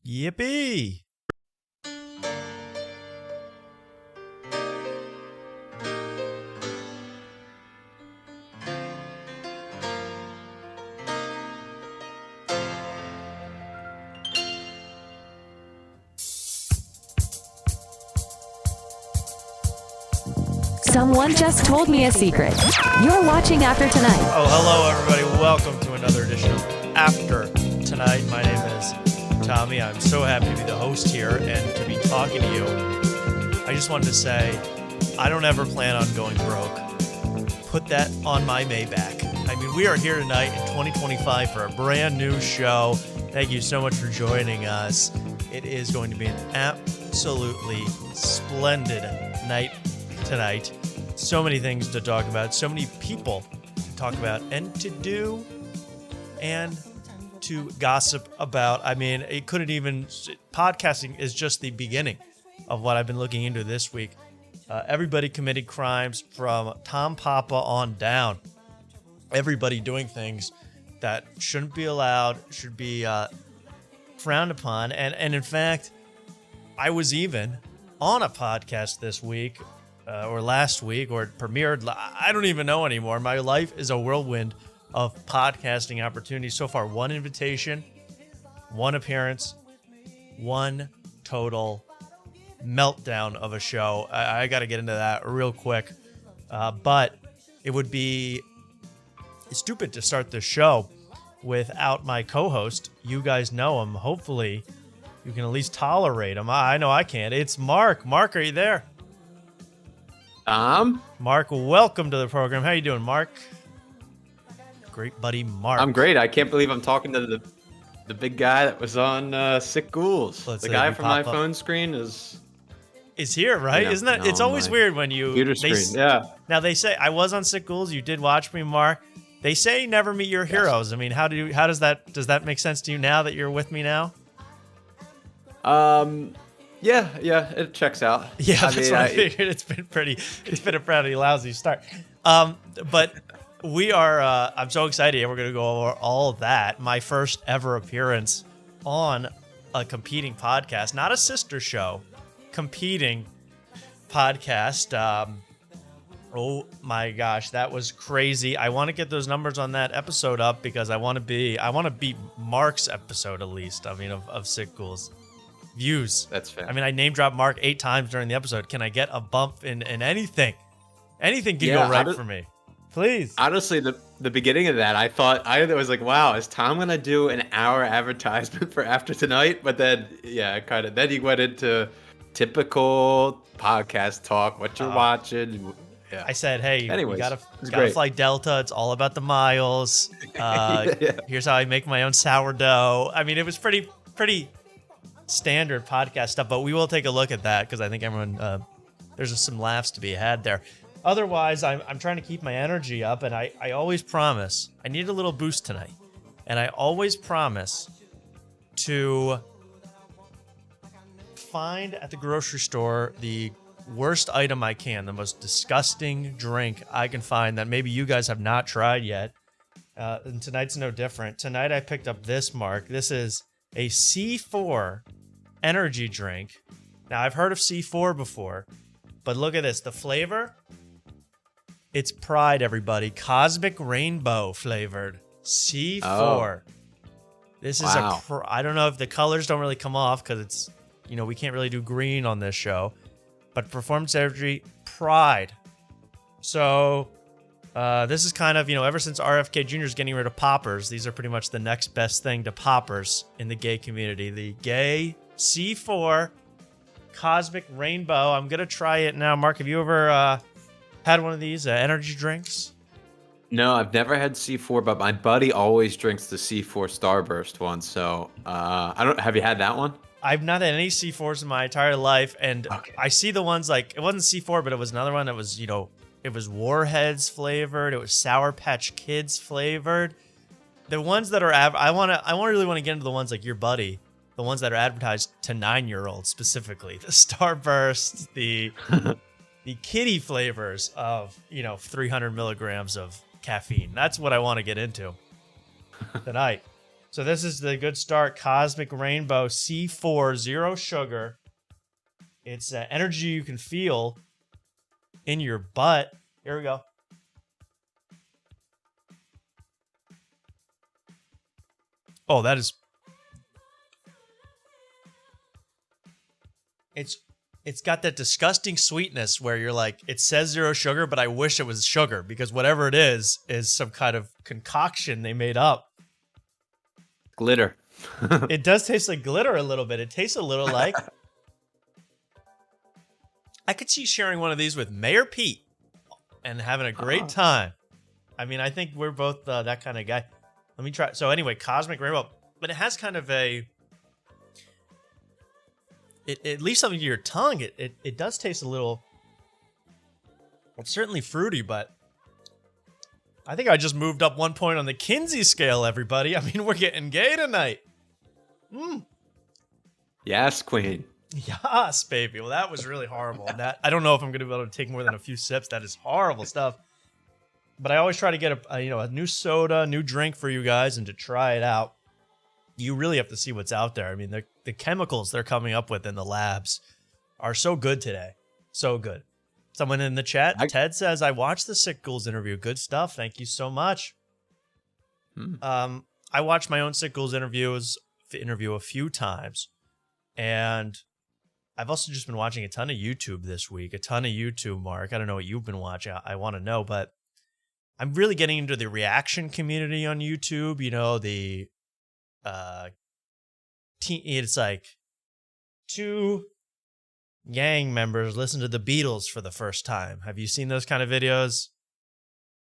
Yippee! Someone just told me a secret. You're watching After Tonight. Oh, hello, everybody. Welcome to another edition of After Tonight. My name is Tommy. I'm so happy to be the host here and to be talking to you. I just wanted to say, I don't ever plan on going broke. Put that on my Maybach. I mean, we are here tonight in 2025 for a brand new show. Thank you so much for joining us. It is going to be an absolutely splendid night tonight. So many things to talk about, so many people to talk about and to do and to gossip about. I mean, it couldn't even, podcasting is just the beginning of what I've been looking into this week. Everybody committed crimes from Tom Papa on down. Everybody doing things that shouldn't be allowed, should be frowned upon. And in fact, I was even on a podcast this week or last week, or it premiered. I don't even know anymore. My life is a whirlwind of podcasting opportunities. So far, one invitation, one appearance, one total meltdown of a show. I got to get into that real quick. But it would be stupid to start the show without my co-host. You guys know him. Hopefully, you can at least tolerate him. I know I can't. It's Mark. Mark, are you there? Mark, welcome to the program. How you doing, Mark? Great buddy, Mark. I'm great. I can't believe I'm talking to the big guy that was on Sick Ghouls. The guy from my phone screen is here, right? You know, Isn't that? It's always weird when you computer screen. Yeah. Now they say I was on Sick Ghouls. You did watch me, Mark. They say never meet your heroes. I mean, how does that make sense to you now that you're with me now? Yeah, it checks out. Yeah, that's what I figured. It's been a pretty lousy start. But we are, I'm so excited. We're going to go over all of that. My first ever appearance on a competing podcast, not a sister show, competing podcast. Oh my gosh, that was crazy. I want to get those numbers on that episode up because I want to beat Mark's episode at least. I mean, of Sick Ghouls. Views. That's fair. I mean, I name dropped Mark 8 times during the episode. Can I get a bump in anything? Anything can go right for me. Please. Honestly, the beginning of that, I was like, wow, is Tom gonna do an hour advertisement for After Tonight? But then, then he went into typical podcast talk, what you're watching. Yeah. I said, hey, anyways, you gotta fly Delta. It's all about the miles. Here's how I make my own sourdough. I mean, it was pretty standard podcast stuff, but we will take a look at that because I think everyone there's some laughs to be had there. Otherwise, I'm trying to keep my energy up, and I always promise I need a little boost tonight, and I always promise to find at the grocery store the worst item I can, the most disgusting drink I can find that maybe you guys have not tried yet, and tonight's no different. Tonight I picked up this, Mark. This is a C4 energy drink. Now, I've heard of C4 before, but look at this. The flavor, it's Pride, everybody. Cosmic Rainbow flavored. C4. Oh. This is I don't know if the colors don't really come off because it's, we can't really do green on this show, but performance energy, Pride. So this is kind of, ever since RFK Jr. is getting rid of poppers, these are pretty much the next best thing to poppers in the gay community. The gay C4 Cosmic Rainbow. I'm going to try it now. Mark, have you ever had one of these energy drinks? No, I've never had C4, but my buddy always drinks the C4 Starburst one. So have you had that one? I've not had any C4s in my entire life. And I see the ones like, it wasn't C4, but it was another one that was, it was Warheads flavored. It was Sour Patch Kids flavored. The ones that are I really want to get into the ones like your buddy, the ones that are advertised to 9-year-olds specifically. The Starburst, the kiddie flavors of 300 milligrams of caffeine. That's what I want to get into tonight. So this is the Good Start Cosmic Rainbow C4 Zero Sugar. It's energy you can feel in your butt. Here we go. Oh, that is... It's got that disgusting sweetness where you're like, it says zero sugar, but I wish it was sugar because whatever it is some kind of concoction they made up. Glitter. It does taste like glitter a little bit. It tastes a little like... I could see sharing one of these with Mayor Pete and having a great time. I mean, I think we're both that kind of guy. Let me try. So anyway, Cosmic Rainbow. But it has kind of a... It leaves something to your tongue. It does taste a little... It's certainly fruity, but... I think I just moved up 1 point on the Kinsey scale, everybody. I mean, we're getting gay tonight. Yes, queen. Yes, baby. Well, that was really horrible. That I don't know if I'm going to be able to take more than a few sips. That is horrible stuff. But I always try to get a new soda, new drink for you guys, and to try it out. You really have to see what's out there. I mean, the chemicals they're coming up with in the labs are so good today. So good. Someone in the chat, Ted says, I watched the Sick Ghouls interview. Good stuff. Thank you so much. I watched my own Sick Ghouls interview a few times. And I've also just been watching a ton of YouTube this week. A ton of YouTube, Mark. I don't know what you've been watching. I want to know, but I'm really getting into the reaction community on YouTube. You know, the... it's like two gang members listen to the Beatles for the first time. Have you seen those kind of videos?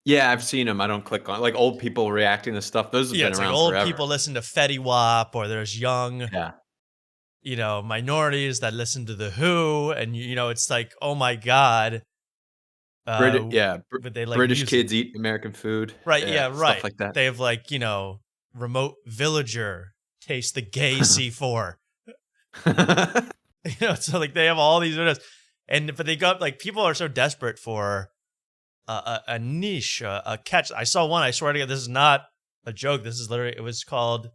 Yeah, I've seen them. I don't click on like old people reacting to stuff. Those have been it's around like old forever. people listen to Fetty Wap, or there's young, minorities that listen to The Who, and it's like, oh my god. But they like British music. Kids eat American food. Right, right. Stuff like that. They have like, remote villager taste the gay C4. So like they have all these videos, but they got like people are so desperate for a niche, a catch. I saw one. I swear to God, this is not a joke. This is literally. It was called.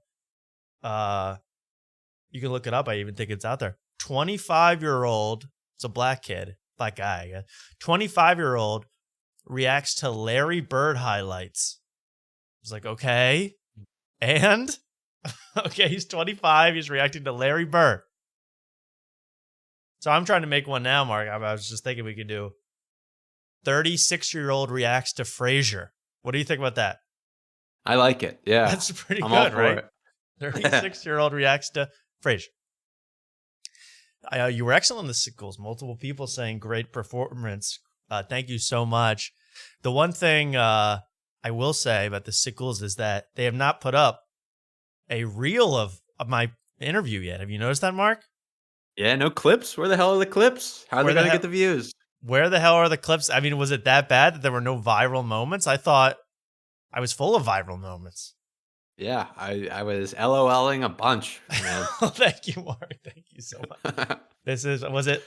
You can look it up. I even think it's out there. 25-year-old. It's a black guy. 25-year-old reacts to Larry Bird highlights. It's like, okay. And okay, he's 25. He's reacting to Larry Bird. So I'm trying to make one now, Mark. I was just thinking we could do 36-year-old reacts to Frasier. What do you think about that? I like it. Yeah, that's pretty good, right? 36-year-old reacts to Frasier. You were excellent in the Sick Ghouls. Multiple people saying great performance. Thank you so much. The one thing I will say about the Sick Ghouls is that they have not put up a reel of my interview yet. Have you noticed that, Mark? Yeah, no clips. Where the hell are the clips? How are they going to get the views? Where the hell are the clips? I mean, was it that bad that there were no viral moments? I thought I was full of viral moments. Yeah, I was LOLing a bunch, man. Thank you, Mark. Thank you so much.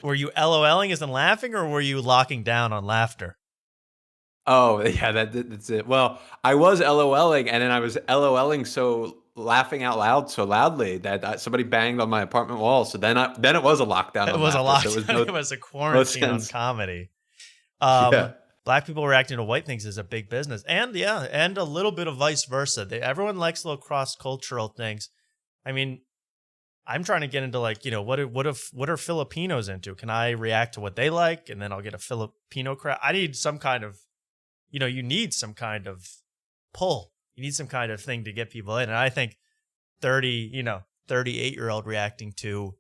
Were you LOLing as in laughing, or were you locking down on laughter? Oh, yeah, that's it. Well, I was LOLing, and then I was LOLing laughing out loud so loudly that somebody banged on my apartment wall. So then it was a lockdown. It was a lockdown. So it was a quarantine on comedy. Black people reacting to white things is a big business, and a little bit of vice versa. Everyone likes little cross-cultural things. I mean, I'm trying to get into like, what are Filipinos into? Can I react to what they like, and then I'll get a Filipino crowd? I need some kind of, you need some kind of pull. You need some kind of thing to get people in. And I think 38-year-old reacting to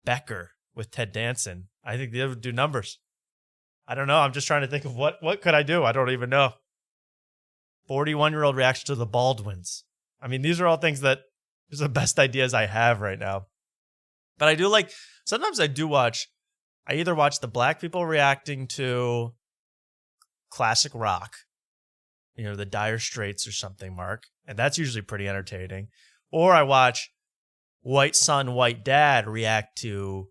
Becker with Ted Danson, I think they would do numbers. I don't know. I'm just trying to think of what could I do? I don't even know. 41-year-old reaction to the Baldwins. I mean, these are all things that is the best ideas I have right now. But I do sometimes I either watch the black people reacting to classic rock, the Dire Straits or something, Mark. And that's usually pretty entertaining. Or I watch White Son, White Dad react to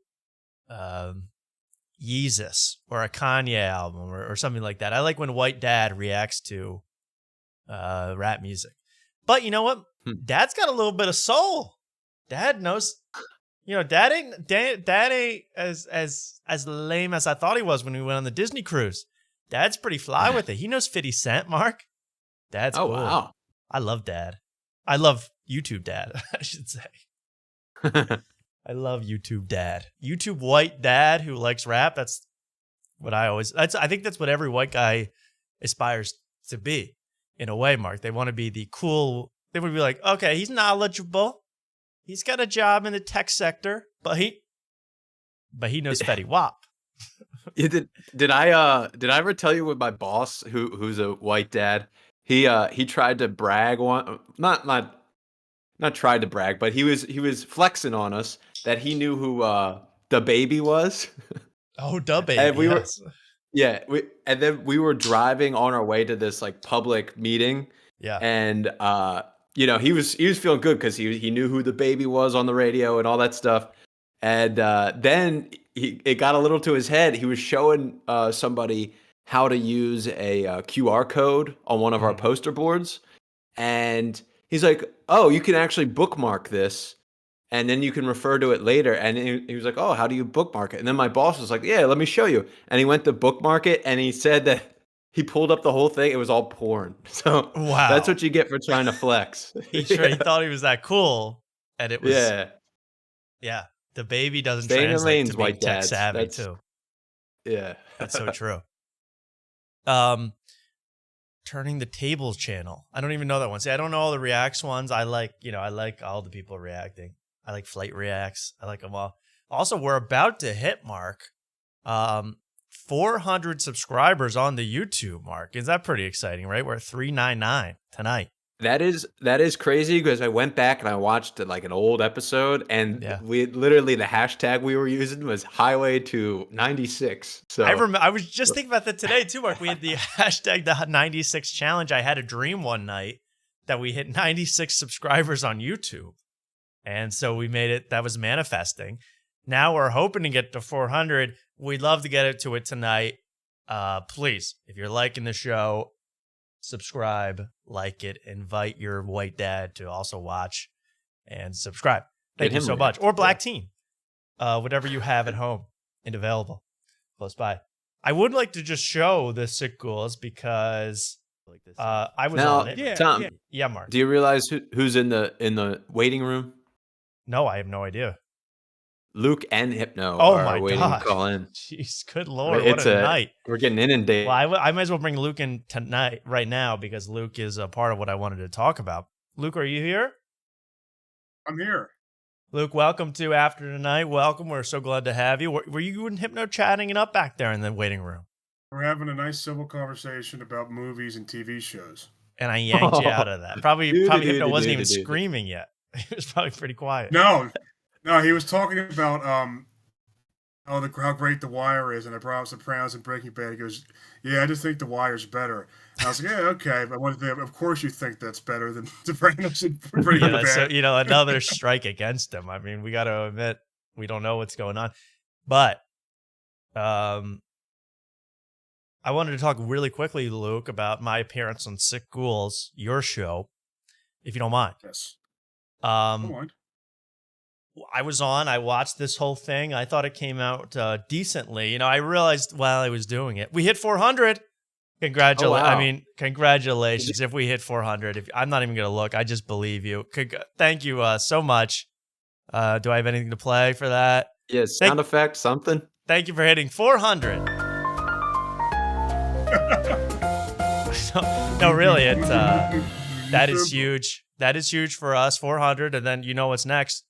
Yeezus or a Kanye album or something like that. I like when White Dad reacts to rap music. But you know what? Dad's got a little bit of soul. Dad knows, Dad ain't as lame as I thought he was when we went on the Disney cruise. Dad's pretty fly with it. He knows 50 Cent, Mark. Dad's cool. Wow. I love Dad. I love YouTube Dad, I should say. I love YouTube Dad. YouTube white dad who likes rap. That's what I think that's what every white guy aspires to be, in a way, Mark. They want to be the cool. They would be like, okay, he's knowledgeable. He's got a job in the tech sector, but he knows Fetty Wap. Did I ever tell you with my boss who's a white dad? He tried to brag not tried to brag, but he was flexing on us that he knew who the baby was. Oh, the baby. And we yes. and then we were driving on our way to this like public meeting. Yeah. And he was feeling good because he knew who the baby was on the radio and all that stuff. And then it got a little to his head. He was showing somebody how to use a QR code on one of our poster boards. And he's like, oh, you can actually bookmark this. And then you can refer to it later. And he was like, oh, how do you bookmark it? And then my boss was like, yeah, let me show you. And he went to bookmark it. And he said that he pulled up the whole thing. It was all porn. So wow. That's what you get for trying to flex. He thought he was that cool. And it was. Yeah. The baby doesn't translate to being tech savvy too. Yeah. That's so true. Turning the Tables channel. I don't even know that one. See, I don't know all the reacts ones. I like all the people reacting. I like Flight Reacts. I like them all. Also, we're about to hit, Mark, 400 subscribers on the YouTube, Mark. Is that pretty exciting, right? We're at 399 tonight. That is crazy because I went back and I watched like an old episode and we literally the hashtag we were using was Highway to 96. So I was just thinking about that today too, Mark. We had the hashtag the 96 challenge. I had a dream one night that we hit 96 subscribers on YouTube. And so we made it, that was manifesting. Now we're hoping to get to 400. We'd love to get to it tonight. Please, if you're liking the show, subscribe, like it, invite your white dad to also watch and subscribe. Thank you so much. Or black teen, whatever you have at home and available close by. I would like to just show the Sick Ghouls because I was on it. Yeah, Tom, yeah, Mark. Do you realize who's in the waiting room? No, I have no idea. Luke and Hypno are waiting to call in. Jeez, good Lord, what a night. We're getting inundated. Well, I might as well bring Luke in tonight, right now, because Luke is a part of what I wanted to talk about. Luke, are you here? I'm here. Luke, welcome to After Tonight. Welcome. We're so glad to have you. Were you and Hypno chatting it up back there in the waiting room? We're having a nice civil conversation about movies and TV shows. And I yanked you out of that. Probably Hypno wasn't even screaming yet. He was probably pretty quiet. No, he was talking about how great The Wire is, and I brought up Sopranos and Breaking Bad. He goes, "Yeah, I just think The Wire's better." And I was like, "Yeah, okay," but of course you think that's better than Sopranos and Breaking Bad. So another strike against him. I mean, we got to admit we don't know what's going on, but I wanted to talk really quickly, Luke, about my appearance on Sick Ghouls, your show, if you don't mind. Yes. Don't mind. I was on. I watched this whole thing. I thought it came out decently. I realized while I was doing it, we hit 400. Congratulations! Oh, wow. I mean, congratulations! If we hit 400, I'm not even gonna look. I just believe you. Thank you so much. Do I have anything to play for that? Yeah, sound effect, something. Thank you for hitting 400. No, really, it's that is huge. That is huge for us. 400, and then what's next?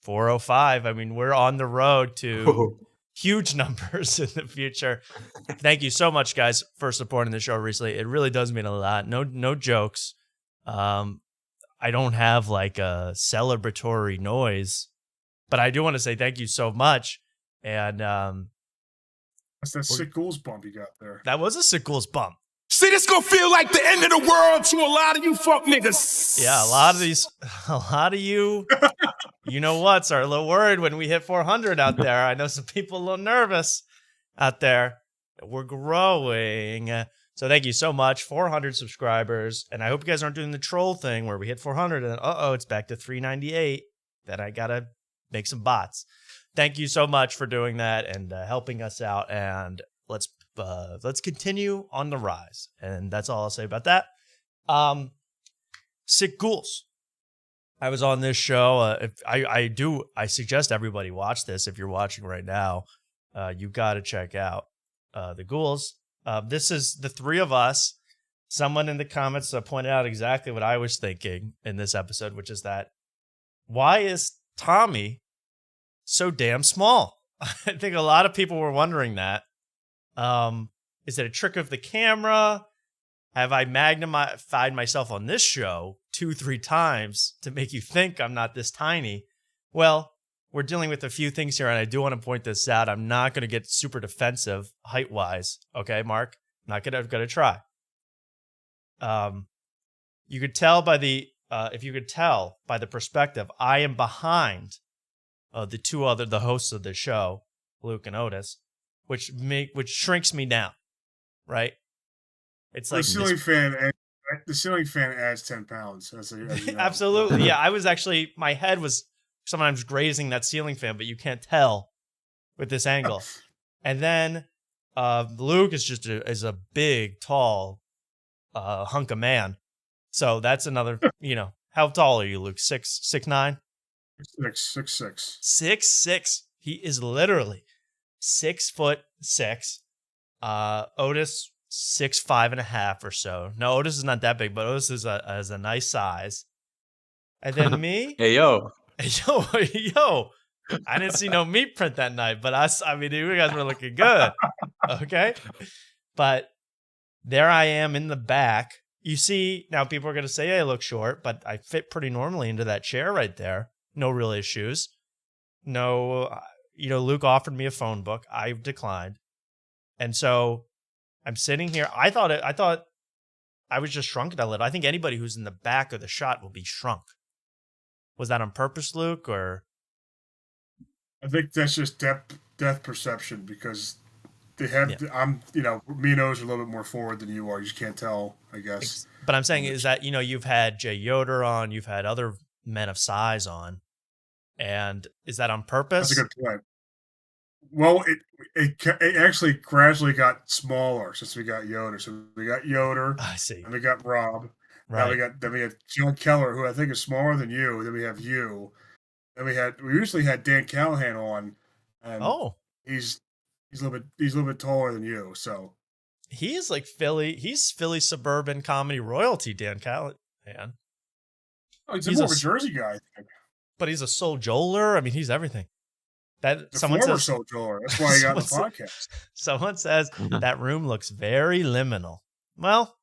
405. I mean, we're on the road to huge numbers in the future. Thank you so much, guys, for supporting the show recently. It really does mean a lot. No jokes. I don't have like a celebratory noise, but I do want to say thank you so much. And that's that Sick Ghouls bump you got there. That was a Sick Ghouls bump. See, this gonna feel like the end of the world to a lot of you fuck niggas. Yeah, a lot of you, what's are a little worried when we hit 400 out there. I know some people a little nervous out there. We're growing. So thank you so much. 400 subscribers. And I hope you guys aren't doing the troll thing where we hit 400 and it's back to 398. Then I got to make some bots. Thank you so much for doing that and helping us out. And let's continue on the rise. And that's all I'll say about that. Sick Ghouls. I was on this show. I suggest everybody watch this. If you're watching right now, you got to check out the Ghouls. This is the three of us. Someone in the comments pointed out exactly what I was thinking in this episode, which is that why is Tommy so damn small? I think a lot of people were wondering that. Is it a trick of the camera? Have I magnified myself on this show 2-3 times to make you think I'm not this tiny? Well, we're dealing with a few things here, and I do want to point this out. I'm not going to get super defensive height-wise. Okay, Mark? I'm not going to try. You could tell by the perspective, I am behind the hosts of the show, Luke and Otis, which shrinks me down, right? It's like the ceiling fan adds 10 pounds. As you know. Absolutely, yeah. I was actually, my head was sometimes grazing that ceiling fan, but you can't tell with this angle. And then Luke is just a big, tall hunk of man. So that's another. How tall are you, Luke? 6'9"? 6'6". 6'6". He is literally 6'6". Otis 6'5.5" or so. No, Otis is not that big, but Otis is a nice size. And then me. Hey yo. Yo. I didn't see no meat print that night, but you guys were looking good. Okay. But there I am in the back. You see, now people are going to say, hey, I look short, but I fit pretty normally into that chair right there. No real issues. No, Luke offered me a phone book. I declined. And so I'm sitting here. I thought I was just shrunken a little. I think anybody who's in the back of the shot will be shrunk. Was that on purpose, Luke, or? I think that's just depth perception because they have. Yeah. Me and O's are a little bit more forward than you are. You just can't tell, I guess. But I'm saying is that you've had Jay Yoder on, you've had other men of size on, and is that on purpose? That's a good point. Well, it actually gradually got smaller since we got Yoder. So we got Yoder. I see. And we got Rob. Right. Then we have John Keller, who I think is smaller than you. Then we have you. Then we usually had Dan Callahan on. And he's a little bit taller than you. So he's like Philly. He's Philly suburban comedy royalty. Dan Callahan. Oh, he's more of a Jersey guy, I think. But he's a soul joler. I mean, he's everything. Someone says soul joler. That's why he got the podcast. Someone says that room looks very liminal. Well,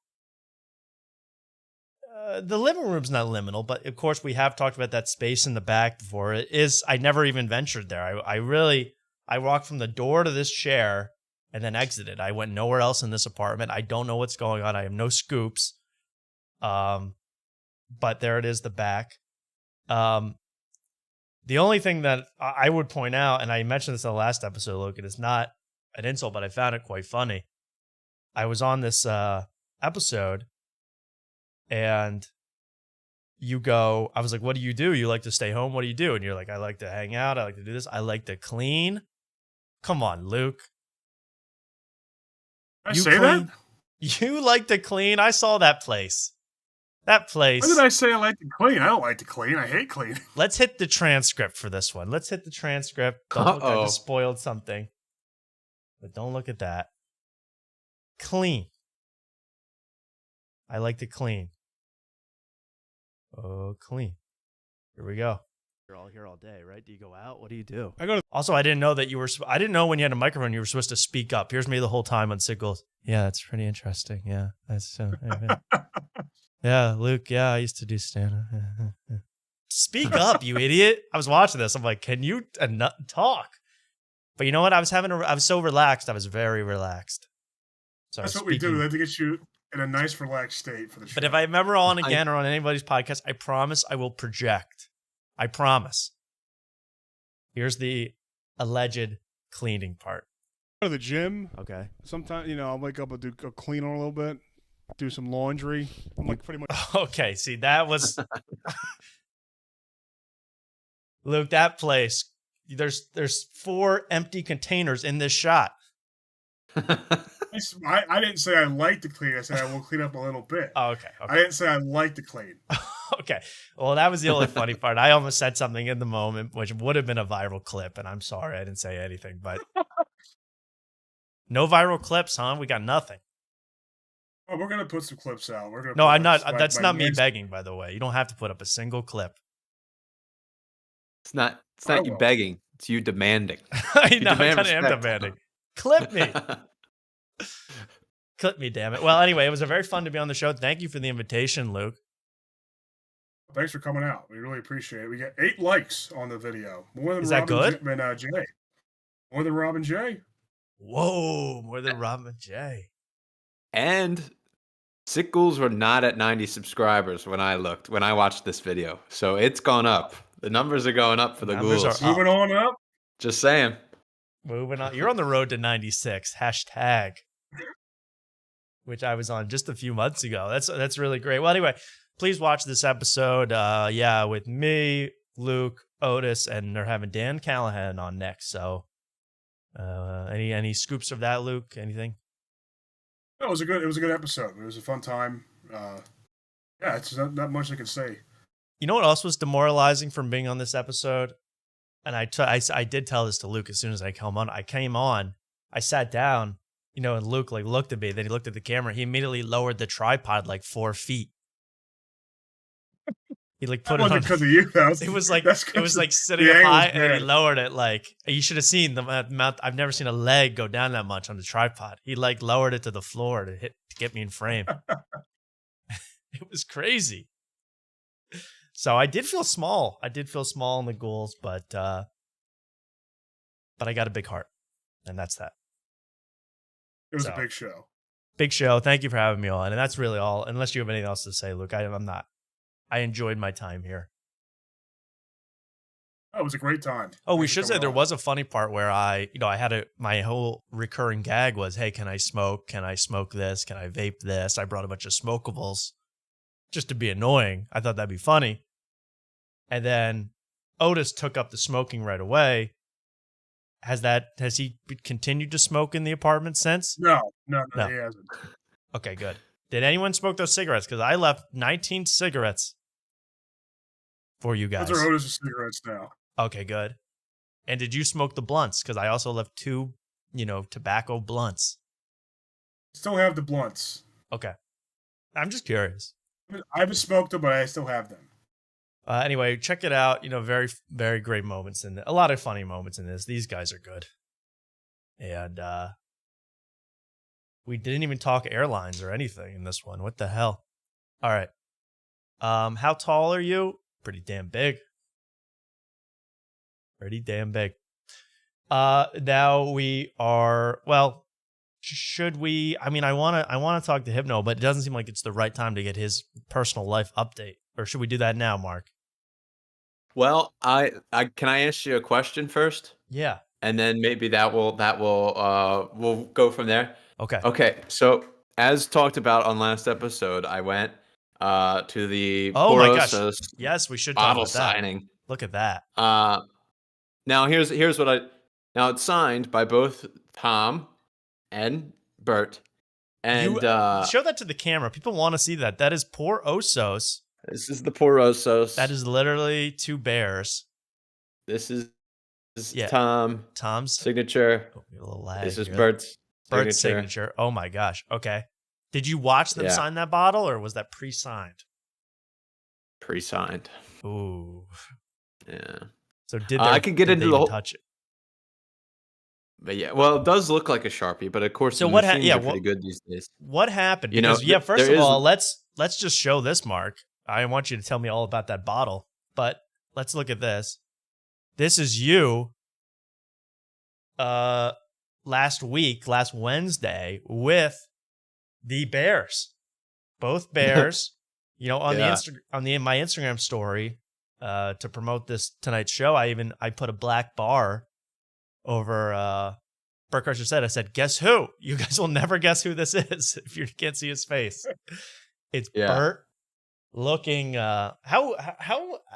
the living room's not liminal, but of course we have talked about that space in the back before. It is. I never even ventured there. I walked from the door to this chair and then exited. I went nowhere else in this apartment. I don't know what's going on. I have no scoops. But there it is, the back. The only thing that I would point out, and I mentioned this in the last episode, Logan, it's not an insult, but I found it quite funny. I was on this episode, and I was like, what do? You like to stay home? What do you do? And you're like, I like to hang out. I like to do this. I like to clean. Come on, Luke. I say that? You like to clean? I saw that place. That place. When did I say I like to clean? I don't like to clean. I hate cleaning. Let's hit the transcript for this one. Let's hit the transcript. Don't look, I just spoiled something. But don't look at that. Clean. I like to clean. Oh, clean. Here we go. You're all here all day, right? Do you go out? What do you do? Also, I didn't know that I didn't know when you had a microphone you were supposed to speak up. Here's me the whole time on Signals. Yeah, that's pretty interesting. Yeah, that's so. Yeah, Luke. Yeah, I used to do stand-up. Speak up, you idiot! I was watching this. I'm like, can you talk? But you know what? I was so relaxed. I was very relaxed. So that's what we do. We have to get you in a nice, relaxed state for the show. But if I'm ever on again or on anybody's podcast, I promise I will project. I promise. Here's the alleged cleaning part. Go to the gym. Okay. Sometimes, I'll wake up and go clean on a little bit, do some laundry. I'm like pretty much. Okay, see, that was Luke, that place. There's 4 empty containers in this shot. I didn't say I like to clean. I said I will clean up a little bit. Oh, okay. I didn't say I like to clean. Okay. Well, that was the only funny part. I almost said something in the moment, which would have been a viral clip, and I'm sorry I didn't say anything, but no viral clips, huh? We got nothing. Oh, we're gonna put some clips out. We're gonna. No, I'm not. That's not me begging, by the way. You don't have to put up a single clip. It's not you begging. It's you demanding. I know. I kind of am demanding. Clip me. Clip me, damn it. Well, anyway, it was very fun to be on the show. Thank you for the invitation, Luke. Thanks for coming out. We really appreciate it. We got 8 likes on the video. More than Is that good? Jay. More than Rob and Jay. Whoa, more than Rob and Jay. And Sick Ghouls were not at 90 subscribers when I watched this video. So it's gone up. The numbers are going up for the Numbers Ghouls. are up. Moving on up. Just saying. Moving on. You're on the road to 96. #. Which I was on just a few months ago. That's really great. Well, anyway, please watch this episode. With me, Luke, Otis, and they're having Dan Callahan on next. So, any scoops of that, Luke? Anything? No, it was a good episode. It was a fun time. It's not much I can say. You know what else was demoralizing from being on this episode? And I did tell this to Luke as soon as I came on. I sat down, and Luke looked at me. Then he looked at the camera. He immediately lowered the tripod 4 feet. He put it on because of you. It was sitting up high, and he lowered it. You should have seen the amount. I've never seen a leg go down that much on the tripod. He lowered it to the floor to get me in frame. It was crazy. So I did feel small. In the Ghouls, but I got a big heart, and that's that. It was a big show. Big show. Thank you for having me on, and that's really all. Unless you have anything else to say, Luke, I'm not. I enjoyed my time here. Oh, it was a great time. Oh, we should say there was a funny part where I had my whole recurring gag was, hey, can I smoke? Can I smoke this? Can I vape this? I brought a bunch of smokables just to be annoying. I thought that'd be funny. And then Otis took up the smoking right away. Has he continued to smoke in the apartment since? No, he hasn't. Okay, good. Did anyone smoke those cigarettes? Because I left 19 cigarettes for you guys. Those are Otis' cigarettes now. Okay, good. And did you smoke the blunts? Because I also left 2, tobacco blunts. Still have the blunts. Okay. I'm just curious. I haven't smoked them, but I still have them. Anyway, check it out. Very, very great moments in a lot of funny moments in this. These guys are good. And we didn't even talk airlines or anything in this one. What the hell? All right. How tall are you? Pretty damn big. Pretty damn big. Now we are, should we, I want to talk to Hypno, but it doesn't seem like it's the right time to get his personal life update. Or should we do that now, Mark? Well, I can I ask you a question first? Yeah. And then maybe we'll go from there. Okay. Okay. So as talked about on last episode, I went to the my gosh. Yes, we should talk bottle about that. signing. Look at that. Now here's what now it's signed by both Tom and Bert. And show that to the camera. People want to see that. That is Poor Osos. This is the Poor Osos. That is literally 2 bears. This is Tom's signature. A little lag. This is here. Bert's signature. Oh my gosh. Okay. Did you watch them sign that bottle, or was that pre-signed? Pre-signed. Ooh. Yeah. So did I could get into the whole touch it? But yeah, well, it does look like a Sharpie, but of course, so the machines are pretty good these days. What happened? Because first of all, let's just show this, Mark. I want you to tell me all about that bottle, but let's look at this. This is you last Wednesday with the Bears. Both Bears, on my Instagram story to promote this tonight's show, I put a black bar over Bert Kreischer said, I said, guess who? You guys will never guess who this is if you can't see his face. It's Bert looking. How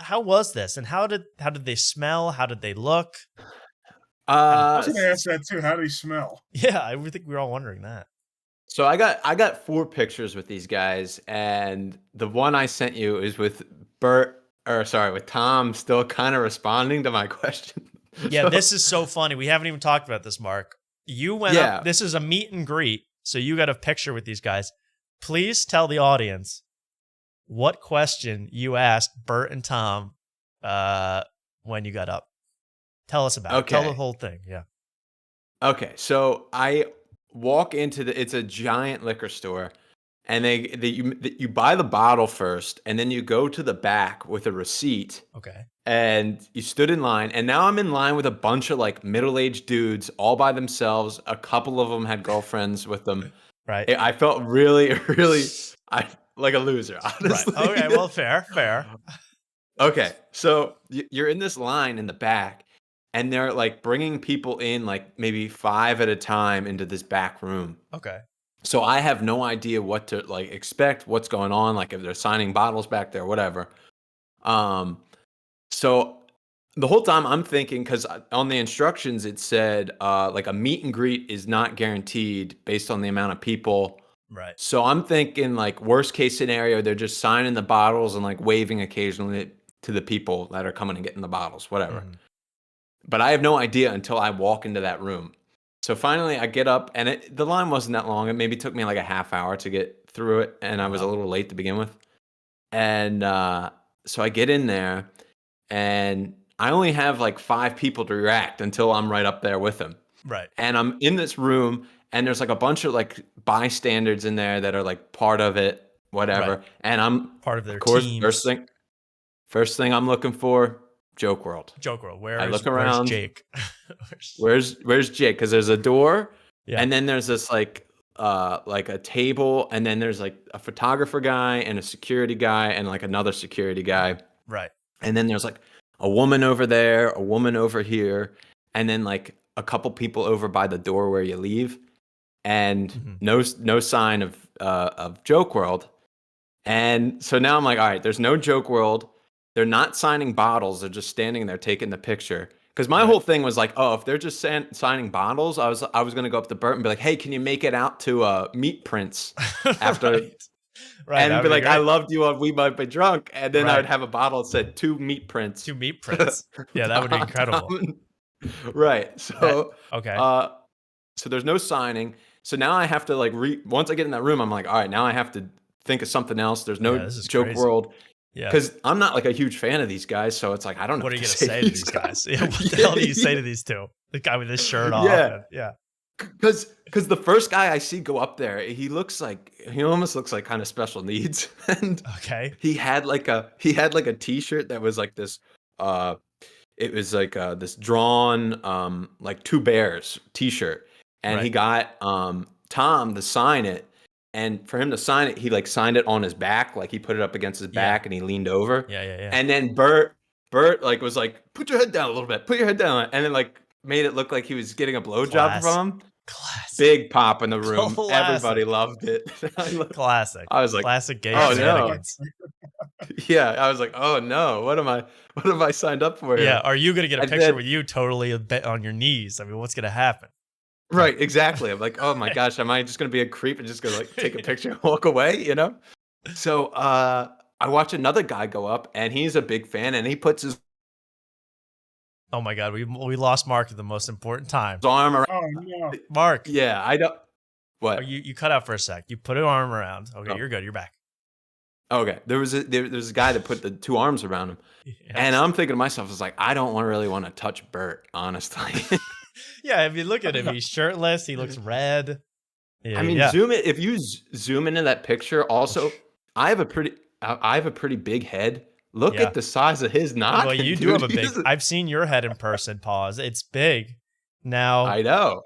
was this? And how did they smell? How did they look? I was going to ask that too. How do he smell? Yeah, I think we were all wondering that. So I got 4 pictures with these guys, and the one I sent you is with with Tom still kind of responding to my question. Yeah, this is so funny. We haven't even talked about this, Mark. You went up. This is a meet and greet, so you got a picture with these guys. Please tell the audience what question you asked Bert and Tom when you got up. Tell us about it. Tell the whole thing. Yeah. Okay, so I walk into it's a giant liquor store, and you buy the bottle first, and then you go to the back with a receipt. Okay. And you stood in line, and now I'm in line with a bunch of like middle-aged dudes all by themselves. A couple of them had girlfriends with them. Right. I felt really, really like a loser, honestly. Right. Okay, well, fair. Okay, so you're in this line in the back, and they're like bringing people in like maybe 5 at a time into this back room. Okay. So I have no idea what to like expect, what's going on, like if they're signing bottles back there, whatever. So the whole time I'm thinking, because on the instructions it said like a meet and greet is not guaranteed based on the amount of people. Right. So I'm thinking like worst case scenario, they're just signing the bottles and like waving occasionally to the people that are coming and getting the bottles, whatever. But I have no idea until I walk into that room. So finally I get up, and the line wasn't that long. It maybe took me like a half hour to get through it, and I was a little late to begin with. And so I get in there, and I only have like 5 people to react until I'm right up there with them. Right. And I'm in this room, and there's like a bunch of like bystanders in there that are like part of it, whatever. Right. And I'm part of their teams. First thing I'm looking for, Joke World. Where's Jake? where's Jake? Because there's a door, and then there's this like a table, and then there's like a photographer guy and a security guy and like another security guy. Right. And then there's like a woman over there, a woman over here, and then like a couple people over by the door where you leave, and no sign of Joke World. And so now I'm like, all right, there's no Joke World. They're not signing bottles. They're just standing there taking the picture. Because my whole thing was like, oh, if they're just signing bottles, I was going to go up to Bert and be like, hey, can you make it out to Meat Prince after? Right. And be like, I loved you on We Might Be Drunk. And then I would have a bottle that said to Meat Prince. To Meat Prince. Yeah, that would be incredible. Right. So, okay. So there's no signing. So now I have to like, once I get in that room, I'm like, all right, now I have to think of something else. There's no Joke World. Yeah. Because I'm not like a huge fan of these guys. So it's like, I don't know what are you going to say to these guys? Yeah, what the hell do you say to these two? The guy with his shirt off. Yeah. Because the first guy I see go up there, he almost looks like kind of special needs. And he had like a t-shirt that was like this it was like this drawn like 2 bears t-shirt, and he got Tom to sign it, and for him to sign it, he like signed it on his back, like he put it up against his back and he leaned over. Yeah. And then Bert like was like, put your head down a little bit, and then like made it look like he was getting a blowjob from him. Classic. Big pop in the room. Classic. Everybody loved it. Classic. I was like, classic gay shenanigans. No. Yeah, I was like, oh no, what have I signed up for here? Yeah, are you gonna get a picture with you totally a bit on your knees? I mean, what's gonna happen? Right, exactly. I'm like, oh my gosh, am I just gonna be a creep and just gonna like take a picture and walk away? You know? So I watch another guy go up, and he's a big fan, and he puts his oh my god, we lost Mark at the most important time. His arm around. Oh no, Mark. Yeah, I don't. What? Oh, you cut out for a sec. You put an arm around. Okay, you're good. You're back. Okay, there was a guy that put the 2 arms around him, and I'm thinking to myself, I was like, I don't really want to touch Bert, honestly. Yeah, if you look at him, he's shirtless. He looks red. Yeah, I mean, if you zoom into that picture. Also, I have a pretty big head. Look at the size of his noggin. Well, you do have a big. I've seen your head in person. Pause. It's big. Now I know.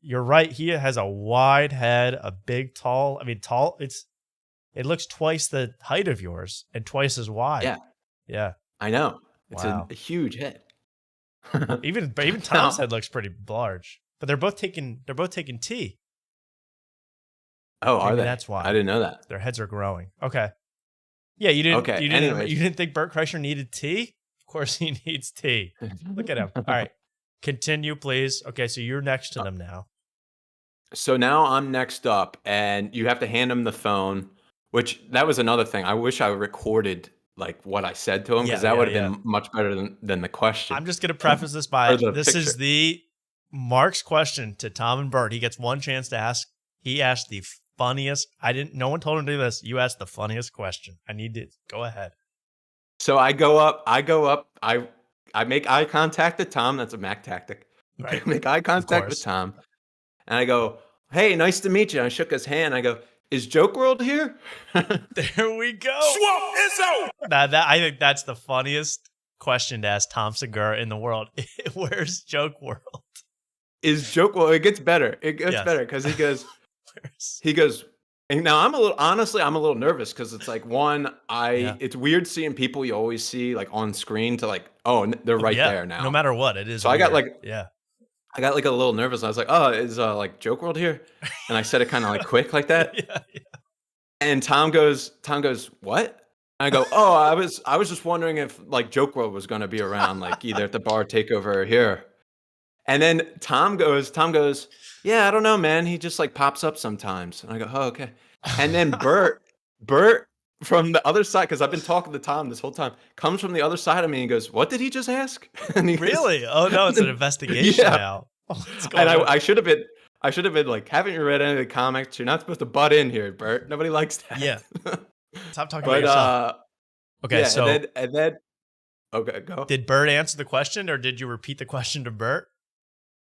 You're right. He has a wide head, a big, tall. I mean, tall. It looks twice the height of yours and twice as wide. Yeah. I know. It's a huge head. Even Tom's head looks pretty large. But they're both taking tea. Oh, Maybe are they? that's why. I didn't know that. Their heads are growing. Okay. Yeah, you didn't. Okay, You anyways. didn't think Bert Kreischer needed tea? Of course he needs tea. Look at him. All right, continue, please. Okay, so you're next to them now. So now I'm next up, and you have to hand him the phone. Which that was another thing. I wish I recorded like what I said to him because that would have been much better than the question. I'm just gonna preface this by this picture. is the Mark's question to Tom and Bert. He gets one chance to ask. He asked the funniest. No one told him to do this. You asked the funniest question. I need to go ahead. So I go up. I make eye contact with Tom. That's a Mac tactic. Right. I make eye contact with Tom, and I go, "Hey, nice to meet you." I shook his hand. I go, "Is Joke World here?" There we go. Swamp Izzo! Now I think that's the funniest question to ask Tom Segura in the world. Where's Joke World? Is Joke World? It gets better. It gets better because he goes. And now I'm a little nervous because it's like it's weird seeing people you always see like on screen to like, oh, they're right there now. No matter what, it is. So weird. I got like a little nervous. I was like, oh, is like Joke World here? And I said it kind of like quick like that. Yeah. And Tom goes, what? And I go, oh, I was just wondering if like Joke World was going to be around, like either at the bar takeover or here. And then Tom goes, yeah, I don't know, man. He just like pops up sometimes. And I go, oh, okay. And then Bert from the other side, because I've been talking to Tom this whole time, comes from the other side of me and goes, what did he just ask? And he Really? Oh no, it's an investigation now. And I should have been like, haven't you read any of the comics? You're not supposed to butt in here, Bert. Nobody likes that. Yeah. Stop talking about yourself. Okay, so and then okay, go. Did Bert answer the question, or did you repeat the question to Bert?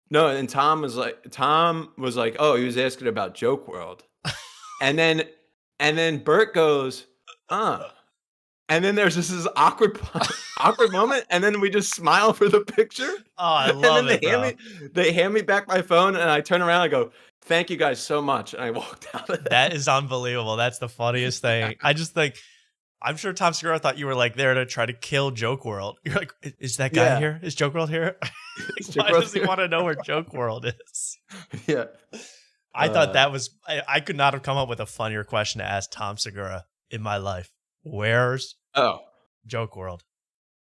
No, and Tom was like, oh, he was asking about Joke World. and then Bert goes, and then there's just this awkward moment, and then we just smile for the picture. Oh, I love it. They hand me back my phone, and I turn around and go, thank you guys so much. And I walked out of That is unbelievable. That's the funniest thing. I just think, I'm sure Tom Segura thought you were like there to try to kill Joke World. You're like, is that guy here? Is Joke World here? Why does he want to know where Joke World is? Yeah. I thought that was, I could not have come up with a funnier question to ask Tom Segura in my life. Where's Joke World?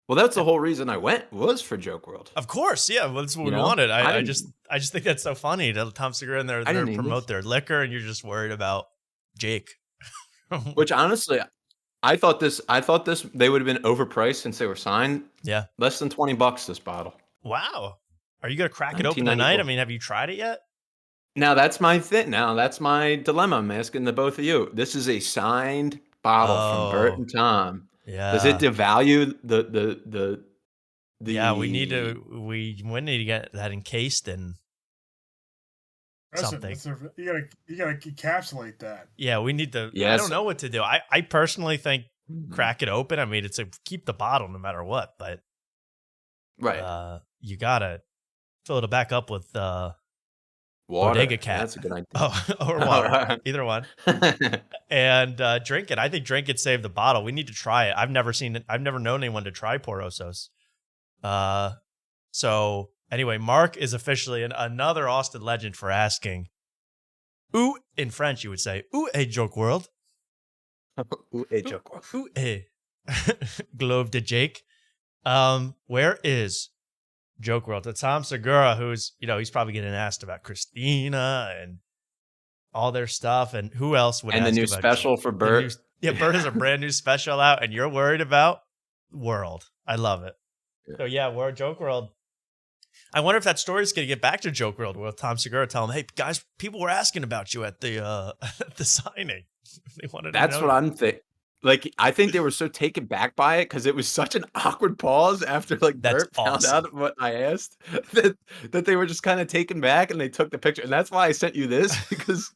Well, that's the whole reason I went, was for Joke World. Of course, yeah. Well, that's what we wanted. I just think that's so funny to Tom Segura and they're promote their liquor, and you're just worried about Jake. Which honestly, I thought this they would have been overpriced since they were signed. Yeah, less than $20 this bottle. Wow, are you gonna crack it open tonight? I mean, have you tried it yet? Now that's my thing. Now that's my dilemma. I'm asking the both of you. This is a signed bottle from Bert and Tom. Yeah. Does it devalue the? Yeah, we need to get that encased in something. You gotta encapsulate that. Yeah, we need to. Yes. I don't know what to do. I personally think crack it open. I mean, it's keep the bottle no matter what, but you gotta fill it back up with water. Bodega Cat. That's a good idea. Or water, either one. And drink it. I think drink it, save the bottle. We need to try it. I've never seen it. I've never known anyone to try Porosos. So anyway, Mark is officially another Austin legend for asking. Ooh, in French you would say, ooh, a Joke World. Ooh, a Joke World. Ooh, a Globe de Jake. Where is Joke World? To Tom Segura, who's, he's probably getting asked about Christina and all their stuff, and who else would? And the new special for Bert. Bert has a brand new special out, and you're worried about World. I love it. Yeah. So yeah, we're Joke World. I wonder if that story is going to get back to Joke World with Tom Segura telling him, "Hey guys, people were asking about you at the the signing. They wanted." That's what I'm thinking. Like, I think they were so taken back by it because it was such an awkward pause after Bert found out what I asked that they were just kind of taken back and they took the picture. And that's why I sent you this, because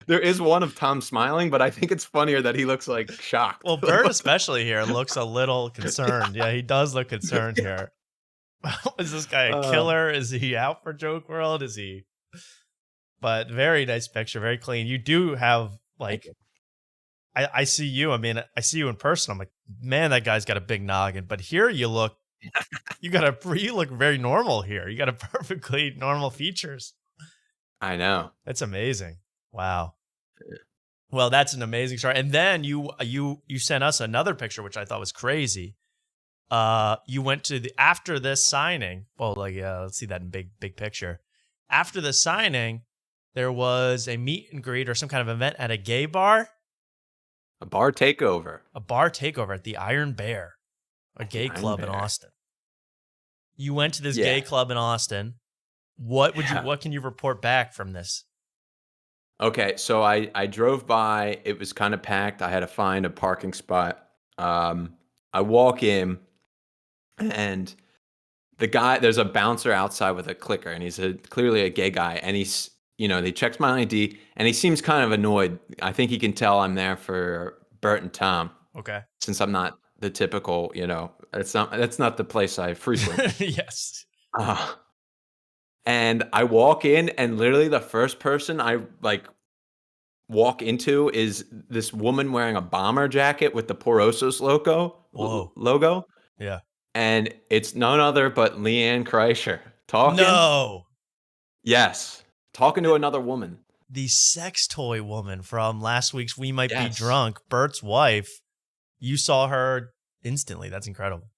there is one of Tom smiling, but I think it's funnier that he looks like shocked. Well, Bert especially here looks a little concerned. Yeah, he does look concerned here. Is this guy a killer? Is he out for Joke World? Is he? But very nice picture, very clean. You do have I see you. I mean, I see you in person. I'm like, man, that guy's got a big noggin. But here you look very normal here. You got a perfectly normal features. I know. That's amazing. Wow. Well, that's an amazing story. And then you sent us another picture, which I thought was crazy. You went to after this signing. Well, let's see that in big picture. After the signing, there was a meet and greet or some kind of event at a gay bar. A bar takeover. A bar takeover at the Iron Bear, a gay club in Austin. You went to this gay club in Austin. What can you report back from this? Okay, so I drove by. It was kind of packed. I had to find a parking spot. I walk in, and there's a bouncer outside with a clicker, and he's clearly a gay guy, and he's, he checks my ID, and he seems kind of annoyed. I think he can tell I'm there for Bert and Tom. Okay. Since I'm not the typical, that's not the place I frequent. Yes. And I walk in, and literally the first person I walk into is this woman wearing a bomber jacket with the Porosos logo. Yeah. And it's none other but Leanne Kreischer talking. No. Yes. Talking to another woman. The sex toy woman from last week's We Might Be Drunk, Bert's wife. You saw her instantly. That's incredible.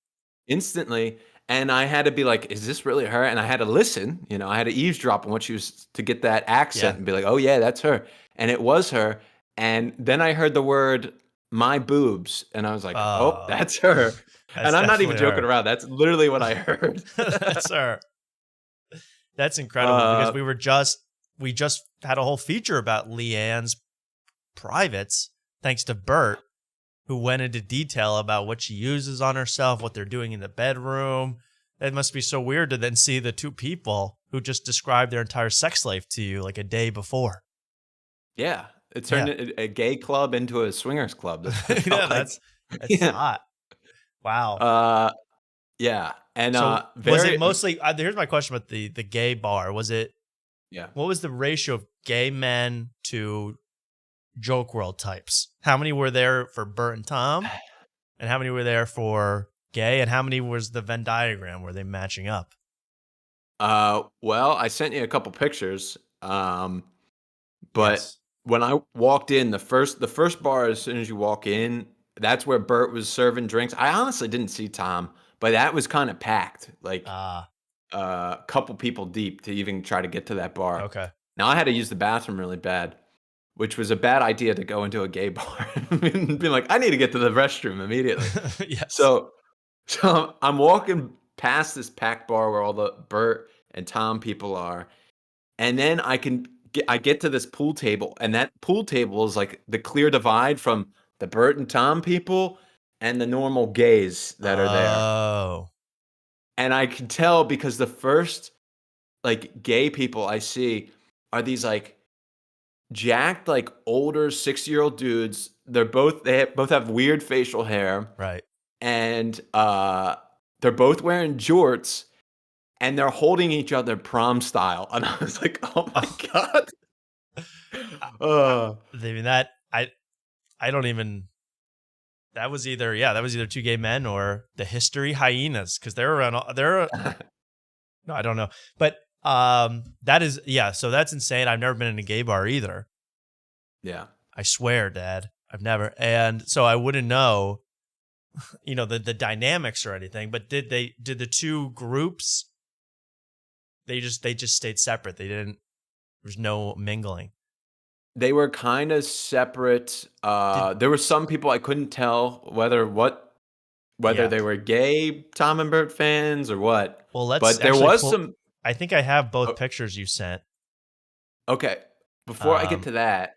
Instantly. And I had to be like, is this really her? And I had to listen. I had to eavesdrop on what she was, to get that accent and be like, oh, yeah, that's her. And it was her. And then I heard the word my boobs. And I was like, oh, that's her. And I'm not even joking around. That's literally what I heard. That's her. That's incredible because we just had a whole feature about Leanne's privates, thanks to Bert, who went into detail about what she uses on herself, what they're doing in the bedroom. It must be so weird to then see the two people who just described their entire sex life to you like a day before. Yeah. It turned a gay club into a swingers club. That's hot. Wow. Yeah. And was it mostly, here's my question about the gay bar. Was it, what was the ratio of gay men to Joke World types? How many were there for Bert and Tom? And how many were there for gay? And how many was the Venn diagram? Were they matching up? Well, I sent you a couple pictures. But when I walked in, the first bar, as soon as you walk in, that's where Bert was serving drinks. I honestly didn't see Tom, but that was kind of packed, a couple people deep to even try to get to that bar. Okay. Now I had to use the bathroom really bad, which was a bad idea to go into a gay bar and be like, I need to get to the restroom immediately. Yes. So I'm walking past this packed bar where all the Bert and Tom people are, and then I get to this pool table, and that pool table is like the clear divide from the Bert and Tom people and the normal gays that are there. Oh. And I can tell because the first gay people I see are these jacked older 60-year-old dudes. They both have weird facial hair. Right. And they're both wearing jorts, and they're holding each other prom style. And I was like, oh my God. I mean, I don't even. That was either two gay men or the history hyenas, because they're around. No, I don't know, but that is So that's insane. I've never been in a gay bar either. Yeah, I swear, Dad, I've never, and so I wouldn't know, the dynamics or anything. But did the two groups? They just stayed separate. They didn't. There's no mingling. They were kind of separate. There were some people I couldn't tell whether they were gay Tom and Bert fans or what. Well, but there was some. I think I have both pictures you sent. Okay, before I get to that,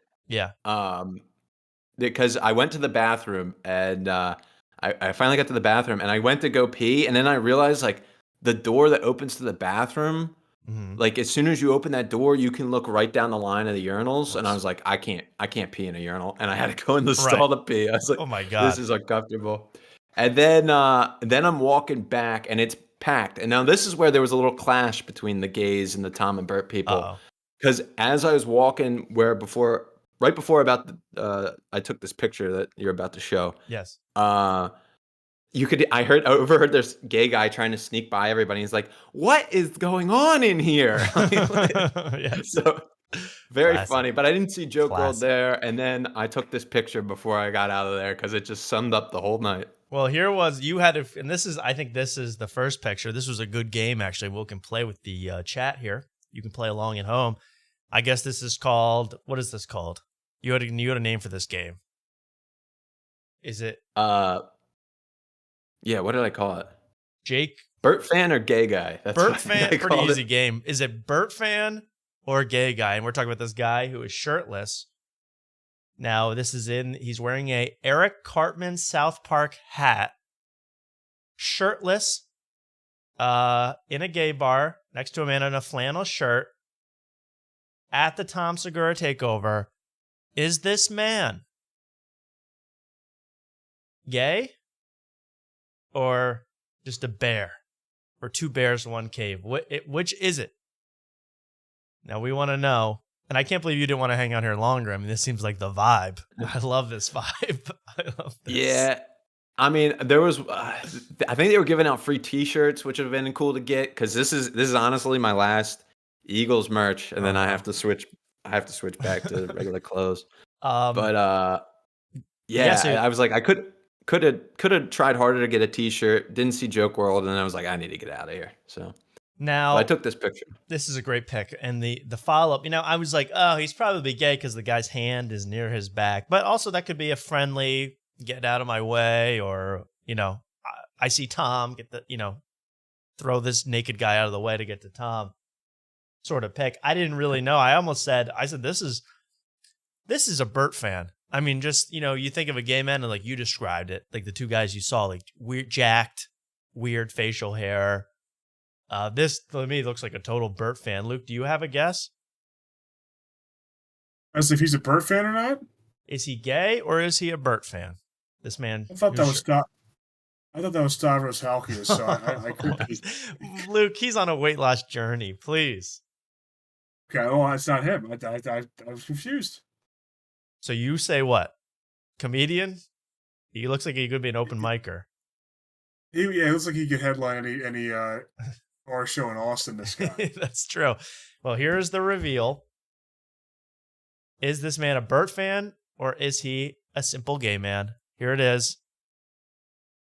because I went to the bathroom and I finally got to the bathroom and I went to go pee, and then I realized the door that opens to the bathroom. Mm-hmm. As soon as you open that door, you can look right down the line of the urinals, and I was like, I can't pee in a urinal, and I had to go in the stall to pee. I was like, oh my God, this is uncomfortable. And then I'm walking back, and it's packed. And now this is where there was a little clash between the gays and the Tom and Bert people, because as I was walking, right before I took this picture that you're about to show. Yes. I overheard this gay guy trying to sneak by everybody. He's like, what is going on in here? Yes. Very Classic. funny, but I didn't see Joke World Classic. there, and then I took this picture before I got out of there because it just summed up the whole night. Well, here was you had to, and this is I think this is the first picture. This was a good game actually. We can play with the chat here. You can play along at home. I guess this is called. What is this called? You had a name for this game. Is it Yeah, what did I call it? Jake? Burt fan or gay guy? That's Burt what fan, I pretty called easy it. game. Is it Burt fan or gay guy? And we're talking about this guy who is shirtless. Now, he's wearing a Eric Cartman South Park hat, shirtless, in a gay bar, next to a man in a flannel shirt, at the Tom Segura takeover. Is this man gay or just a bear? Or two bears in one cave? Which is it? Now we want to know. And I can't believe you didn't want to hang out here longer. I mean, this seems like the vibe. I love this vibe. I love this. Yeah. I mean, there was, I think they were giving out free T-shirts, which would have been cool to get because this is honestly my last Eagles merch, and then I have to switch back to regular clothes. But I was like, I could have tried harder to get a T-shirt. Didn't see Joke World, and I was like, I need to get out of here. So now I took this picture. This is a great pick, and the follow up. I was like, oh, he's probably gay because the guy's hand is near his back, but also that could be a friendly get out of my way, or I see Tom, get the throw this naked guy out of the way to get to Tom sort of pick. I didn't really know. I said this is a Burt fan. I mean, just you think of a gay man and like you described it, like the two guys you saw, like weird, jacked, weird facial hair. This to me looks like a total Burt fan. Luke, do you have a guess? As if he's a Burt fan or not? Is he gay or is he a Burt fan? This man. I thought that was Stavros Halkias, so I could be. Luke, he's on a weight loss journey. Please. Okay, well, it's not him. I was confused. So you say what? Comedian? He looks like he could be an open micer. He looks like he could headline any bar show in Austin. This guy. That's true. Well, here's the reveal. Is this man a Burt fan or is he a simple gay man? Here it is.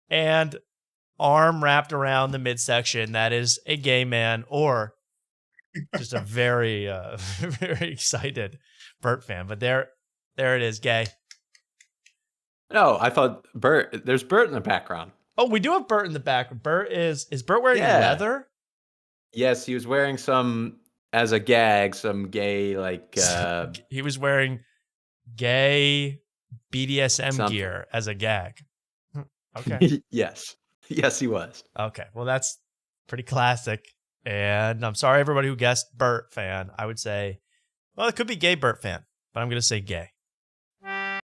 And arm wrapped around the midsection. That is a gay man or just a very, very excited Burt fan. But there it is, gay. No, I thought Burt. There's Burt in the background. Oh, we do have Burt in the back. Burt is Burt wearing leather? Yes, he was wearing some as a gag, some gay he was wearing gay BDSM something. gear as a gag. Okay. Yes, he was. Okay. Well, that's pretty classic. And I'm sorry, everybody who guessed Burt fan. I would say, well, it could be gay Burt fan, but I'm going to say gay.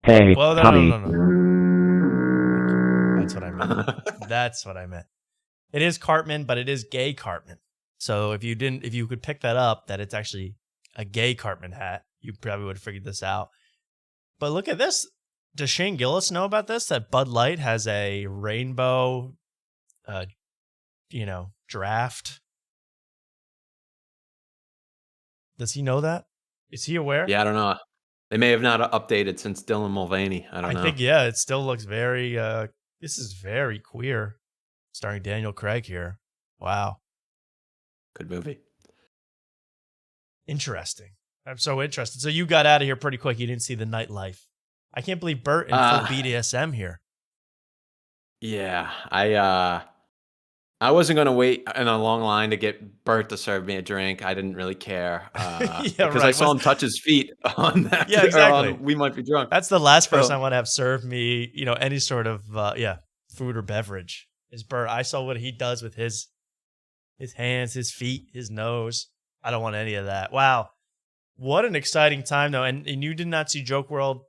Hey, well, no. That's what I meant. That's what I meant. It is Cartman, but it is gay Cartman. So if you could pick that up, that it's actually a gay Cartman hat, you probably would have figured this out. But look at this. Does Shane Gillis know about this? That Bud Light has a rainbow, draft. Does he know that? Is he aware? Yeah, I don't know. They may have not updated since Dylan Mulvaney. I don't know. I think, yeah, it still looks very, this is very queer. Starring Daniel Craig here. Wow. Good movie. Interesting. I'm so interested. So you got out of here pretty quick. You didn't see the nightlife. I can't believe Burt in full BDSM here. Yeah, I wasn't going to wait in a long line to get Burt to serve me a drink. I didn't really care because I saw him touch his feet on that. Yeah, exactly. We Might Be Drunk. That's the last person I want to have serve me, any sort of food or beverage is Burt. I saw what he does with his hands, his feet, his nose. I don't want any of that. Wow. What an exciting time, though. And you did not see Joke World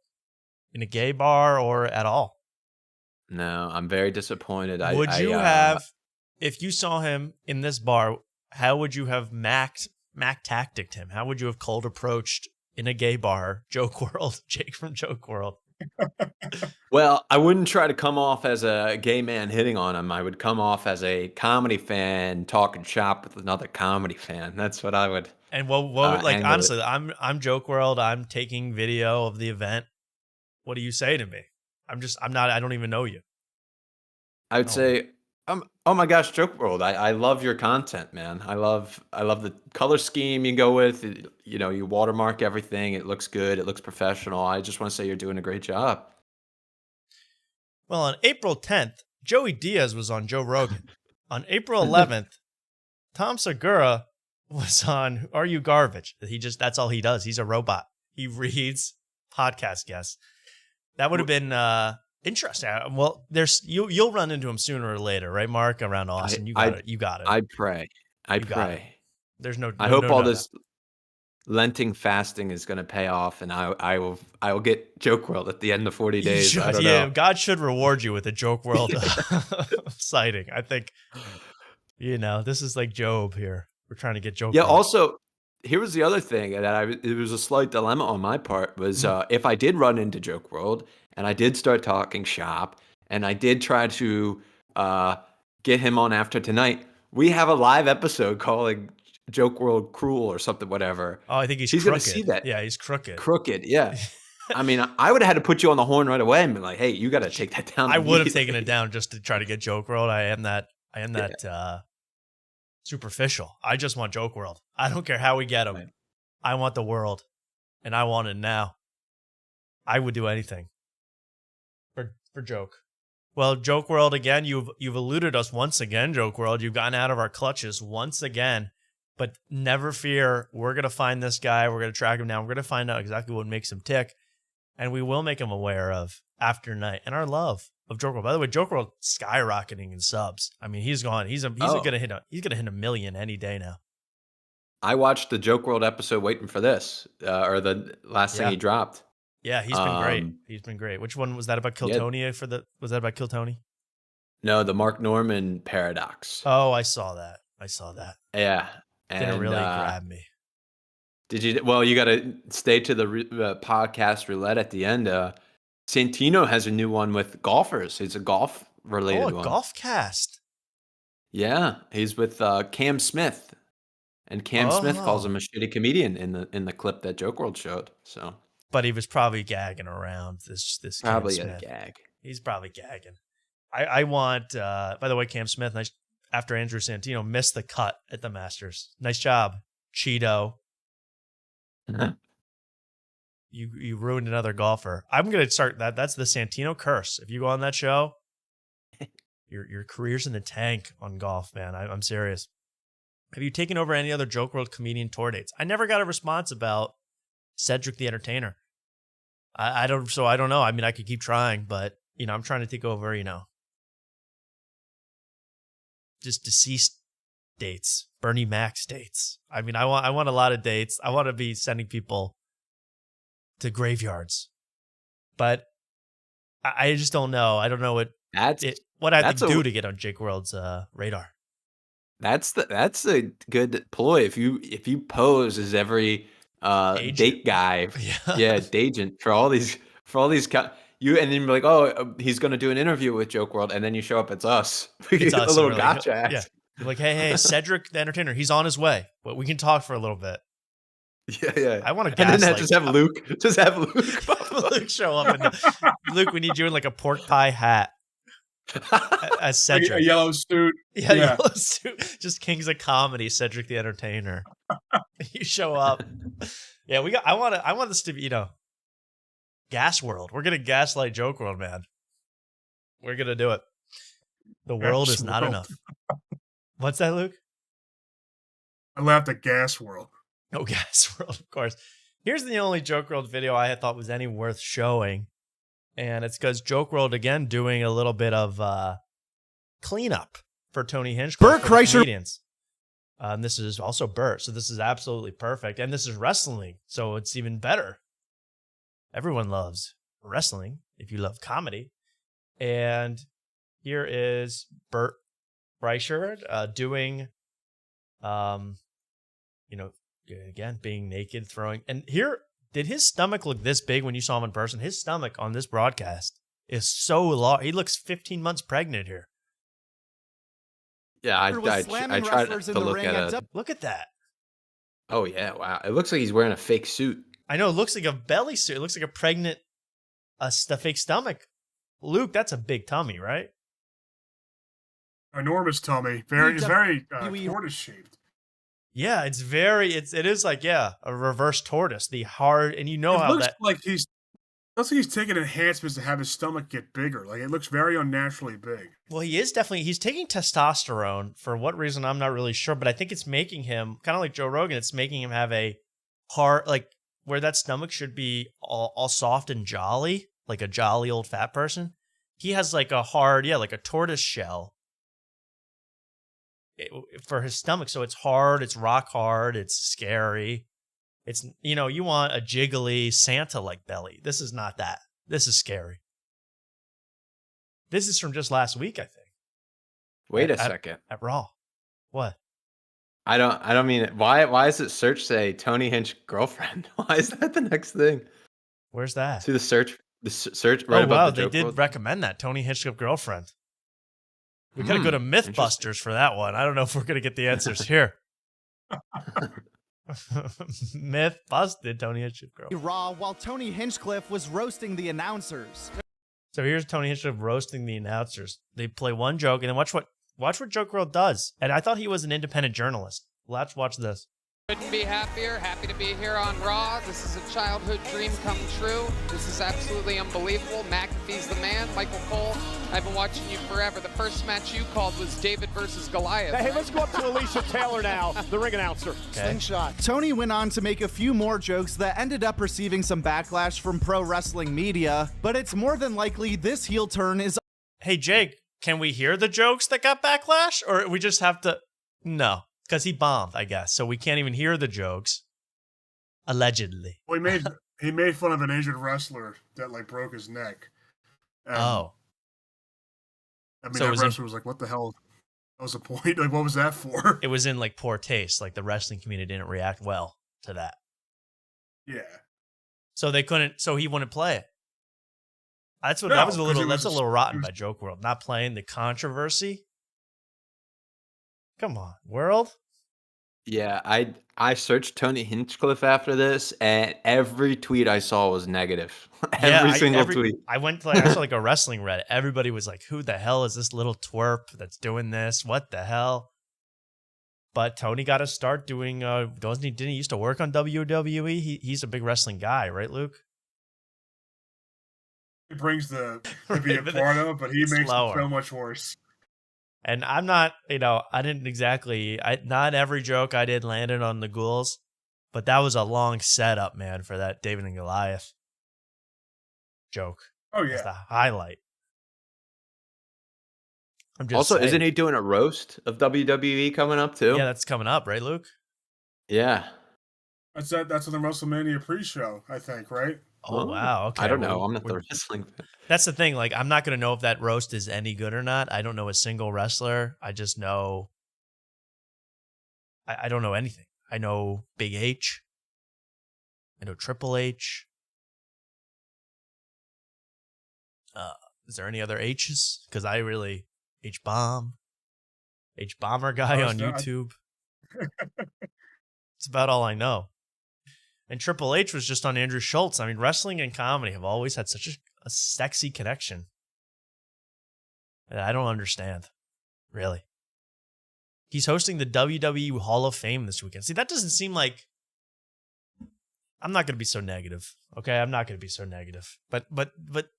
in a gay bar or at all. No, I'm very disappointed. Would you have, if you saw him in this bar, how would you have Mac tacticked him? How would you have cold approached in a gay bar, Joke World, Jake from Joke World? Well, I wouldn't try to come off as a gay man hitting on him. I would come off as a comedy fan talking shop with another comedy fan. That's what I would And what like angle it. honestly, I'm Joke World. I'm taking video of the event. What do you say to me? I'm not. I don't even know you. I would Oh, say, oh my gosh, Joke World. I love your content, man. I love the color scheme you go with. You know, you watermark everything. It looks good. It looks professional. I just want to say you're doing a great job. well, on April 10th, Joey Diaz was on Joe Rogan. On April 11th, Tom Segura was on Are You Garbage? That's all he does. He's a robot. He reads podcast guests. That would have been interesting. Well, you'll run into him sooner or later, right, Mark? Around Austin, you got it. You got it. I pray. I You got it. pray. There's no. I hope all this Lenting fasting is going to pay off, and I will get Joke World at the end of 40 days. I don't know. God should reward you with a Joke World sighting. I think, this is like Job here. We're trying to get Joke Yeah. World. Also, here was the other thing that it was a slight dilemma on my part was if I did run into Joke World and I did start talking shop and I did try to get him on after tonight, we have a live episode calling Joke World cruel or something, whatever. Oh, I think he's going to crooked. see that. Yeah, he's crooked. Crooked, yeah. I mean, I would have had to put you on the horn right away and be like, "Hey, you got to take that down." I would have taken it down just to try to get Joke World. I am that superficial. I just want Joke World. I don't care how we get him. Right. I want the world, and I want it now. I would do anything for Joke. Well, Joke World, again, you've eluded us once again, Joke World. You've gotten out of our clutches once again. But never fear, we're going to find this guy. We're going to track him down. We're going to find out exactly what makes him tick. And we will make him aware of After Night and our love of Joke World. By the way, Joke World skyrocketing in subs. I mean, he's gone. He's going to hit a million any day now. I watched the Joke World episode waiting for this, or the last thing he dropped. Yeah, he's been great. He's been great. Which one was that about? Kiltonia was that about Kiltony? No, the Mark Norman paradox. Oh, I saw that. Yeah. Didn't really grab me. Did you? Well, you got to stay to the podcast roulette at the end. Santino has a new one with golfers. It's a golf related one. Golf cast. Yeah, he's with Cam Smith, and Cam Smith calls him a shitty comedian in the clip that Joke World showed. So, but he was probably gagging around this. Probably Cam a Smith. gag. He's probably gagging. I want. By the way, Cam Smith. Nice. After Andrew Santino missed the cut at the Masters. Nice job, Cheeto. You ruined another golfer. I'm going to start that. That's the Santino curse. If you go on that show, your career's in the tank on golf, man. I'm serious. Have you taken over any other Joke World comedian tour dates? I never got a response about Cedric the Entertainer. I don't know. I mean, I could keep trying, but I'm trying to take over, just deceased dates, Bernie Mac's dates. I mean, I want a lot of dates. I want to be sending people to graveyards, but I just don't know. I don't know what I have to do to get on Jake World's radar. That's a good ploy. If you pose as every date guy, dagent for all these. And then you're like, oh, he's going to do an interview with Joke World, and then you show up, it's us. We get a little gotcha act. Yeah. You're like, hey, Cedric the Entertainer, he's on his way, but we can talk for a little bit. Yeah. I want to gaslight. And then just have Luke. Luke show up. Luke, we need you in like a pork pie hat. As Cedric. A yellow suit. Yeah, yellow suit. Just Kings of Comedy, Cedric the Entertainer. You show up. Yeah, I want this to be, Gas World. We're gonna gaslight Joke World, man. We're gonna do it. The world is not enough. What's that, Luke? I laughed at Gas World. Oh, Gas World, of course. Here's the only Joke World video I thought was any worth showing, and it's because Joke World again doing a little bit of cleanup for Tony Hinchcliffe. Burt Kreischer. Comedians. This is also Burt, so this is absolutely perfect, and this is wrestling, so it's even better. Everyone loves wrestling if you love comedy. And here is Burt Kreischer doing, again, being naked, throwing. And here, Did his stomach look this big when you saw him in person? His stomach on this broadcast is so large. He looks 15 months pregnant here. Yeah, I tried to look at it. Look at that. Oh, yeah, wow. It looks like he's wearing a fake suit. I know, it looks like a belly suit. It looks like a pregnant, a fake stomach. Luke, that's a big tummy, right? Enormous tummy. It's very tortoise shaped. Yeah, it is like, a reverse tortoise. The hard, and you know it how looks that. Like looks like he's taking enhancements to have his stomach get bigger. Like it looks very unnaturally big. Well, he's taking testosterone for what reason, I'm not really sure, but I think it's making him, kind of like Joe Rogan, it's making him have a hard, like where that stomach should be all soft and jolly, like a jolly old fat person. He has like a hard, like a tortoise shell for his stomach. So it's hard, it's rock hard, it's scary. It's, you want a jiggly Santa-like belly. This is not that. This is scary. This is from just last week, I think. Wait a second. At Raw. What? I don't mean it. Why does it search say Tony Hinch girlfriend? Why is that the next thing? Where's that? See the search right above the joke they did world? Recommend that. Tony Hinchcliffe girlfriend. We gotta go to Mythbusters for that one. I don't know if we're gonna get the answers here. Myth busted Tony Hinchcliffe girlfriend. Raw while Tony Hinchcliffe was roasting the announcers. So here's Tony Hinchcliffe roasting the announcers. They play one joke and then watch what Joke World does. And I thought he was an independent journalist. Let's watch this. Couldn't be happier. Happy to be here on Raw. This is a childhood dream come true. This is absolutely unbelievable. McAfee's the man. Michael Cole, I've been watching you forever. The first match you called was David versus Goliath. Hey, let's go up to Alicia Taylor now, the ring announcer. Okay. Slingshot. Tony went on to make a few more jokes that ended up receiving some backlash from pro wrestling media, but it's more than likely this heel turn is... Hey, Jake, can we hear the jokes that got backlash? Or we just have to... No. Because he bombed, I guess, so we can't even hear the jokes. Allegedly. Well, he made fun of an injured wrestler that broke his neck. And, oh. I mean, so that wrestler was like, "What the hell? That was the point. Like, what was that for?" It was in poor taste. Like the wrestling community didn't react well to that. Yeah. So they couldn't. So he wouldn't play it. That's a little rotten by Joke World, not playing the controversy. Come on, World. Yeah, I searched Tony Hinchcliffe after this, and every tweet I saw was negative. Every single tweet. I went to I saw a wrestling Reddit. Everybody was like, "Who the hell is this little twerp that's doing this? What the hell?" But Tony got to start doing. Didn't he used to work on WWE? He's a big wrestling guy, right, Luke? He brings to be a part of, but he makes it so much worse. And I'm not, I didn't exactly, not every joke I did landed on the Ghouls, but that was a long setup, man, for that David and Goliath joke. Oh, yeah. That's the highlight. I'm just also, saying. Isn't he doing a roast of WWE coming up, too? Yeah, that's coming up, right, Luke? Yeah. That's on the WrestleMania pre-show, I think, right? Oh, wow. Okay. I don't know. I'm not the wrestling fan. That's the thing. I'm not going to know if that roast is any good or not. I don't know a single wrestler. I just know. I don't know anything. I know Big H. I know Triple H. Is there any other H's? Because I really. H-Bomb. H-Bomber guy on YouTube. It's about all I know. And Triple H was just on Andrew Schultz. I mean, wrestling and comedy have always had such a sexy connection. I don't understand, really. He's hosting the WWE Hall of Fame this weekend. See, that doesn't seem like... I'm not going to be so negative, okay? I'm not going to be so negative. But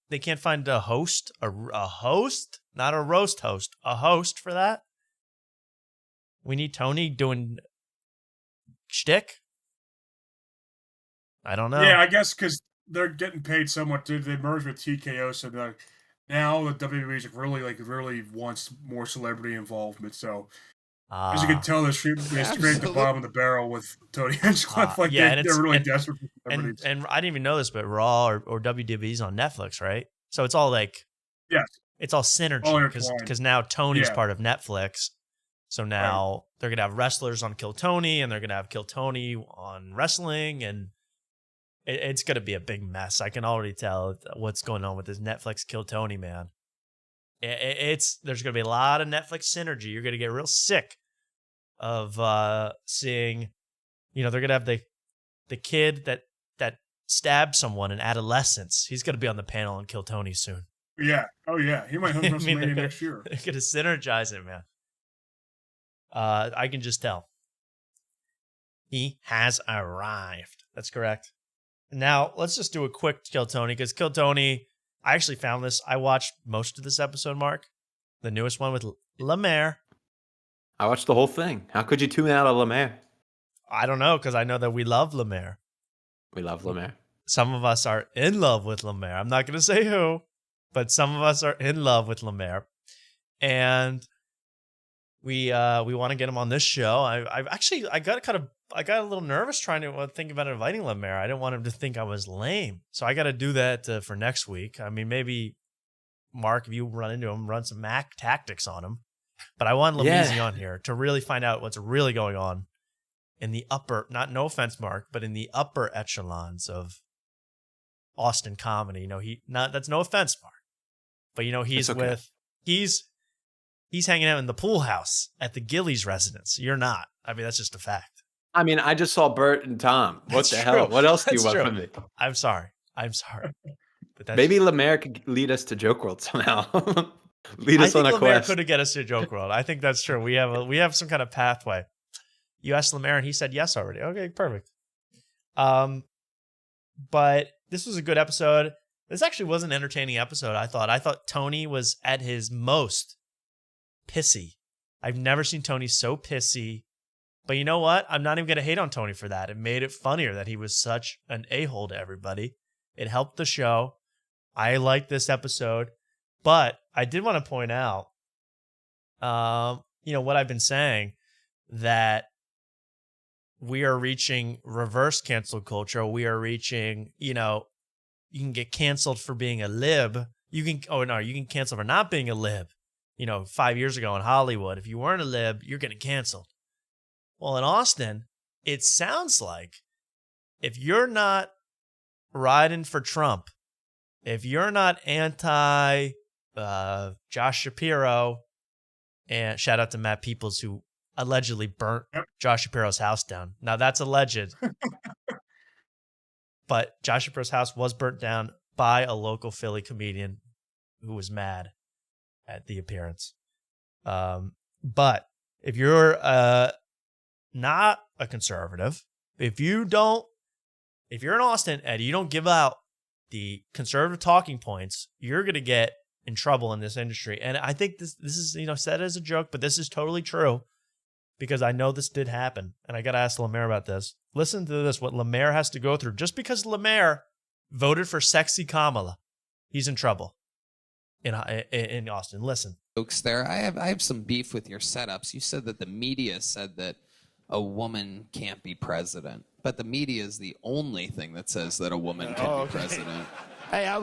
they can't find a host? A host? Not a roast host. A host for that? We need Tony doing shtick? I don't know. Yeah, I guess because they're getting paid so much. They merged with TKO, so now the WWE really wants more celebrity involvement. So as you can tell, they're scraping the bottom of the barrel with Tony Hinchcliffe. They're really desperate for celebrities. And I didn't even know this, but Raw or WWE's on Netflix, right? So it's all yes, it's all synergy because now Tony's part of Netflix. So now they're gonna have wrestlers on Kill Tony, and they're gonna have Kill Tony on wrestling, and It's going to be a big mess. I can already tell what's going on with this Netflix Kill Tony, man. There's going to be a lot of Netflix synergy. You're going to get real sick of seeing, they're going to have the kid that stabbed someone in adolescence. He's going to be on the panel on Kill Tony soon. Yeah. Oh, yeah. He might host WrestleMania next year. They're going to synergize it, man. I can just tell. He has arrived. That's correct. Now, let's just do a quick Kill Tony, because Kill Tony, I actually found this. I watched most of this episode, Mark. The newest one with Lemaire. I watched the whole thing. How could you tune out of Lemaire? I don't know, because I know that we love Lemaire. We love Lemaire. Some of us are in love with Lemaire. I'm not going to say who, but some of us are in love with Lemaire. And we want to get him on this show. I got a little nervous trying to think about inviting Lemaire. I didn't want him to think I was lame. So I got to do that for next week. I mean, maybe, Mark, if you run into him, run some Mac tactics on him. But I want Lamizzi on here to really find out what's really going on in the upper, no offense, Mark, but in the upper echelons of Austin comedy. That's no offense, Mark. But, he's okay. He's hanging out in the pool house at the Gillies residence. You're not. I mean, that's just a fact. I mean, I just saw Bert and Tom. What the hell? What else do you want from me? I'm sorry. But maybe Lemaire could lead us to Joke World somehow. Lead us on a Lemaire quest. Could have get us to Joke World. I think that's true. We have some kind of pathway. You asked Lemaire and he said yes already. Okay, perfect. But this was a good episode. This actually was an entertaining episode, I thought. I thought Tony was at his most pissy. I've never seen Tony so pissy. But you know what? I'm not even going to hate on Tony for that. It made it funnier that he was such an a-hole to everybody. It helped the show. I liked this episode. But I did want to point out, what I've been saying, that we are reaching reverse cancel culture. We are reaching, you can get canceled for being a lib. You can cancel for not being a lib. 5 years ago in Hollywood, if you weren't a lib, you're getting canceled. Well, in Austin, it sounds like if you're not riding for Trump, if you're not anti Josh Shapiro, and shout out to Matt Peoples, who allegedly burnt Josh Shapiro's house down. Now, that's alleged. But Josh Shapiro's house was burnt down by a local Philly comedian who was mad at the appearance. But if you're not a conservative, if you're in Austin and you don't give out the conservative talking points, you're going to get in trouble in this industry. And I think this is, said as a joke, but this is totally true because I know this did happen. And I got to ask Lemaire about this. Listen to this, what Lemaire has to go through. Just because Lemaire voted for sexy Kamala, he's in trouble in Austin. Listen. Folks there, I have some beef with your setups. You said that the media said that a woman can't be president, but the media is the only thing that says that a woman can be president. Hey, I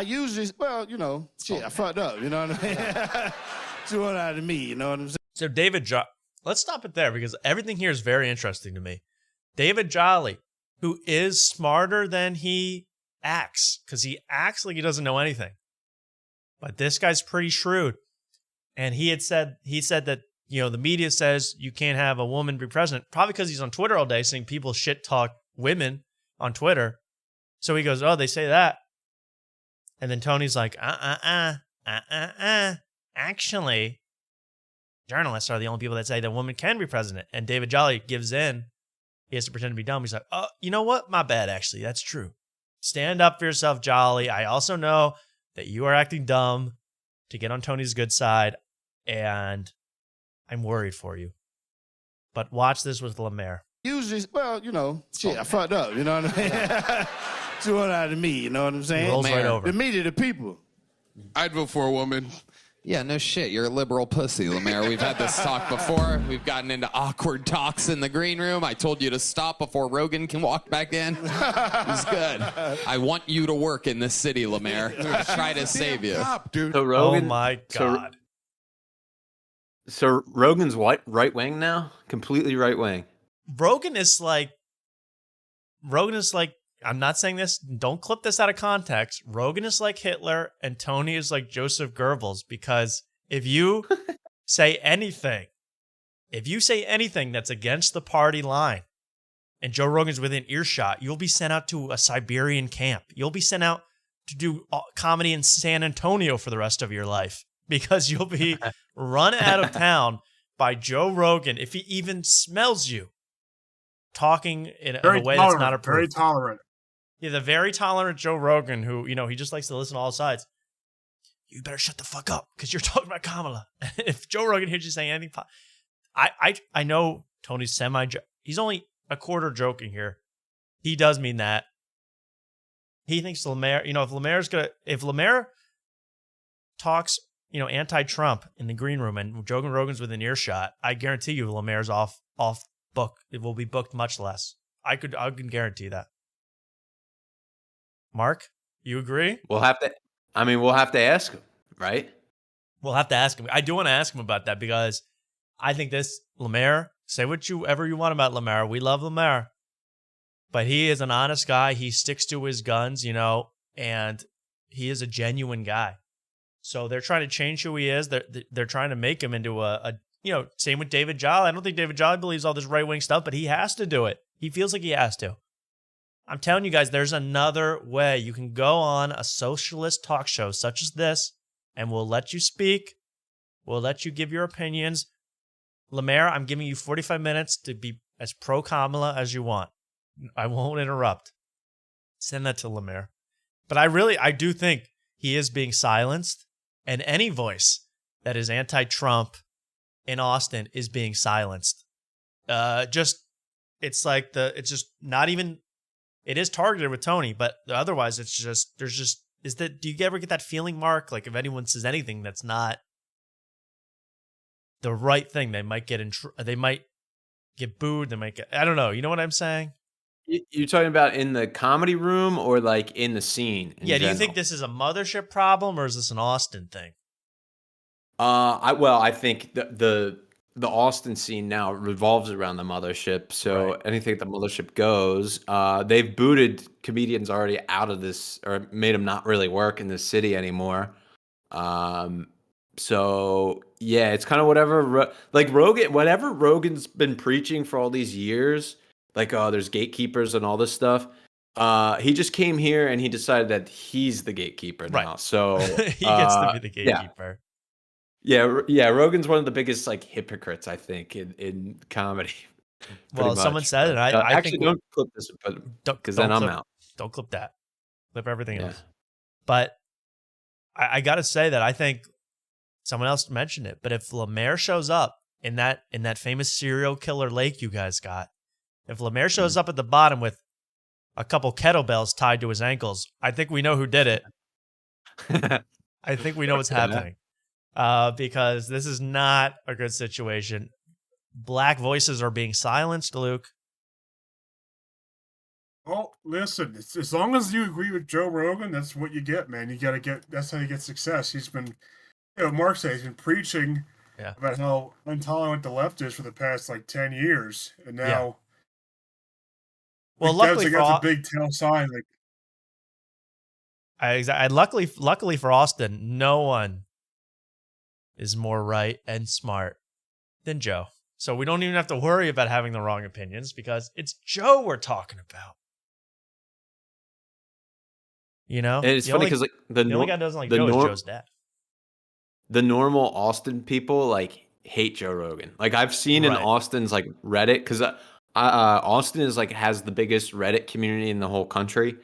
usually, I fucked up, you know what I mean? Too out of me, you know what I'm saying? So let's stop it there because everything here is very interesting to me. David Jolly, who is smarter than he acts, because he acts like he doesn't know anything. But this guy's pretty shrewd. And he said that, the media says you can't have a woman be president, probably because he's on Twitter all day seeing people shit talk women on Twitter. So he goes, oh, they say that. And then Tony's like, actually, journalists are the only people that say that a woman can be president. And David Jolly gives in. He has to pretend to be dumb. He's like, oh, you know what? My bad, actually. That's true. Stand up for yourself, Jolly. I also know that you are acting dumb to get on Tony's good side. And I'm worried for you. But watch this with Lemaire. Usually, I fucked up, you know what I mean? Too out of me, you know what I'm saying? Rolls right over. The media, the people. I'd vote for a woman. Yeah, no shit. You're a liberal pussy, Lemaire. We've had this talk before. We've gotten into awkward talks in the green room. I told you to stop before Rogan can walk back in. It was good. I want you to work in this city, Lemaire. Try to save you. So Rogan, oh, my God. So Rogan's right wing now? Completely right wing. Rogan is like I'm not saying this. Don't clip this out of context. Rogan is like Hitler and Tony is like Joseph Goebbels, because if you say anything that's against the party line and Joe Rogan's within earshot, you'll be sent out to a Siberian camp. You'll be sent out to do comedy in San Antonio for the rest of your life, because you'll be run out of town by Joe Rogan if he even smells you talking in a way that's not approved. Very tolerant. Yeah, the very tolerant Joe Rogan, who, he just likes to listen to all sides. You better shut the fuck up, because you're talking about Kamala. If Joe Rogan hears you saying anything, I know Tony's he's only a quarter joking here. He does mean that. He thinks Lemaire, if Lemaire talks, anti-Trump in the green room and Joe Rogan's within earshot, I guarantee you Lemaire's off book. It will be booked much less. I can guarantee that. Mark, you agree? We'll have to ask him, right? We'll have to ask him. I do want to ask him about that, because I think Lemaire, say whatever you want about Lemaire. We love Lemaire. But he is an honest guy. He sticks to his guns, and he is a genuine guy. So they're trying to change who he is. They're trying to make him into same with David Jolly. I don't think David Jolly believes all this right-wing stuff, but he has to do it. He feels like he has to. I'm telling you guys, there's another way. You can go on a socialist talk show such as this, and we'll let you speak. We'll let you give your opinions. Lemaire, I'm giving you 45 minutes to be as pro-Kamala as you want. I won't interrupt. Send that to Lemaire. But I do think he is being silenced, and any voice that is anti-Trump in Austin is being silenced. It is targeted with Tony, but otherwise do you ever get that feeling, Mark? Like if anyone says anything that's not the right thing, they might get booed. I don't know. You know what I'm saying? You're talking about in the comedy room or like in the scene? Do you think this is a mothership problem or is this an Austin thing? I think the Austin scene now revolves around the mothership. So anything the mothership goes, they've booted comedians already out of this, or made them not really work in this city anymore. So yeah, it's kind of whatever Rogan's been preaching for all these years. Like, oh, there's gatekeepers and all this stuff. He just came here and he decided that he's the gatekeeper now. So he gets to be the gatekeeper. Yeah. Rogan's one of the biggest hypocrites, I think, in comedy. Well, someone said it. I actually think don't clip this, because then I'm out. Don't clip that. Clip everything else. But I got to say that I think someone else mentioned it. But if Lemaire shows up in that famous serial killer lake you guys got, if Lemaire shows up at the bottom with a couple kettlebells tied to his ankles, I think we know who did it. I think we know what's happening. Because this is not a good situation. Black voices are being silenced, Luke. Well, listen, as long as you agree with Joe Rogan, that's what you get, man. That's how you get success. He's been, Mark said he's been preaching about how intolerant the left is for the past 10 years. And now, well, luckily that's a big tell sign. Luckily for Austin, no one is more right and smart than Joe. So we don't even have to worry about having the wrong opinions, because it's Joe we're talking about. It's funny because the only guy who doesn't like Joe is Joe's dad. The normal Austin people hate Joe Rogan. I've seen in Austin's Reddit, because Austin is has the biggest Reddit community in the whole country.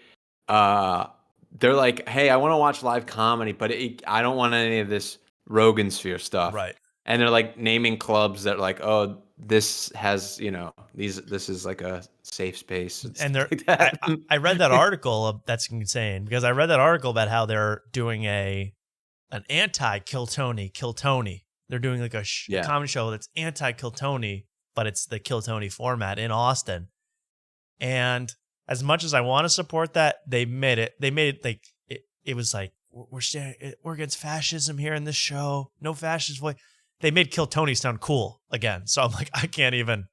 They're like, hey, I want to watch live comedy, but I don't want any of this Rogan sphere stuff. Right. And they're naming clubs that oh, this has, this is a safe space. And I read that article. That's insane, because I read that article about how they're doing an anti-Kill Tony. They're doing a comedy show that's anti-Kill Tony, but it's the Kill Tony format in Austin. And as much as I want to support that, they made it it was we're against fascism here in this show. No fascist voice. They made Kill Tony sound cool again. So I'm I can't even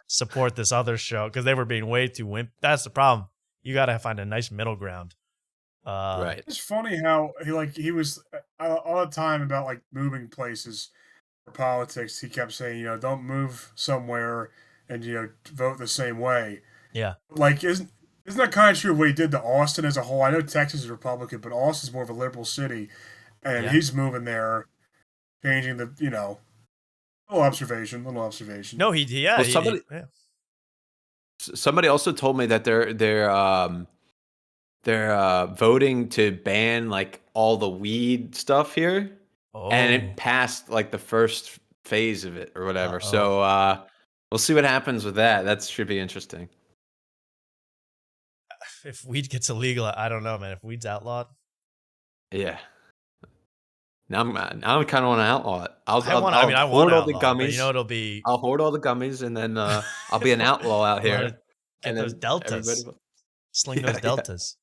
support this other show, because they were being way too wimp. That's the problem. You got to find a nice middle ground. Right. It's funny how he was all the time about like moving places for politics. He kept saying, don't move somewhere and vote the same way. Yeah. Like isn't that kind of true of what he did to Austin as a whole? I know Texas is Republican, but Austin's more of a liberal city, and he's moving there, changing the little observation. No, yeah. Well, somebody also told me that they're voting to ban like all the weed stuff here, and it passed like the first phase of it or whatever. So we'll see what happens with that. That should be interesting. If weed gets illegal, I don't know, man. If weed's outlawed, yeah. Now I kind of want to outlaw it. I want hoard to all the outlaw, but gummies. it'll be. I'll hoard all the gummies, and then I'll be an outlaw out here. Get those deltas. Sling those deltas.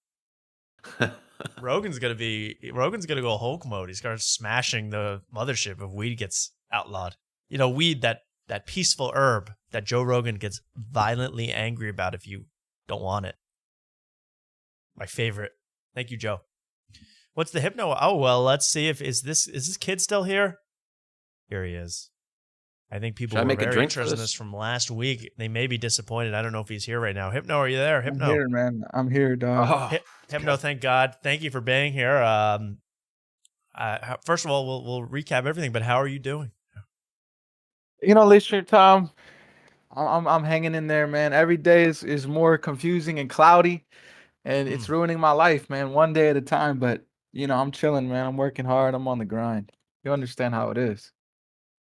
Rogan's gonna go Hulk mode. He starts smashing the mothership if weed gets outlawed. Weed, that peaceful herb that Joe Rogan gets violently angry about if you don't want it. My favorite. Thank you, Joe. What's the Hypno? Oh well, let's see if is this kid still here? Here he is. I think people were very interested in this from last week. They may be disappointed. I don't know if he's here right now. Hypno, are you there? Hypno. I'm here, man. I'm here, dog. Hypno, thank God. Thank you for being here. First of all, we'll recap everything, but how are you doing? Listener Tom, I'm hanging in there, man. Every day is more confusing and cloudy, and it's ruining my life, man. One day at a time, but I'm chilling, man. I'm working hard. I'm on the grind. You understand how it is.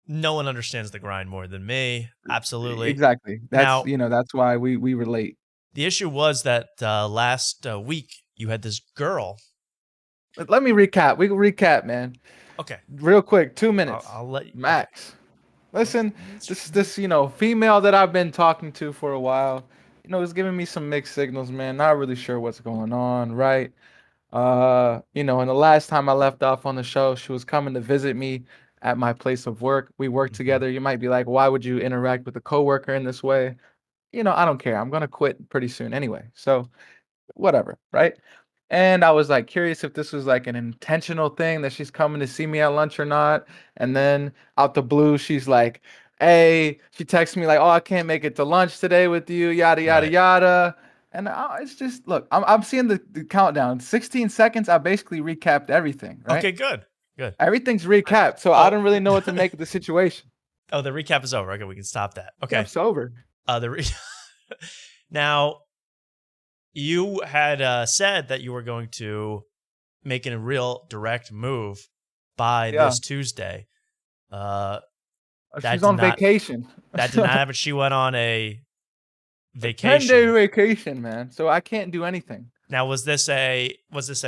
No one understands the grind more than me. Absolutely. Exactly. That's that's why we relate. The issue was that last week you had this girl. Let me recap. We can recap, man. Okay. Real quick, 2 minutes. I'll let you. Max. Listen, this female that I've been talking to for a while, is giving me some mixed signals, man. Not really sure what's going on, right? And the last time I left off on the show, she was coming to visit me at my place of work. We work together. You might be like, why would you interact with a coworker in this way? I don't care. I'm going to quit pretty soon anyway. So whatever, right? And I was like curious if this was like an intentional thing that she's coming to see me at lunch or not. And then out the blue, she's like, hey, she texts me like, oh, I can't make it to lunch today with you, yada, yada, yada. And it's just, look, I'm seeing the countdown. 16 seconds, I basically recapped everything, right? Okay, good. Everything's recapped, so I don't really know what to make of the situation. Oh, the recap is over. Okay, we can stop that. Okay. It's over. Now, you had said that you were going to make a real direct move by this Tuesday. She's on vacation. That did not happen. She went on a vacation. 10-day vacation, man. So I can't do anything. Now, was this a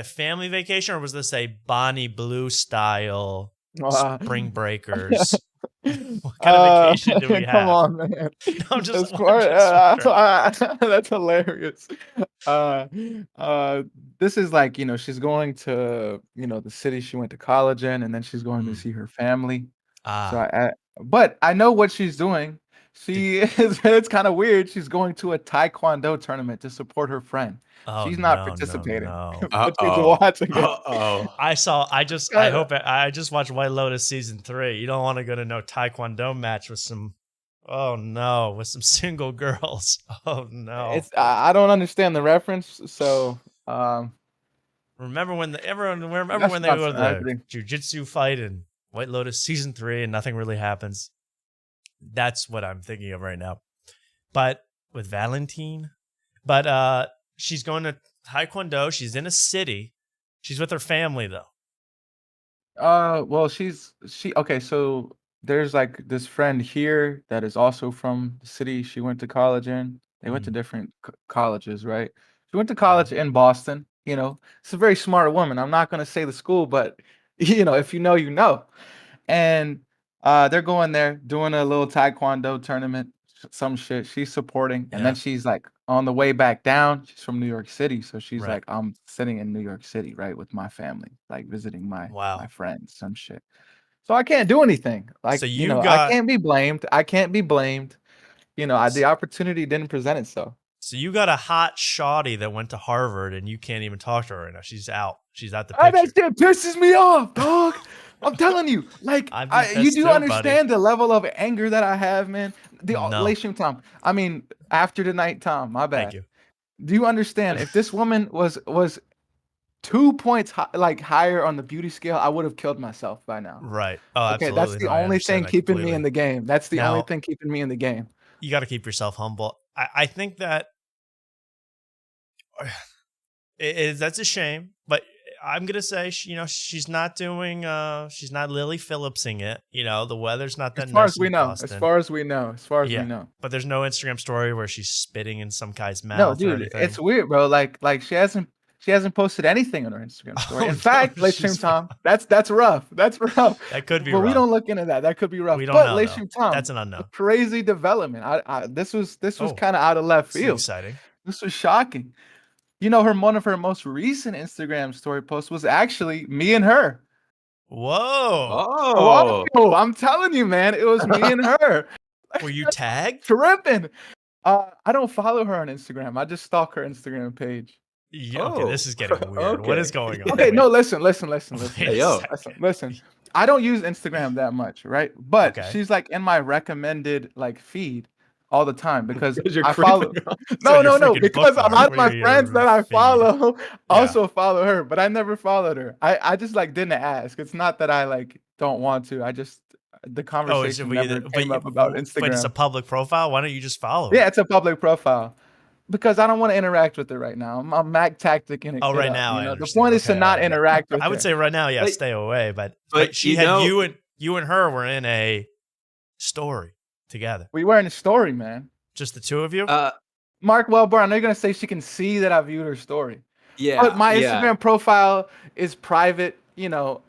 family vacation or was this a Bonnie Blue style spring breakers? What kind of vacation do we have? Come on, man. I'm just that's hilarious. This is like, she's going to, the city she went to college in, and then she's going to see her family. But I know what she's doing. It's kind of weird. She's going to a Taekwondo tournament to support her friend. She's not participating. But she's watching it. I just watched White Lotus season 3. You don't want to go to no Taekwondo match with some single girls. Oh no. I don't understand the reference. So remember when they go to the jiu-jitsu fight in White Lotus season 3 and nothing really happens. That's what I'm thinking of right now. But with Valentine, she's going to Taekwondo. She's in a city. She's with her family though. Well, okay. So there's like this friend here that is also from the city she went to college in. They went to different colleges, right? She went to college in Boston. It's a very smart woman. I'm not going to say the school, but if you know, you know. And they're going there doing a little Taekwondo tournament, some shit. She's supporting, and then she's like on the way back down. She's from New York City, so she's like, I'm sitting in New York City, right, with my family, like visiting my friends, some shit. So I can't do anything. Like, I can't be blamed. The opportunity didn't present itself. So you got a hot shawty that went to Harvard, and you can't even talk to her right now. She's out. She's out the That picture. shit pisses me off, dog. I'm telling you, like, I'd be you pissed do too, understand the level of anger that I have, man. The No. late stream Tom. I mean, after the night Tom. My bad. Thank you. Do you understand? If this woman was 2 points higher on the beauty scale, I would have killed myself by now. Right. Oh, Okay, absolutely. that's the No, I only thing understand that keeping me completely. in the game. That's the only Now- thing keeping me in the game. You got to keep yourself humble. I think that that's a shame, but I'm gonna say she's not doing she's not Lily Phillipsing it. The weather's not that As far nice as we in know, Boston. as far as we know. But there's no Instagram story where she's spitting in some guy's mouth. No, or dude, anything. it's weird, bro. Like she hasn't posted anything on her Instagram story. Oh, In fact, no, late stream she's- Tom, that's rough. That's rough. That could be But we rough. don't look into that. That could be rough. We don't but know, late though. stream Tom, That's an unknown. a crazy development. This was Oh, kind of out of left This is field. exciting. This was shocking. One of her most recent Instagram story posts was actually me and her. Whoa. Oh, Whoa, I'm telling you, man, it was me and her. Were you tagged? Tripping. I don't follow her on Instagram. I just stalk her Instagram page. Yeah, okay, this is getting weird. Okay. What is going on? Okay, Wait. no, listen. Wait a yo. second. Listen. I don't use Instagram that much, right? But Okay. she's like in my recommended feed all the time because you're I follow. creeping. No, your freaking because a bookmark lot of my where your friends that I feed. follow also follow her, but I never followed her. I just didn't ask. It's not that I don't want to. I just the conversation never came up about Instagram. But it's a public profile. Why don't you just follow? Yeah, it's a public profile. Because I don't want to interact with her right now. I'm Mac tacticing it. Oh, right up, now. I The understand. point is to Okay, not okay. interact with I her. would say right now, yeah, But- stay away. But but she you had know- you and her were in a story together. We were in a story, man. Just the two of you. Mark Wellborn, I know you're gonna say she can see that I viewed her story. Yeah, But my yeah. Instagram profile is private. Doesn't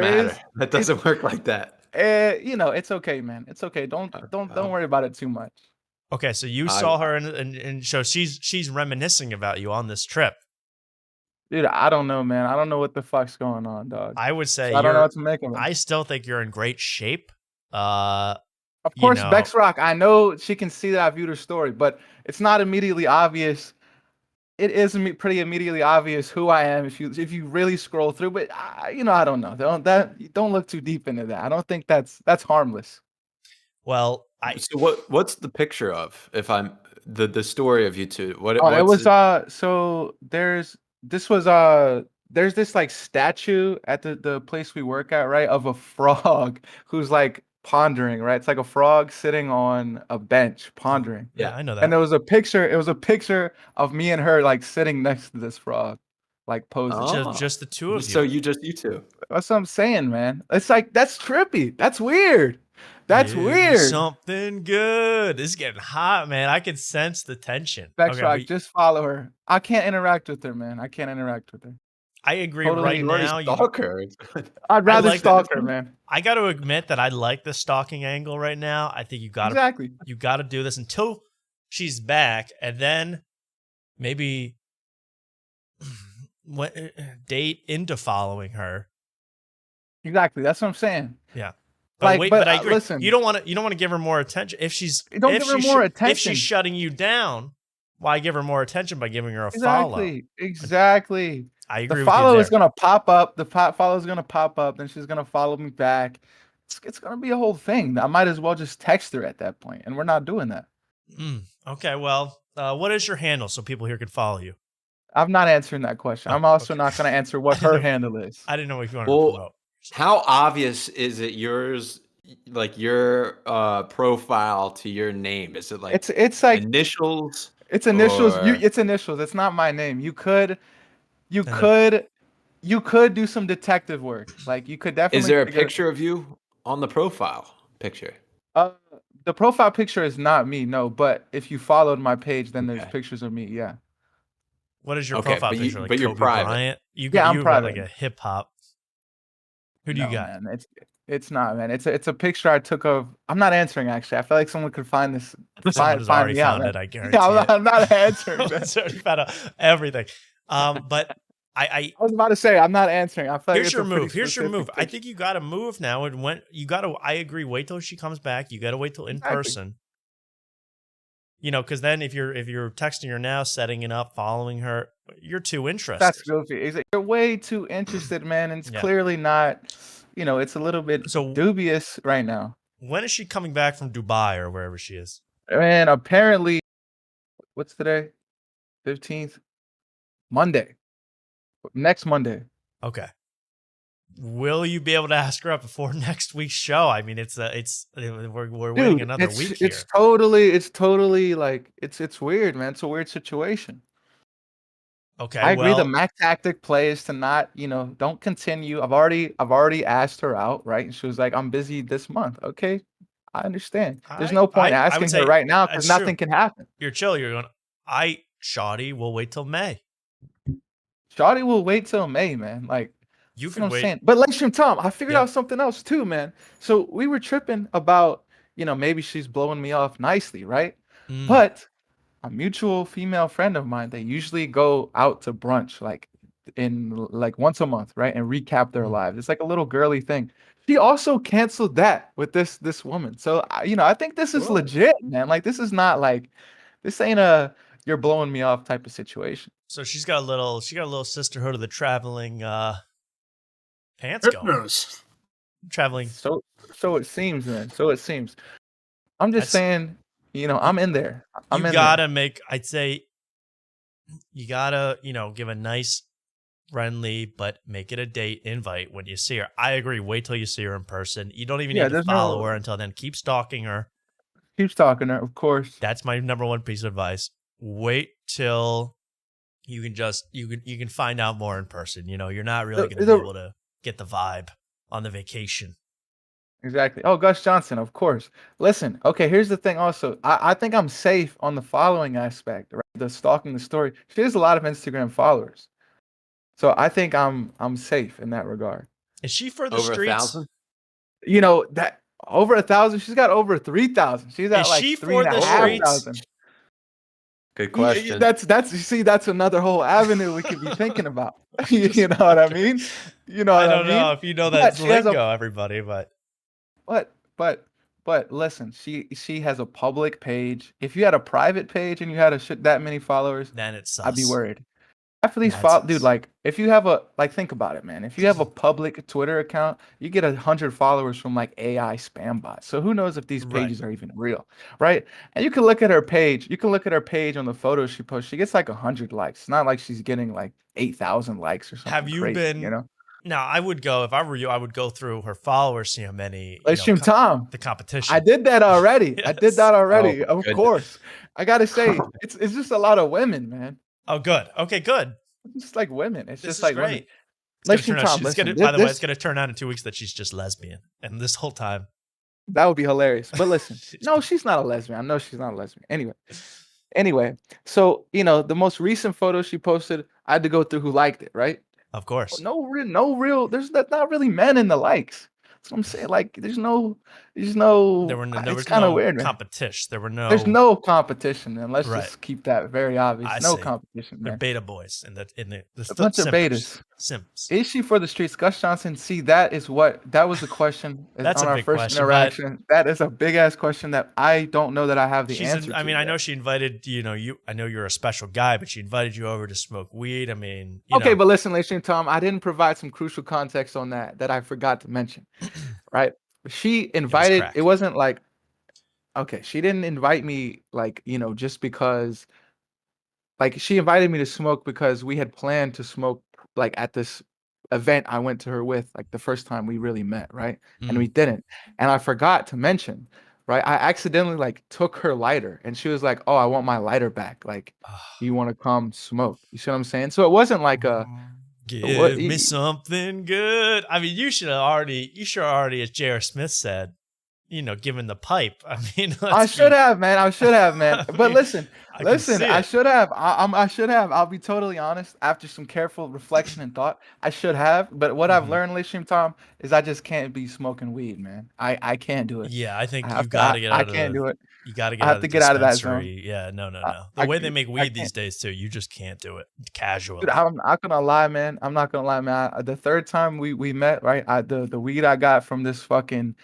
there matter. That doesn't work like that. It's okay, man. It's okay. Don't worry about it too much. Okay, so you saw her and so she's reminiscing about you on this trip. Dude, I don't know, man. I don't know what the fuck's going on, dog. I would say I don't know what to make of it. I still think you're in great shape. Of course, Bex Rock. I know she can see that I viewed her story, but it's not immediately obvious. It is pretty immediately obvious who I am if you really scroll through. But I don't know. Don't look too deep into that. I don't think that's harmless. Well, So what's the picture of? If I'm the story of you two, It was so there's this statue at the place we work at, right, of a frog who's pondering, right? It's like a frog sitting on a bench pondering. yeah, I know that. And there was a picture. It was a picture of me and her sitting next to this frog, posing. Oh. Just the two of you. So you two. That's what I'm saying, man. It's that's trippy. That's weird. That's Dude, weird. Something good. This is getting hot, man. I can sense the tension. Bex Okay, Rock, but just follow her. I can't interact with her, man. I can't interact with her. I agree Totally, right you already now. Stalk her. I'd rather like stalk her, man. I got to admit that I like the stalking angle right now. I think you got to do this until she's back, and then maybe date into following her. Exactly. That's what I'm saying. Yeah. But I agree. Listen, You don't want to give her more attention. If she's give her more attention. If she's shutting you down, why give her more attention by giving her a follow? Exactly. I agree. The with follow you is there. gonna pop up. The follow is gonna pop up. Then she's gonna follow me back. It's gonna be a whole thing. I might as well just text her at that point, and we're not doing that. Okay. Well, what is your handle so people here can follow you? I'm not answering that question. I'm also not gonna answer what her handle is. I didn't know if you wanted to promote. How obvious is it yours, your profile to your name? Is it it's like initials? It's initials. Or- It's initials. It's not my name. You could do some detective work. You could definitely. Is there a picture of you on the profile picture? The profile picture is not me, no. But if you followed my page, then there's pictures of me. Yeah. What is your profile picture? But you're Kobe private. Bryant? I'm you private. Like a hip hop. Who do you got? Man, it's not, man. It's a picture I took of. I'm not answering actually. I feel like someone could find this. Someone has already me out, found man. it. I guarantee. Yeah, I'm not answering. Someone's already found out everything. But I was about to say I'm not answering. I feel like here's your move. Here's your specific move. I picture. think you got to move now. And you got to. I agree. Wait till she comes back. You got to wait till in person. You know, because then if you're texting her now, setting it up, following her, you're too interested. That's goofy. You're way too interested, man, and it's clearly not. You know, it's a little bit dubious right now. When is she coming back from Dubai or wherever she is? And apparently, what's today? 15th? Monday. Next Monday. Okay. Will you be able to ask her up before next week's show? I mean, we're waiting another week here. It's totally like it's weird, man. It's a weird situation. Okay, I agree. The Mac tactic play is to not, don't continue. I've already asked her out, right? And she was like, "I'm busy this month." Okay, I understand. There's no point asking her right now because nothing can happen. You're chill. You're going. Shawty will wait till May. Shawty will wait till May, man. Like you can wait. Saying. But Lexington Tom, I figured out something else too, man. So we were tripping about, maybe she's blowing me off nicely, right? But a mutual female friend of mine, they usually go out to brunch like once a month, right? And recap their lives. It's like a little girly thing. She also canceled that with this woman. So I think this is legit, man. Like this is not like this ain't a you're blowing me off type of situation. So she got a little sisterhood of the traveling pants going. Traveling. So it seems, man. So it seems. I'm just saying, I'm in there. I'd say you gotta, give a nice friendly, but make it a date invite when you see her. I agree. Wait till you see her in person. You don't even need to follow her until then. Keep stalking her. Keep stalking her, of course. That's my number one piece of advice. Wait till you can find out more in person. You're not really going to be able to get the vibe on the vacation. Exactly. Oh, Gus Johnson, of course. Listen, okay, here's the thing also. I think I'm safe on the following aspect, right? The stalking the story. She has a lot of Instagram followers. So I think I'm safe in that regard. Is she for the over streets? 1,000? That over 1,000. She's got over 3,000. She's at like 3,500. Good question. That's another whole avenue we could be thinking about. You know what I mean? You know what I mean? I don't know if you know that lingo, everybody, but listen, she has a public page. If you had a private page and you had that many followers, then it's I'd be worried. After these dude, like if you have think about it, man. If you have a public Twitter account, you get 100 followers from like AI spam bots. So who knows if these pages are even real, right? And you can look at her page. You can look at her page on the photos she posts. She gets like 100 likes. It's not like she's getting like 8,000 likes or something. Have you been? Now I would go if I were you. I would go through her followers, see how many. Tom, the competition. I did that already. Yes. I did that already. Oh, of course. I gotta say, it's just a lot of women, man. Oh, good. Okay, good. It's just like women. It's this just like great. Women. By the way, it's gonna turn out in 2 weeks that she's just lesbian, and this whole time. That would be hilarious. But listen, no, she's not a lesbian. I know she's not a lesbian. Anyway, so the most recent photo she posted, I had to go through who liked it, right? Of course. No real. There's not really men in the likes. That's what I'm saying. Like, there's no. There was kind of no weird, competition. There's no competition, and let's Right. just keep that very obvious. I No see. competition, They're man. beta boys in the A bunch of betas. Simps. Is she for the streets? Gus Johnson, see, that was the question That's on a our big first question, interaction. That is a big ass question that I don't know that I have the answer to. I mean, I yet. know she invited you. I know you're a special guy, but she invited you over to smoke weed. I mean, okay, but listen, Tom, I didn't provide some crucial context on that I forgot to mention, right? She invited. It wasn't like, okay, she didn't invite me like just because. Like, she invited me to smoke because we had planned to smoke like at this event I went to her with, like the first time we really met, right? And we didn't. And I forgot to mention, right? I accidentally like took her lighter and she was like, "Oh, I want my lighter back. Like, you want to come smoke?" You see what I'm saying? So it wasn't like a give me something good. I mean, you should already, as J.R. Smith said, given the pipe. I mean, I should have, man. But listen, I should have. I should have. I'll be totally honest. After some careful reflection and thought, I should have. But what I've learned, Lishim Tom, is I just can't be smoking weed, man. I can't do it. Yeah, I think you've got to get out of. I can't do it. You got to get. I have to get out of that zone. Yeah, no. The way they make weed these days too, you just can't do it casually. Dude, I'm not gonna lie, man. The third time we met, right? The weed I got from this fucking.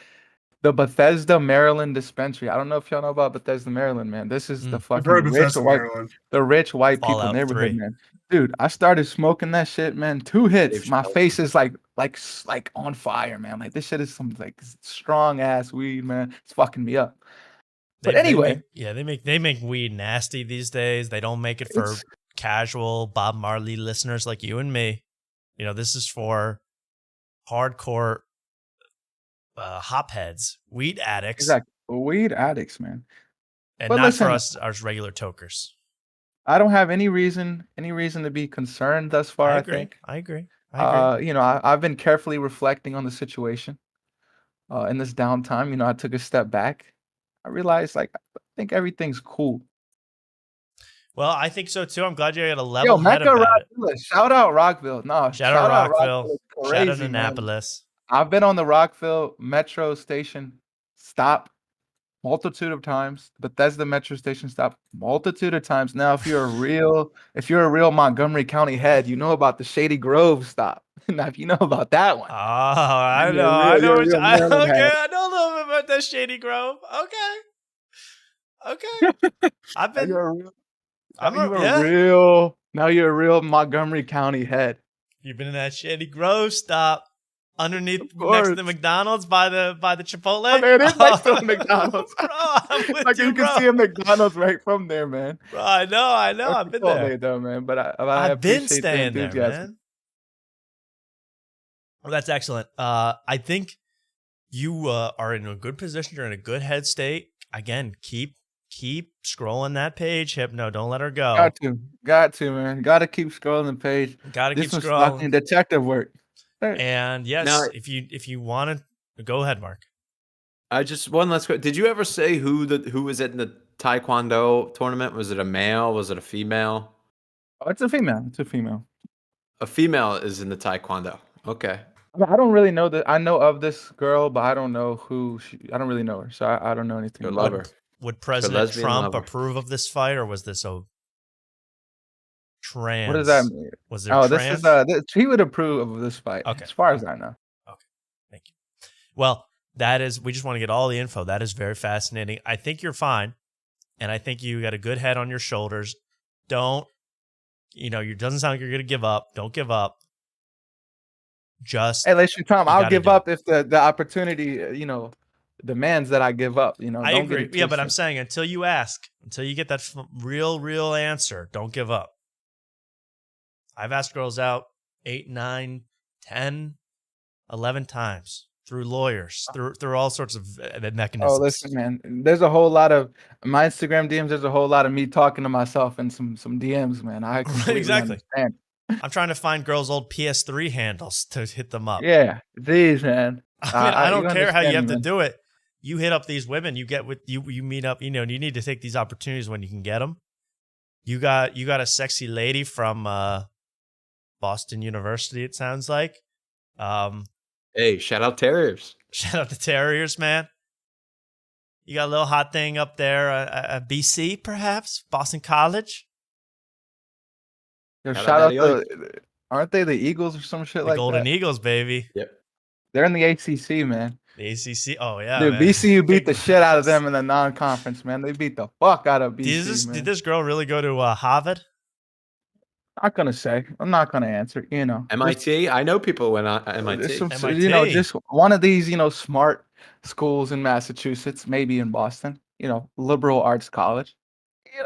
the Bethesda, Maryland dispensary. I don't know if y'all know about Bethesda, Maryland, man. This is the I've fucking heard of rich Bethesda, white, Maryland. the rich white people Fallout neighborhood, 3. man. Dude, I started smoking that shit, man. 2 hits, Dave my Chappelle. face is like on fire, man. Like this shit is some like strong ass weed, man. It's fucking me up. But anyway, they make weed nasty these days. They don't make it for it's casual Bob Marley listeners like you and me. You know, this is for hardcore hopheads, weed addicts, exactly weed addicts, man. and But not for listen, us, our regular tokers. I don't have any reason to be concerned thus far. I think. I agree. I agree. You know, I've been carefully reflecting on the situation. In this downtime, you know, I took a step back. I realized, like, I think everything's cool. Well, I think so too. I'm glad you got a Yo, level head Mecca about it. Rockville. Shout out Rockville. No, Shout out Rockville. It's Shout out crazy, man. Annapolis. I've been on the Rockville Metro station stop multitude of times. Bethesda Metro station stop multitude of times. Now, if you're a real Montgomery County head, you know about the Shady Grove stop. Now, if you know about that one, Oh, I you're know. a I real- know. you're a real Maryland head. I know a little bit about that Shady Grove. Okay. I've Now been. you're a real, I'm now you're yeah. a real. Now you're a real Montgomery County head. You've been in that Shady Grove stop underneath Of next to the course. McDonald's by the Chipotle. I mean, it is next to the McDonald's. Bro, I'm with Like you, you can bro. see a McDonald's right from there, man. Bro, I know. That's I've been Chipotle, there. though, man. But I I've been appreciate the staying there, enthusiasm. man. Well, that's excellent. I think you are in a good position. You're in a good head state. Again, keep scrolling that page, Hypno. Don't let her go. Got to, man. Got to keep scrolling the page. Gotta This keep was scrolling. fucking detective work. Hey. And yes, Now- if you want to go ahead, Mark. I just one last question. Did you ever say who was in the Taekwondo tournament? Was it a male? Was it a female? Oh, it's a female. It's a female. A female is in the Taekwondo. Okay. I don't really know that. I know of this girl, but I don't know who she. I don't really know her, so I don't know anything Good about lover. her. Would President lesbian Trump lover. approve of this fight, or was this a trans? What does that mean? Was there Oh, trans? he would approve of this fight. Okay. As far as I know. Okay, thank you. Well, that is. We just want to get all the info. That is very fascinating. I think you're fine, and I think you got a good head on your shoulders. Don't, it doesn't sound like you're going to give up. Don't give up. Just Hey, listen, Tom. you I'll gotta give do up if the opportunity, demands that I give up. I don't agree. Get it Yeah, but I'm twisted. saying until you ask, until you get that real answer, don't give up. I've asked girls out 8, 9, 10, 11 times through lawyers, through all sorts of mechanisms. Oh, listen, man. There's a whole lot of my Instagram DMs. There's a whole lot of me talking to myself in some DMs, man. I completely Exactly. understand. I'm trying to find girls' old PS3 handles to hit them up. Yeah, these, man. I mean, I don't you care how you have understand, to man. do it. You hit up these women. You get with you meet up. You need to take these opportunities when you can get them. You got a sexy lady from Boston University. It sounds like. Hey, shout out Terriers. Shout out to Terriers, man. You got a little hot thing up there at BC, perhaps Boston College. Yo, Shout shout out out Matty to, aren't they the Eagles or some shit The like Golden that? Eagles, baby. Yep. They're in the ACC, man. The ACC. Oh yeah, Dude, man. BCU beat the Big shit out of boys. them in the non-conference, man. They beat the fuck out of BC, man. Did this girl really go to Harvard? Not gonna say. I'm not gonna answer. MIT. I know people went on MIT. There's some, MIT. just one of these, smart schools in Massachusetts, maybe in Boston. Liberal arts college.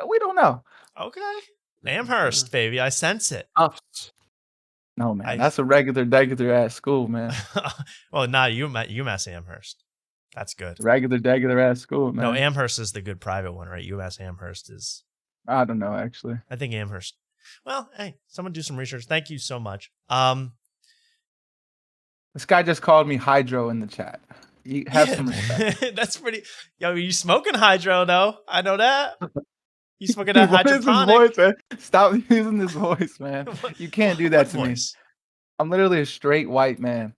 We don't know. Okay. Amherst, baby. I sense it. No, man, that's a regular ass school, man. Well, not UMass Amherst. That's good. Regular ass school, man. No, Amherst is the good private one, right? UMass Amherst is. I don't know, actually. I think Amherst. Well, hey, someone do some research. Thank you so much. This guy just called me Hydro in the chat. You have some respect. That's pretty. Yo, you smoking hydro though? I know that. You smoking that What is his hydroponic? voice, man? Stop using this voice, man. You can't do that What to voice? me. I'm literally a straight white man.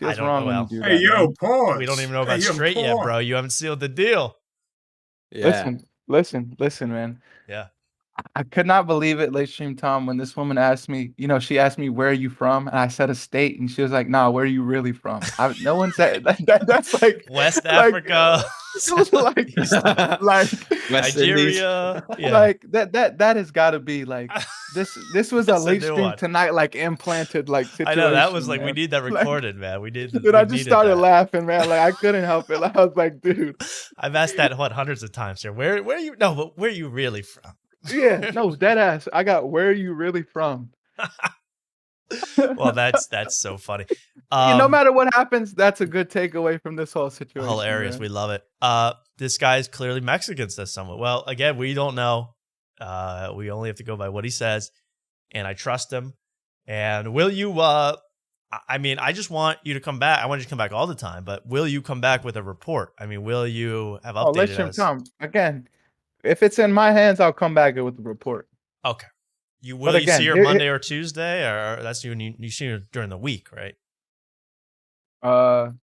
I Feels don't wrong know, when Al. you do Hey, that. yo, man. pause. We don't even know about Hey, yo, straight yet, pause. bro. You haven't sealed the deal. Yeah. Listen, man. Yeah. I could not believe it, late stream Tom, when this woman asked me, she asked me, where are you from? And I said a state, and she was like, nah, where are you really from? No one said that's like West like Africa, it was like like West Indies. Nigeria. Yeah. like that has got to be like this was a That's a late new stream one. tonight like implanted like I situation. know that was like we man. need that Like, recorded, man. We did. dude, I just started laughing, man. Like I couldn't help it. Like, I was like, dude. I've asked that hundreds of times here. Where are you? No, but where are you really from? Yeah, no, dead ass. I got where are you really from? Well, that's so funny. No matter what happens, that's a good takeaway from this whole situation. Hilarious. Man. We love it. This guy's clearly Mexican, says someone. Well, again, we don't know. We only have to go by what he says, and I trust him. And will you? I mean, I just want you to come back. I want you to come back all the time, but will you come back with a report? I mean, will you have updated let him us? come again. If it's in my hands, I'll come back with the report. Okay. Will you see her Monday or Tuesday, or that's you see her during the week, right?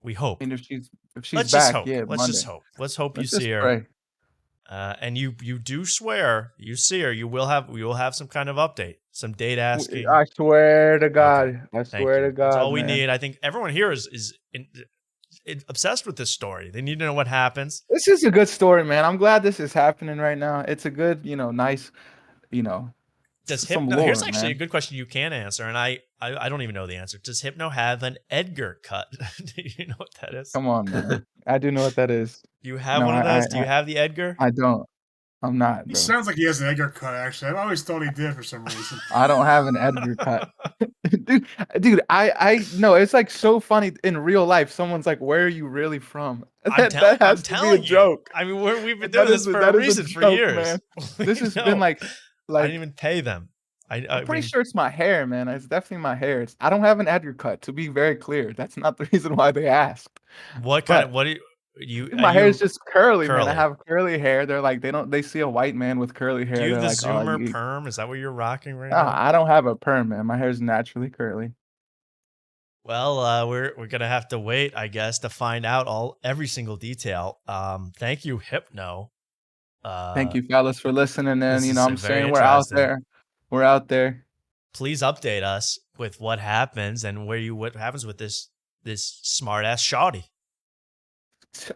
We hope. And if she's Let's back, just hope. yeah. Let's Monday. just hope. Let's hope Let's you see just her. pray. And you do swear you see her. We will have some kind of update, some date asking. I swear to God. Okay. I swear to God. That's all we man. need. I think everyone here is obsessed with this story. They need to know what happens. This is a good story, man. I'm glad this is happening right now. It's a good, nice, Does some Hypno? lore, Here's actually man. a good question you can answer, and I don't even know the answer. Does Hypno have an Edgar cut? Do you know what that is? Come on, man. I do know what that is. You have one of those? Do you have the Edgar? I don't. I'm not, He bro. sounds like he has an Edgar cut, actually. I've always thought he did for some reason. I don't have an Edgar cut. dude, I know it's like so funny in real life. Someone's like, where are you really from? That has to be a joke. I mean, we've been doing this for a reason for years. Man. This has No. been like I didn't even pay them. I'm pretty sure it's my hair, man. It's definitely my hair. I don't have an Edgar cut, to be very clear. That's not the reason why they asked. What kind of what do you? My hair is just curly, man. I curly? have curly hair. They're like they see a white man with curly hair. Do you have they're the like, Zoomer perm? Is that what you're rocking right No, now? I don't have a perm, man. My hair is naturally curly. Well, we're gonna have to wait, I guess, to find out every single detail. Thank you, Hypno. Thank you, fellas, for listening. And I'm very saying we're out interesting. there. We're out there. Please update us with what happens and what happens with this smart ass shawty.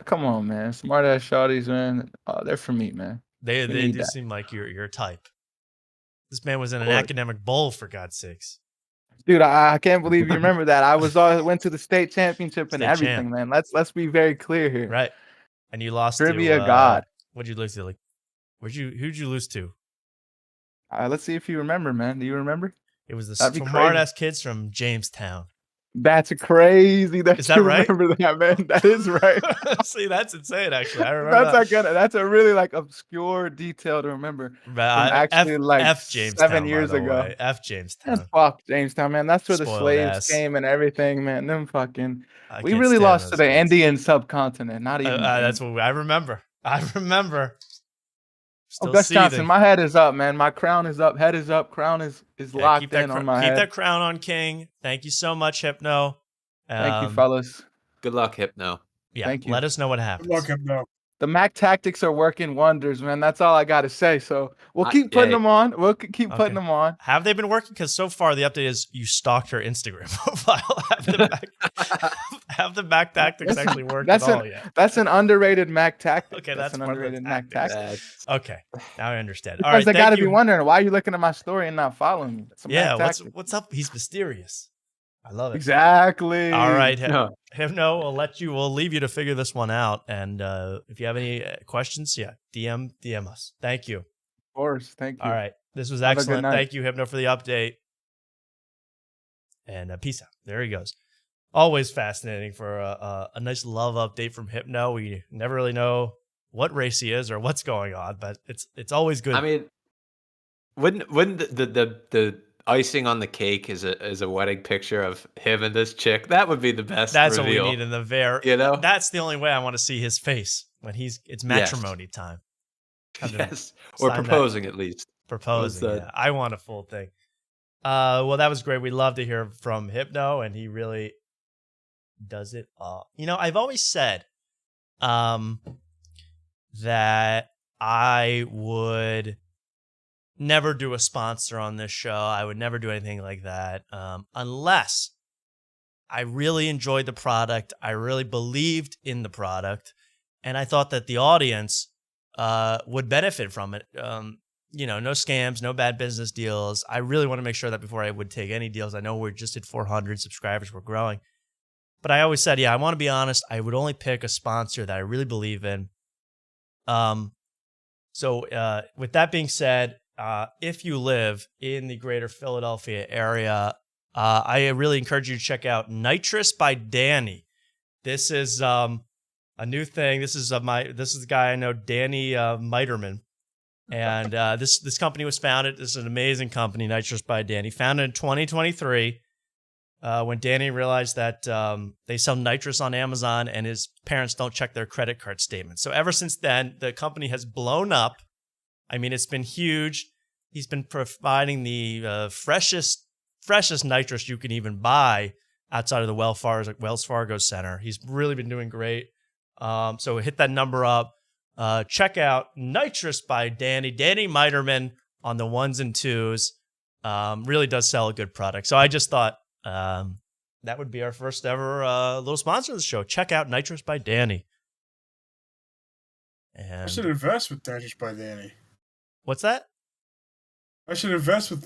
Come on, man. Smart ass shawties, man. Oh, they're for me, man. They need do that. seem like your type. This man was in an course. academic bowl, for God's sakes. Dude, I can't believe you remember that. I went to the state championship and State everything, champ. man. Let's be very clear here. Right. And you lost Trivia to god. What'd you lose to? Like, who'd you lose to? Let's see if you remember, man. Do you remember? It was the That'd be smart crazy. ass kids from Jamestown. That's crazy. Is that you right? Remember that, man? That is right. See, that's insane. Actually, I remember That's a really like obscure detail to remember. From actually like Jamestown, 7 years by the ago. way. F Jamestown. Man, fuck Jamestown, man. That's where the Spoiled slaves ass. came and everything, man. Them fucking. I We can't really stand lost to those the kids. Indian subcontinent. Not even. That's what I remember. I remember. Still Gus seething. Johnson, my head is up, man. My crown is up. Head is up. Crown is locked in on my keep head. that crown on, King. Thank you so much, Hypno. Thank you, fellas. Good luck, Hypno. Yeah, Thank you. let us know what happens. Good luck, Hypno. The Mac tactics are working wonders, man. That's all I got to say. So we'll keep putting them on. We'll keep putting them on. Have they been working? Because so far the update is you stalked her Instagram profile. Have the Mac tactics actually worked at all yet? That's an underrated Mac tactic. Okay, that's an one of the underrated Mac tactic. Okay, now I understand. Because All right, they got to thank be you. wondering, why are you looking at my story and not following me? It's a Yeah, Mac tactic. what's up? He's mysterious. I love it. Exactly. All right, No. Hypno, we'll leave you to figure this one out. And if you have any questions, DM us. Thank you. Of course. Thank you. All right. This was Have a good excellent. night. Thank you, Hypno, for the update. And peace out. There he goes. Always fascinating for a nice love update from Hypno. We never really know what race he is or what's going on, but it's always good. I mean, wouldn't the icing on the cake is a wedding picture of him and this chick? That would be the best. That's reveal. what we need in the That's the only way I want to see his face when it's matrimony time. Yes, or proposing at least. Proposing. Yeah. I want a full thing. Well, that was great. We love to hear from Hypno, and he really does it all. I've always said that I would never do a sponsor on this show. I would never do anything like that unless I really enjoyed the product. I really believed in the product, and I thought that the audience would benefit from it. No scams, no bad business deals. I really want to make sure that before I would take any deals, I know we're just at 400 subscribers, we're growing. But I always said, I want to be honest, I would only pick a sponsor that I really believe in. So with that being said, if you live in the greater Philadelphia area, I really encourage you to check out Nitrous by Danny. This is a new thing. This is the guy I know, Danny Miterman. And this company was founded. This is an amazing company, Nitrous by Danny, founded in 2023 when Danny realized that they sell nitrous on Amazon and his parents don't check their credit card statements. So ever since then, the company has blown up. I mean, it's been huge. He's been providing the freshest nitrous you can even buy outside of the Wells Fargo Center. He's really been doing great. So hit that number up. Check out Nitrous by Danny Miterman on the ones and twos. Really does sell a good product. So I just thought that would be our first ever little sponsor of the show. Check out Nitrous by Danny. And I should invest with Nitrous by Danny. What's that? I should invest in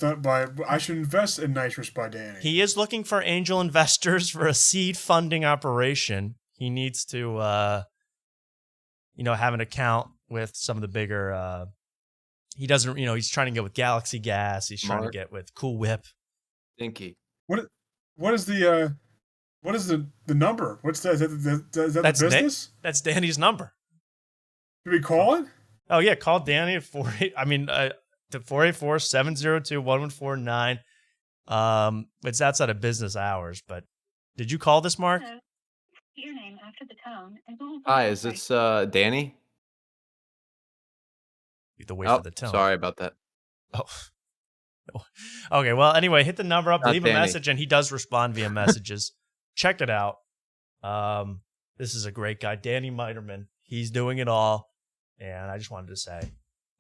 Nitrous by Danny. He is looking for angel investors for a seed funding operation. He needs to have an account with some of the bigger, he doesn't, he's trying to get with Galaxy Gas. He's trying to get with Cool Whip. Stinky. What is the number? What's that? Is that the business? That's Danny's number. Should we call it? Oh yeah. Call Danny at 484-702-1149. It's outside of business hours, but did you call this, Mark? Your name after the tone. Hi, is this Danny? You have to wait for the tone. Sorry about that. Oh. Okay, well, anyway, hit the number up, leave Danny. a message, and he does respond via messages. Check it out. This is a great guy, Danny Miterman. He's doing it all, and I just wanted to say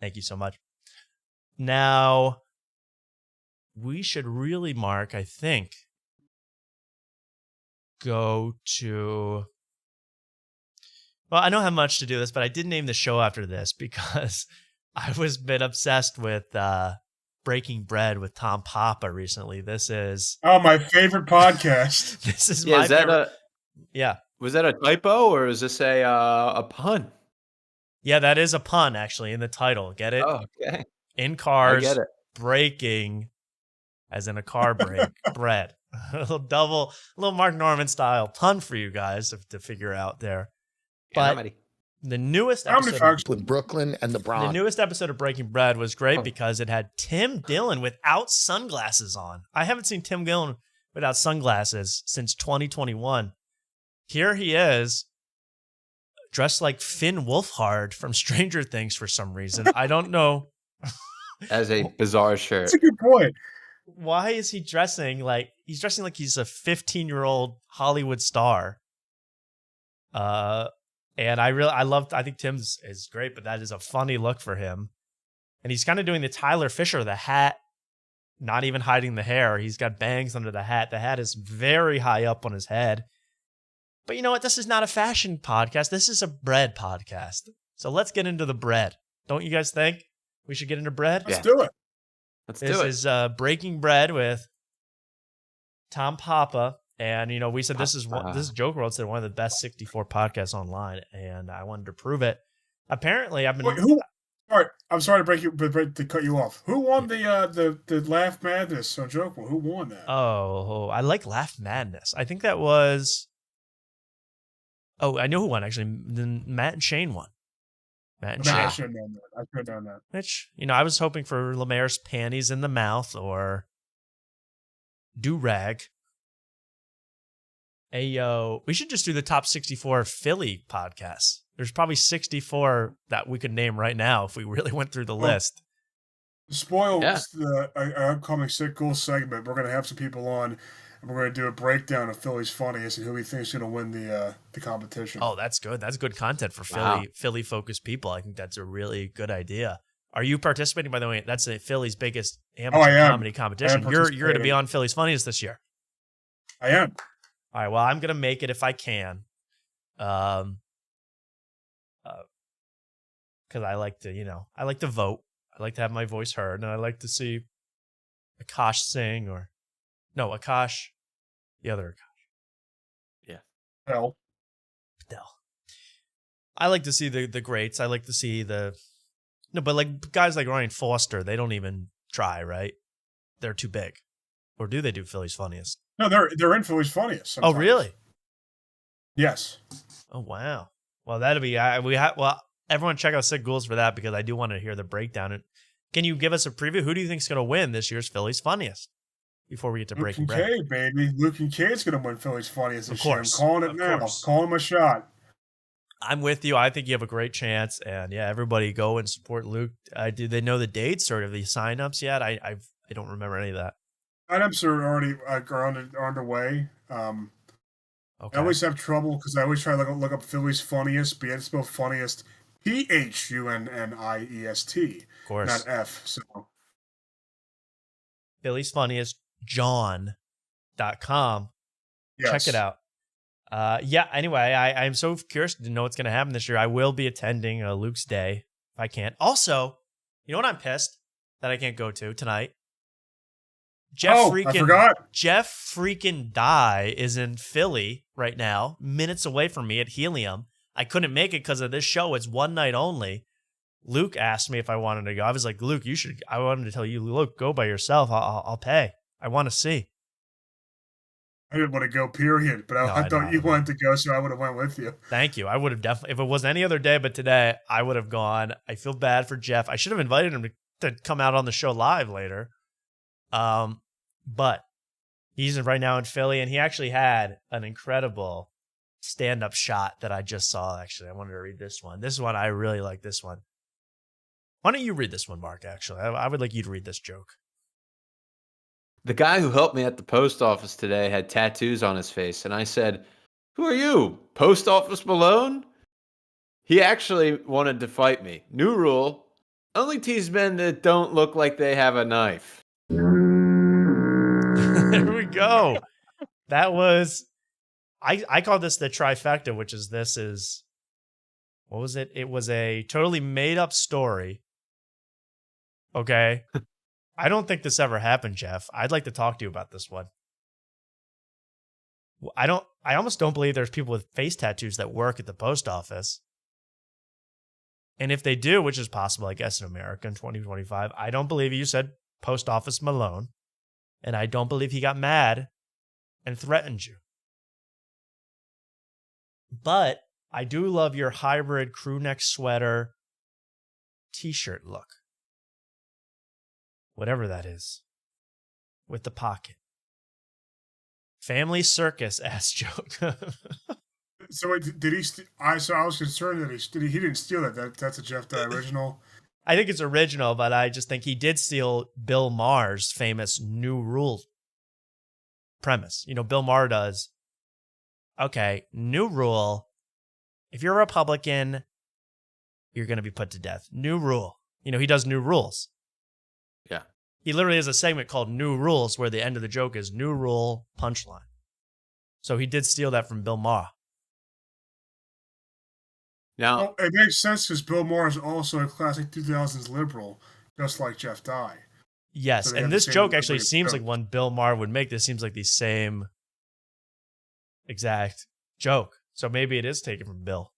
thank you so much. Now, we should really, Mark, I think, go to... Well, I don't have much to do this, but I did name the show after this because I was been obsessed with Breaking Bread with Tom Papa recently. This is my favorite podcast. This is my favorite. Was that a typo or is this a pun? Yeah, that is a pun actually in the title. Get it? Oh, okay. In cars, I get it. breaking, as in a car break, bread. A little Mark Norman style pun for you guys to figure out there. But the newest episode with Brooklyn and the Bronx. The newest episode of Breaking Bread was great because it had Tim Dillon without sunglasses on. I haven't seen Tim Dillon without sunglasses since 2021. Here he is, dressed like Finn Wolfhard from Stranger Things for some reason. I don't know. As a bizarre shirt. That's a good point. Why is he dressing like he's a 15-year-old Hollywood star? And I think Tim's is great, but that is a funny look for him. And he's kind of doing the Tyler Fisher, the hat, not even hiding the hair. He's got bangs under the hat. The hat is very high up on his head. But you know what? This is not a fashion podcast. This is a bread podcast. So let's get into the bread. Don't you guys think we should get into bread? Let's do it. This is Breaking Bread with Tom Papa. And, we said this is Joke World said one of the best 64 podcasts online, and I wanted to prove it. Apparently, I've been... Wait, I'm sorry to cut you off. Who won the Laugh Madness on Joke World? Who won that? Oh, I like Laugh Madness. I think that was... Oh, I know who won, actually. Then Matt and Shane won. Matt and Shane. I should have known that. Which, I was hoping for Lemaire's Panties in the Mouth or Do-Rag. Ayo, we should just do the top 64 Philly podcasts. There's probably 64 that we could name right now if we really went through the list. Spoil the upcoming Sick Goal segment. We're going to have some people on, and we're going to do a breakdown of Philly's funniest and who we think is going to win the competition. Oh, that's good. That's good content for Philly-focused people. I think that's a really good idea. Are you participating, by the way? That's Philly's biggest I amateur am. comedy competition. You're going to be participating. on Philly's Funniest this year. I am. All right. Well, I'm going to make it if I can. Because I like to, I like to vote. I like to have my voice heard, and I like to see Akash sing Akash, the other Akash. Yeah. Hell. Patel. I like to see the greats. I like to see but like guys like Ryan Foster, they don't even try, right? They're too big. Or do they do Philly's Funniest? No, they're in Philly's Funniest sometimes. Oh, really? Yes. Oh, wow. Well, that'll be everyone check out Sick Ghouls for that, because I do want to hear the breakdown. And can you give us a preview? Who do you think is going to win this year's Philly's Funniest before we get to Luke Breaking Bread? Kincaid, baby. Luke Kincaid's going to win Philly's Funniest this year. I'm course. calling it now. Calling him a shot. I'm with you. I think you have a great chance. And yeah, everybody go and support Luke. Do they know the dates or the signups yet? I don't remember any of that. Signups are already underway. Okay. I always have trouble because I always try to look up Philly's Funniest, but it's spelled Funniest, Phunniest. Of course. Not F. So Philly's Funniest, John.com. yes. Check it out. Anyway, I'm so curious to know what's going to happen this year. I will be attending Luke's Day if I can. Also, you know what I'm pissed that I can't go to tonight? I forgot. Jeff freaking Dye is in Philly right now, minutes away from me at Helium. I couldn't make it because of this show. It's one night only. Luke asked me if I wanted to go. I was like, Luke, you should. I wanted to tell you, Luke, go by yourself. I'll pay. I want to see. I didn't want to go, period. But I thought you wanted to go, so I would have went with you. Thank you. I would have definitely, if it was any other day but today, I would have gone. I feel bad for Jeff. I should have invited him to come out on the show live later. But he's right now in Philly, and he actually had an incredible stand-up shot that I just saw. Actually, I wanted to read this one. This one, I really like this one. Why don't you read this one, Mark? Actually, I would like you to read this joke. The guy who helped me at the post office today had tattoos on his face, and I said, "Who are you, Post Office Malone?" He actually wanted to fight me. New rule: only tease men that don't look like they have a knife. There we go. That was, I call this the trifecta, which is what was it? It was a totally made up story. Okay. I don't think this ever happened, Jeff. I'd like to talk to you about this one. I almost don't believe there's people with face tattoos that work at the post office. And if they do, which is possible, I guess, in America in 2025, I don't believe you said Post Office Malone. And I don't believe he got mad and threatened you. But I do love your hybrid crew neck sweater t-shirt look. Whatever that is. With the pocket. Family circus ass joke. So wait, did he? I was concerned that he didn't steal that. That's a Jeff Dye original. I think it's original, but I just think he did steal Bill Maher's famous new rule premise. Bill Maher does. Okay, new rule. If you're a Republican, you're going to be put to death. New rule. He does new rules. Yeah. He literally has a segment called New Rules where the end of the joke is new rule punchline. So he did steal that from Bill Maher. Now, it makes sense because Bill Maher is also a classic 2000s liberal, just like Jeff Dye. Yes, So and this joke actually seems like one Bill Maher would make. This seems like the same exact joke. So maybe it is taken from Bill.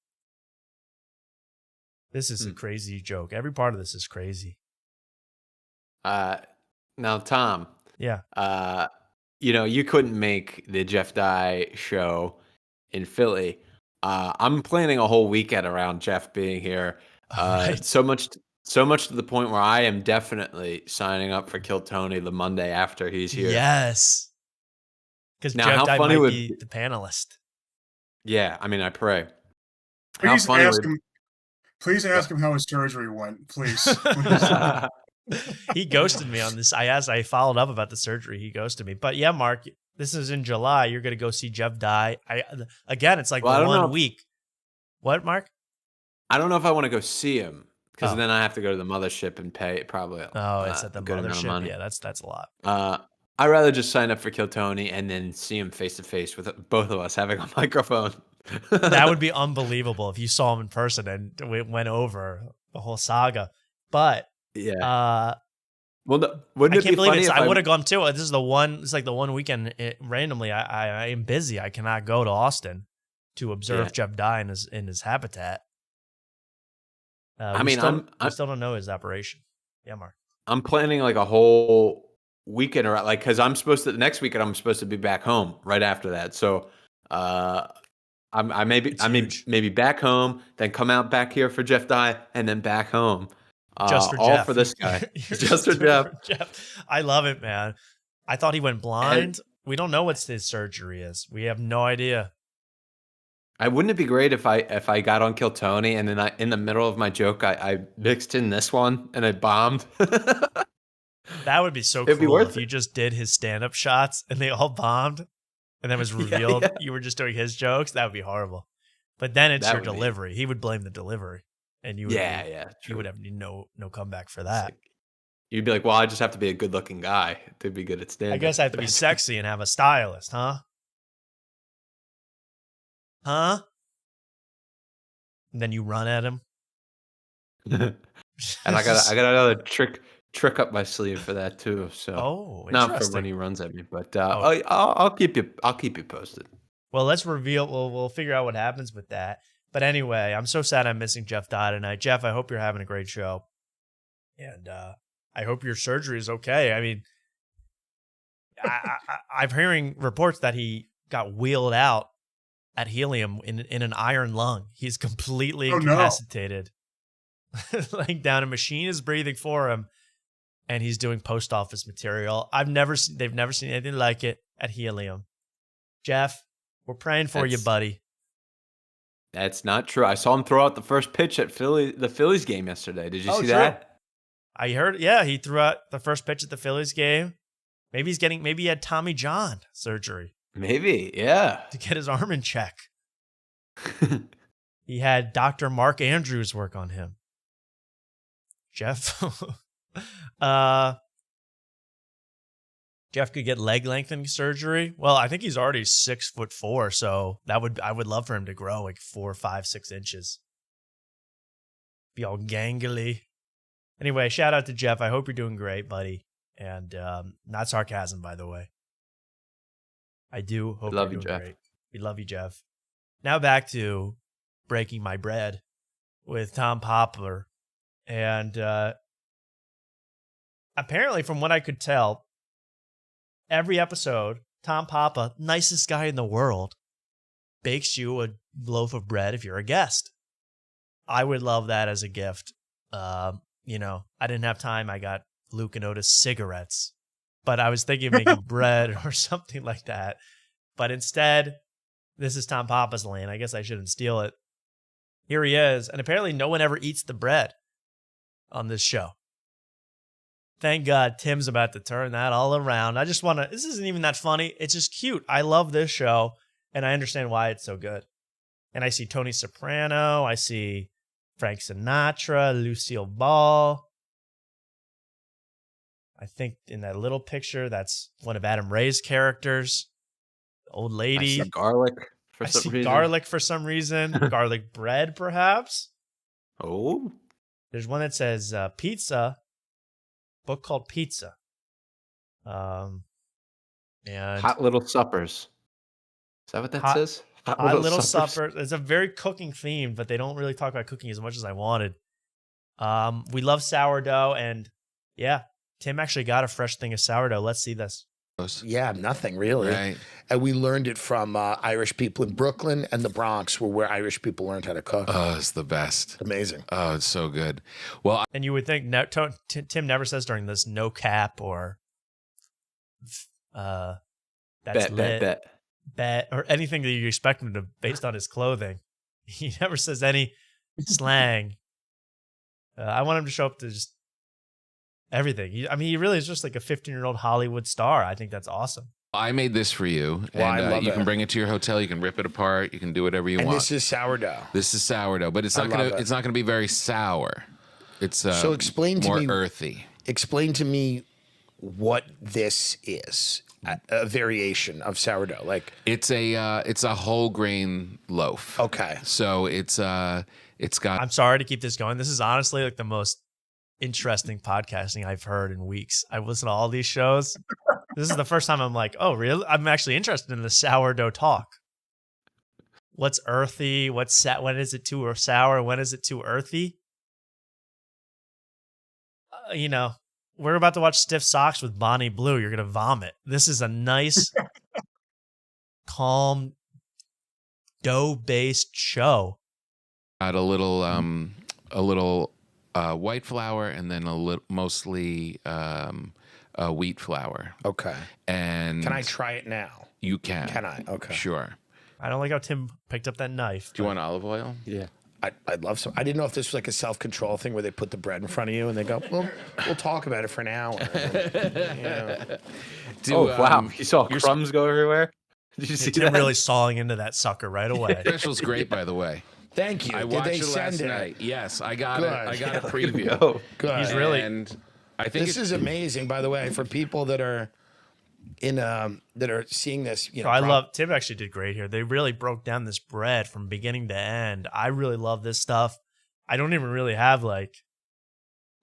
This is a crazy joke. Every part of this is crazy. now, Tom. Yeah. You couldn't make the Jeff Dye show in Philly. I'm planning a whole weekend around Jeff being here. Right. So much to the point where I am definitely signing up for Kill Tony the Monday after he's here. Yes. Because Now, Jeff how Dye funny might would be the panelist. Yeah, I mean, I pray. Please ask him how his surgery went, please. He ghosted me on this. I followed up about the surgery. He ghosted me. But yeah, Mark, this is in July. You're going to go see Jeff Dye. Again, it's like 1 week. What, Mark? I don't know if I want to go see him. because then I have to go to the mothership and pay probably. It's at the good amount of mothership. money. Yeah, that's a lot. I'd rather just sign up for Kill Tony and then see him face to face with both of us having a microphone. That would be unbelievable if you saw him in person and we went over the whole saga. But yeah, wouldn't it be funny? I would have gone too. This is the one. It's like the one weekend randomly. I am busy. I cannot go to Austin to observe Jeff Dye in his habitat. We still don't know his operation. Yeah, Mark. I'm planning like a whole weekend, or like because next weekend I'm supposed to be back home right after that. So I maybe back home, then come out back here for Jeff Dye, and then back home. Just for all Jeff. For this guy. Just for Jeff. I love it, man. I thought he went blind. We don't know what his surgery is. We have no idea. Wouldn't it be great if I got on Kill Tony and then in the middle of my joke I mixed in this one and it bombed? That would be so cool if you just did his stand-up shots and they all bombed and then was revealed you were just doing his jokes. That would be horrible. But then it's your delivery. He would blame the delivery. And you would you would have no comeback for that. You'd be like, well, I just have to be a good-looking guy to be good at stand-up. I guess I have to be sexy and have a stylist, huh? Huh? And then you run at him. And I got another trick up my sleeve for that too. So not for when he runs at me, but I'll keep you posted. Well, let's reveal. We'll figure out what happens with that. But anyway, I'm so sad I'm missing Jeff Dye tonight. Jeff, I hope you're having a great show, and I hope your surgery is okay. I mean, I'm hearing reports that he got wheeled out at helium in an iron lung. He's completely incapacitated. Laying down, a machine is breathing for him, and he's doing post office material. They've never seen anything like it at helium. Jeff, we're praying for you, buddy. That's not true. I saw him throw out the first pitch at the Phillies game yesterday. Did you see that? I heard. Yeah, he threw out the first pitch at the Phillies game. Maybe he had Tommy John surgery. Maybe, yeah. To get his arm in check. He had Dr. Mark Andrews work on him. Jeff Jeff could get leg lengthening surgery. Well, I think he's already 6'4", so I would love for him to grow like 4, 5, 6 inches. Be all gangly. Anyway, shout out to Jeff. I hope you're doing great, buddy. And not sarcasm, by the way. I do hope you're doing great. We love you, Jeff. Now back to breaking my bread with Tom Poplar. And apparently, from what I could tell, every episode, Tom Papa, nicest guy in the world, bakes you a loaf of bread if you're a guest. I would love that as a gift. I didn't have time. I got Luke and Otis cigarettes. But I was thinking of making bread or something like that. But instead, this is Tom Papa's lane. I guess I shouldn't steal it. Here he is. And apparently no one ever eats the bread on this show. Thank God Tim's about to turn that all around. This isn't even that funny. It's just cute. I love this show, and I understand why it's so good. And I see Tony Soprano. I see Frank Sinatra, Lucille Ball. I think in that little picture, that's one of Adam Ray's characters. The old lady. I see garlic for some reason. Garlic bread, perhaps. Oh. There's one that says pizza. Book called Pizza. And Hot Little Suppers. Is that what that says? Hot Little Suppers. It's a very cooking theme, but they don't really talk about cooking as much as I wanted. We love sourdough, and yeah, Tim actually got a fresh thing of sourdough. Let's see this. Yeah, nothing really. Right. And we learned it from Irish people in Brooklyn and the Bronx, where Irish people learned how to cook. Oh, it's the best. Amazing. Oh, it's so good. Well, and you would think Tim never says during this no cap or that's bet or anything that you expect him to based on his clothing. He never says any slang. I want him to show up to just everything. He really is just like a 15-year-old Hollywood star. I think that's awesome. I made this for you, and you can bring it to your hotel. You can rip it apart. You can do whatever you want. And this is sourdough. This is sourdough, but it's not gonna be very sour. It's so explain to more me, earthy. Explain to me what this is. A variation of sourdough, like it's a whole grain loaf. Okay, so it's got. I'm sorry to keep this going. This is honestly like the most interesting podcasting I've heard in weeks. I've listened to all these shows. This is the first time I'm like, oh, really? I'm actually interested in the sourdough talk. What's earthy? When is it too sour? When is it too earthy? We're about to watch Stiff Socks with Bonnie Blue. You're gonna vomit. This is a nice, calm, dough-based show. Got a little white flour and then mostly wheat flour. Okay. And can I try it now? You can. Can I? Okay. Sure. I don't like how Tim picked up that knife. Do you want olive oil? Yeah. I'd love some. I didn't know if this was like a self-control thing where they put the bread in front of you and they go, well, we'll talk about it for an hour. Wow. You saw crumbs go everywhere? Did you see Tim that? really sawing into that sucker right away. Special's great, by the way. Thank you. I Did watched they it send last it? night. Yes, I got Good. it. I got a preview. Good. He's really. And I think this is amazing, by the way, for people that are that are seeing this. Tim actually did great here. They really broke down this bread from beginning to end. I really love this stuff. I don't even really have like,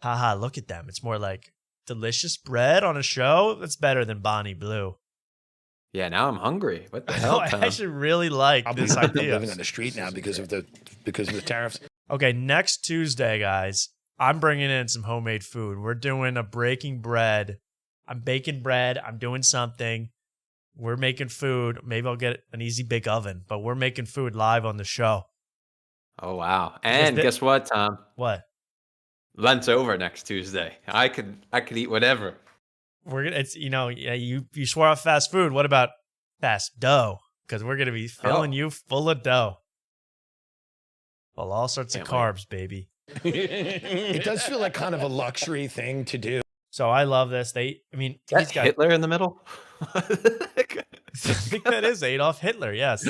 haha, look at them. It's more like delicious bread on a show. That's better than Bonnie Blue. Yeah, now I'm hungry. What the hell? I actually really like this idea. Living on the street now because of the tariffs. Okay, next Tuesday, guys, I'm bringing in some homemade food. We're doing a breaking bread. I'm baking bread. I'm doing something. We're making food. Maybe I'll get an easy big oven, but we're making food live on the show. Oh, wow. And guess what, Tom? What? Lent's over next Tuesday. I could eat whatever. You swore off fast food. What about fast dough? Because we're gonna be filling you full of dough. Well, all sorts of carbs, baby. It does feel like kind of a luxury thing to do. So I love this. These guys, Hitler in the middle? I think that is Adolf Hitler. Yes.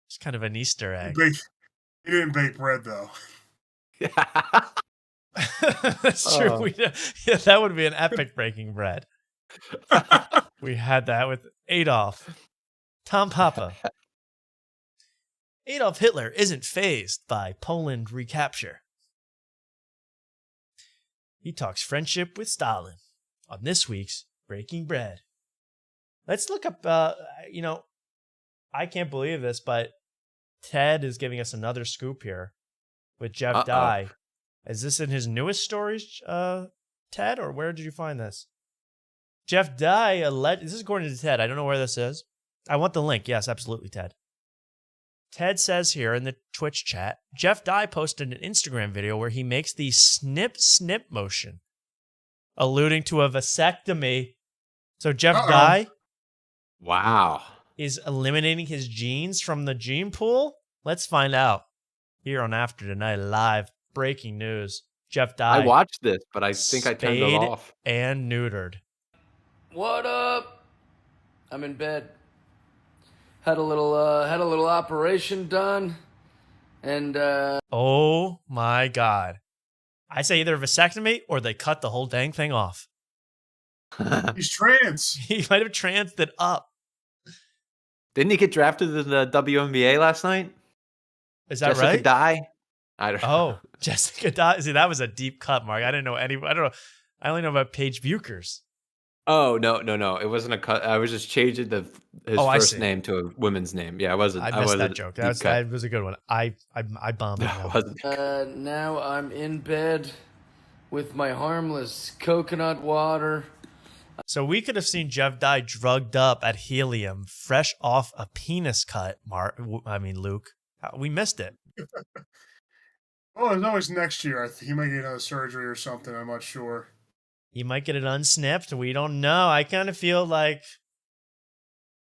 It's kind of an Easter egg. He didn't bake bread though. That's true. That would be an epic breaking bread. We had that with Adolf. Tom Papa. Adolf Hitler isn't fazed by Poland recapture. He talks friendship with Stalin on this week's Breaking Bread. Let's look up, I can't believe this, but Ted is giving us another scoop here with Jeff Dye. Is this in his newest stories, Ted, or where did you find this? Jeff Dye, this is according to Ted. I don't know where this is. I want the link. Yes, absolutely, Ted. Ted says here in the Twitch chat, Jeff Dye posted an Instagram video where he makes the snip motion, alluding to a vasectomy. So Jeff Dye, wow, is eliminating his genes from the gene pool. Let's find out here on After Tonight Live. Breaking news: Jeff Dye. I watched this, but I think I turned it off. And neutered. What up? I'm in bed. Had a little operation done, and oh my god! I say either a vasectomy or they cut the whole dang thing off. He's trans. He might have transed it up. Didn't he get drafted in the WNBA last night? Is that Jessica right? Dye? I don't know. Oh, Jessica Dye. See, that was a deep cut, Mark. I didn't know any. I don't know. I only know about Paige Buchers. Oh no! It wasn't a cut. I was just changing his first name to a woman's name. Yeah, I wasn't. I missed that joke. That was a good one. I bombed it. Now I'm in bed with my harmless coconut water. So we could have seen Jeff Dye drugged up at helium, fresh off a penis cut. Luke. We missed it. Oh, it's always next year. He might get another surgery or something. I'm not sure. He might get it unsnipped. We don't know. I kind of feel like,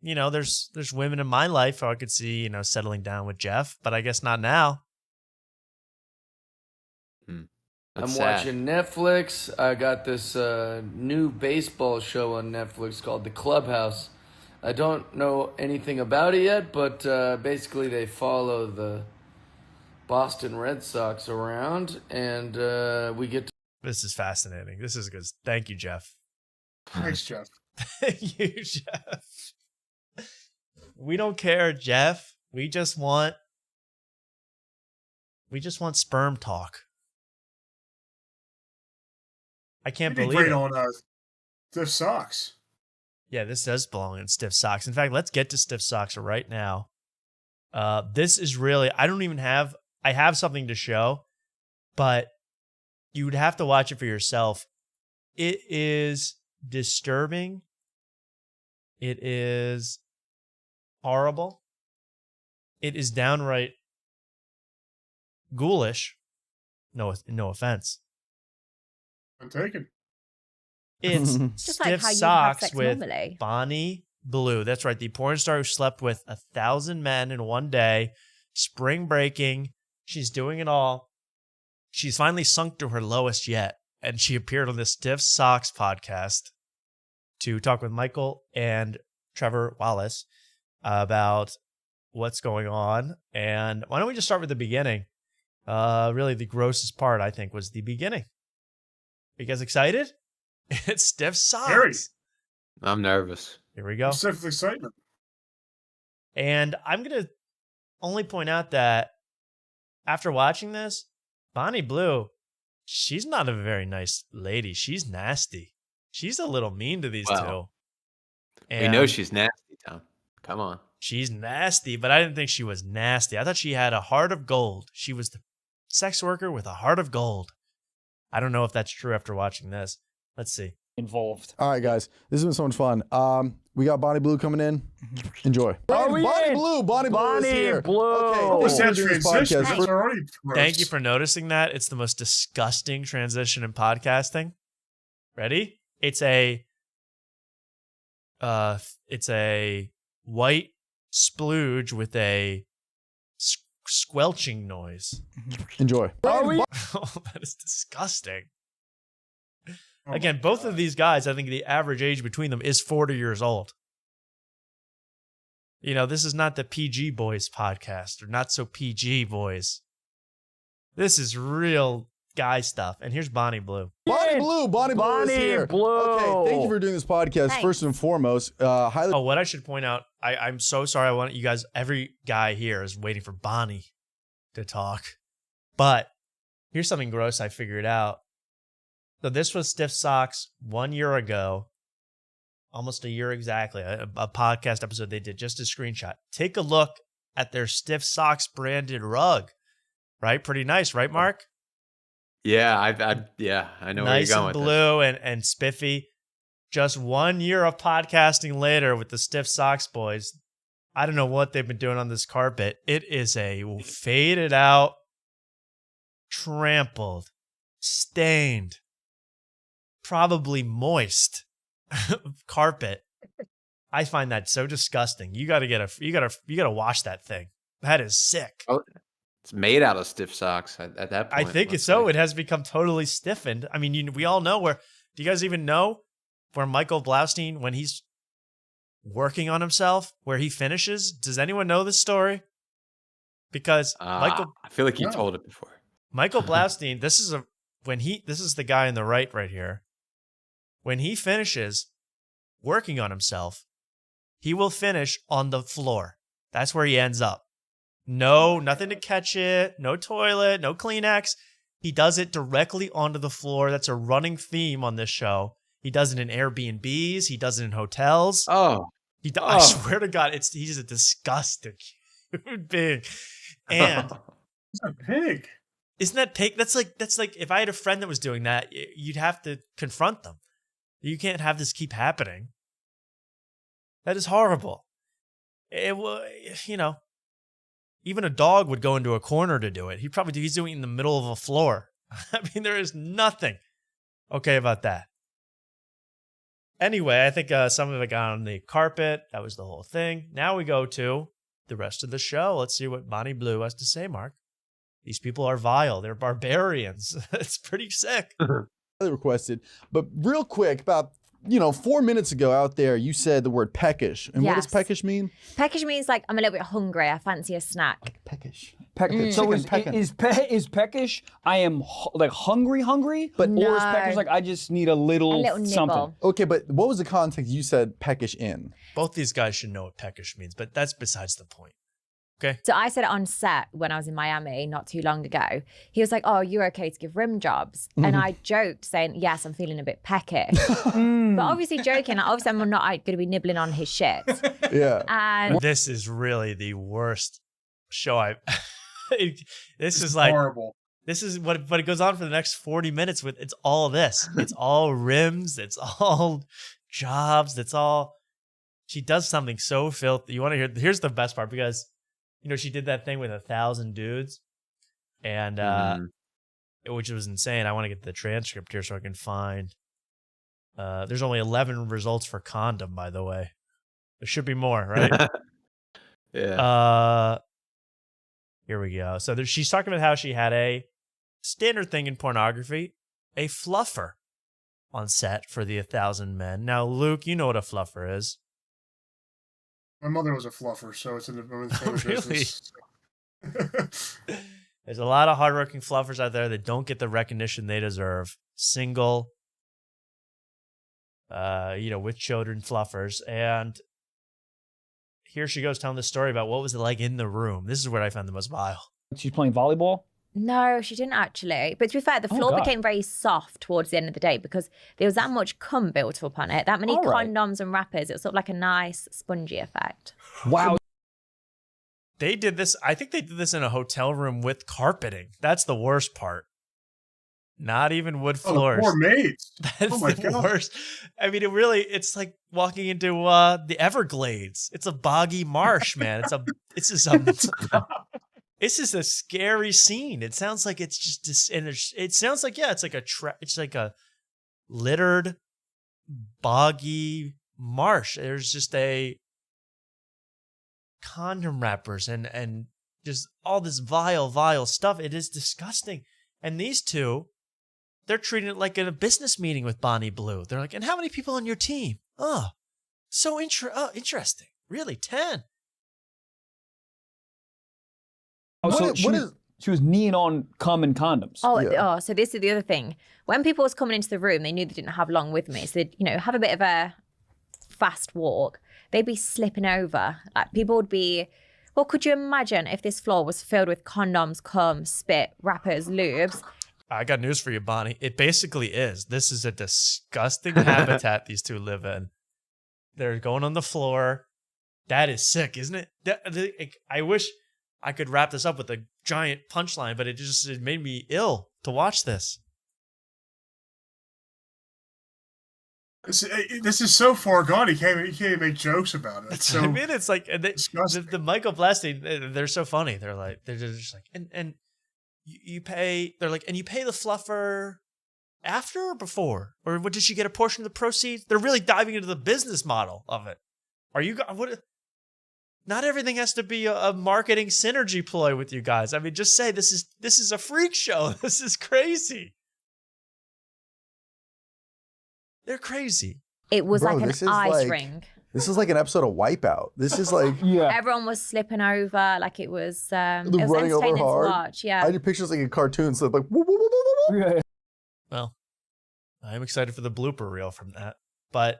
there's women in my life who I could see, settling down with Jeff, but I guess not now. I'm watching Netflix. I got this new baseball show on Netflix called The Clubhouse. I don't know anything about it yet, but basically they follow the Boston Red Sox around, and we get to. This is fascinating. This is good. Thank you, Jeff. Thanks, Jeff. Thank you, Jeff. We don't care, Jeff. We just want sperm talk. I can't believe great it. on Stiff Socks. Yeah, this does belong in Stiff Socks. In fact, let's get to Stiff Socks right now. This is really, I have something to show, but you would have to watch it for yourself. It is disturbing. It is horrible. It is downright ghoulish. No offense. I'm taken. It's Just like Stiff how you have Socks sex with normally. Bonnie Blue. That's right. The porn star who slept with 1,000 men in one day. Spring breaking. She's doing it all. She's finally sunk to her lowest yet. And she appeared on the Stiff Socks podcast to talk with Michael and Trevor Wallace about what's going on. And why don't we just start with the beginning? Really, the grossest part, I think, was the beginning. You guys excited? It's Stiff Socks. Very. I'm nervous. Here we go. I'm sick with excitement. And I'm going to only point out that after watching this, Bonnie Blue, she's not a very nice lady. She's nasty. She's a little mean to these two. We know she's nasty, Tom. Come on. She's nasty, but I didn't think she was nasty. I thought she had a heart of gold. She was the sex worker with a heart of gold. I don't know if that's true after watching this. Let's see. Involved. All right, guys. This has been so much fun. We got Bonnie Blue coming in. Enjoy. Bonnie Blue is here. Okay, What's that transition? That's already gross. Thank you for noticing that. It's the most disgusting transition in podcasting. Ready? It's a white splooge with a squelching noise. Enjoy. Oh, that is disgusting. Again, both of these guys, I think the average age between them is 40 years old. You know, this is not the PG Boys podcast or not so PG Boys. This is real guy stuff. And here's Bonnie Blue. Bonnie Blue is here. Okay, thank you for doing this podcast. Thanks. First and foremost, highly. Oh, what I should point out, I'm so sorry. I want you guys, every guy here is waiting for Bonnie to talk. But here's something gross I figured out. So this was Stiff Socks 1 year ago, almost a year exactly, a podcast episode they did, just a screenshot. Take a look at their Stiff Socks branded rug, right? Pretty nice, right, Mark? Yeah, I know where you're going with nice and blue and spiffy. Just 1 year of podcasting later with the Stiff Socks boys, I don't know what they've been doing on this carpet. It is a faded out, trampled, stained, probably moist carpet. I find that so disgusting. You gotta wash that thing. That is sick. Oh, it's made out of Stiff Socks at that point. I think it's so. It has become totally stiffened. I mean, we all know where. Do you guys even know where Michael Blaustein, when he's working on himself, where he finishes? Does anyone know this story? Because Michael, I feel like you told it before. Michael Blaustein, this is the guy on the right here. When he finishes working on himself, he will finish on the floor. That's where he ends up. No, nothing to catch it, no toilet, no Kleenex. He does it directly onto the floor. That's a running theme on this show. He does it in Airbnbs. He does it in hotels. I swear to God, he's a disgusting human being. And he's a pig. Isn't that pig? That's like if I had a friend that was doing that, you'd have to confront them. You can't have this keep happening. That is horrible. Even a dog would go into a corner to do it. He's doing it in the middle of a floor. I mean, there is nothing okay about that. Anyway, I think some of it got on the carpet. That was the whole thing. Now we go to the rest of the show. Let's see what Bonnie Blue has to say, Mark. These people are vile. They're barbarians. It's pretty sick. Requested. But real quick, about 4 minutes ago out there, you said the word peckish. And what does peckish mean? Peckish means like I'm a little bit hungry. I fancy a snack. Peckish. So is peckish? I am like hungry, but or is peckish like I just need a little something? Okay, but what was the context you said peckish in? Both these guys should know what peckish means, but that's besides the point. Okay. So I said it on set when I was in Miami not too long ago. He was like, "Oh, you're okay to give rim jobs," and I joked saying, "Yes, I'm feeling a bit peckish," but obviously joking. Like, obviously, I'm not going to be nibbling on his shit. Yeah. And this is really the worst show I've. This is like horrible. This is what it goes on for the next 40 minutes with. It's all this. It's all rims. It's all jobs. It's all. She does something so filthy. You want to hear? Here's the best part because. She did that thing with 1,000 dudes, and which was insane. I want to get the transcript here so I can find. There's only 11 results for condom, by the way. There should be more, right? Yeah. Here we go. So she's talking about how she had a standard thing in pornography, a fluffer on set for the 1,000 men. Now, Luke, you know what a fluffer is. My mother was a fluffer, so it's in the business. There's a lot of hardworking fluffers out there that don't get the recognition they deserve. Single, with children fluffers. And here she goes telling the story about what was it like in the room. This is where I found the most vile. She's playing volleyball? no, she didn't actually. But to be fair, the floor became very soft towards the end of the day because there was that much cum built up on it, that many condoms and wrappers. It was sort of like a nice spongy effect. Wow. They did this. I think they did this in a hotel room with carpeting. That's the worst part. Not even wood floors. Oh, poor maids. That's the worst. I mean, it's like walking into the Everglades. It's a boggy marsh, man. It's just a scary scene. It sounds like it's just, and it sounds like, it's like a littered, boggy marsh. There's just condom wrappers and just all this vile stuff. It is disgusting. And these two, they're treating it like a business meeting with Bonnie Blue. They're like, and how many people on your team? Oh, so interesting. Really, 10. She was kneeing on common condoms. So this is the other thing. When people was coming into the room, they knew they didn't have long with me. So they'd, have a bit of a fast walk. They'd be slipping over. Like people would be, well, could you imagine if this floor was filled with condoms, cum, spit, wrappers, lubes? I got news for you, Bonnie. It basically is. This is a disgusting habitat these two live in. They're going on the floor. That is sick, isn't it? I wish I could wrap this up with a giant punchline, but it made me ill to watch this. This is so far gone. He can't even make jokes about it. I mean, it's like the Michael Blasting. They're so funny. They're just like, and you pay. They're like, and you pay the fluffer after or before, or what? Did she get a portion of the proceeds? They're really diving into the business model of it. Are you what? Not everything has to be a marketing synergy ploy with you guys. I mean, just say this is a freak show. This is crazy. They're crazy. It was like an ice ring. This is like an episode of Wipeout. This is like everyone was slipping over, like it was. It was running over entertaining hard. to watch. Yeah, I did pictures like a cartoon, so like. Whoop, whoop, whoop, whoop, whoop. Well, I'm excited for the blooper reel from that, but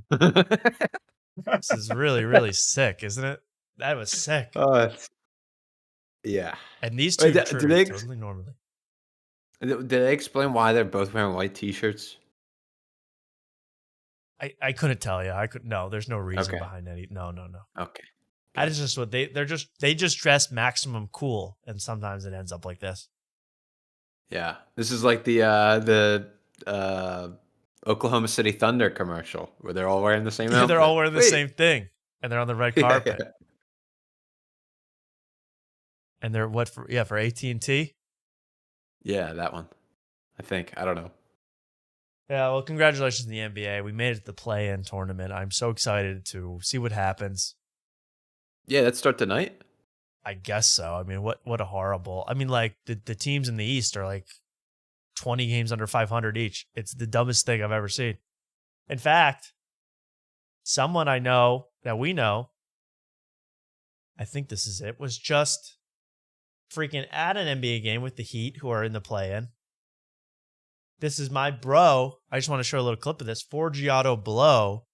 this is really, really sick, isn't it? That was sick. Yeah. And these two totally normally. Did they explain why they're both wearing white t-shirts? I couldn't tell you. No, there's no reason behind any. No. Okay. That is just what they just dress maximum cool, and sometimes it ends up like this. Yeah. This is like the Oklahoma City Thunder commercial where they're all wearing the same outfit. They're all wearing the same thing, and they're on the red carpet. Yeah. And they're for AT&T? Yeah, that one. I think. I don't know. Yeah, well, congratulations to the NBA. We made it to the play-in tournament. I'm so excited to see what happens. Yeah, let's start tonight. I guess so. I mean, what a horrible. I mean, like the teams in the East are like 20 games under 500 each. It's the dumbest thing I've ever seen. In fact, someone I know that we know, I think this is it, was just freaking at an NBA game with the Heat, who are in the play-in. This is my bro. I just want to show a little clip of this. Forgiato Blow,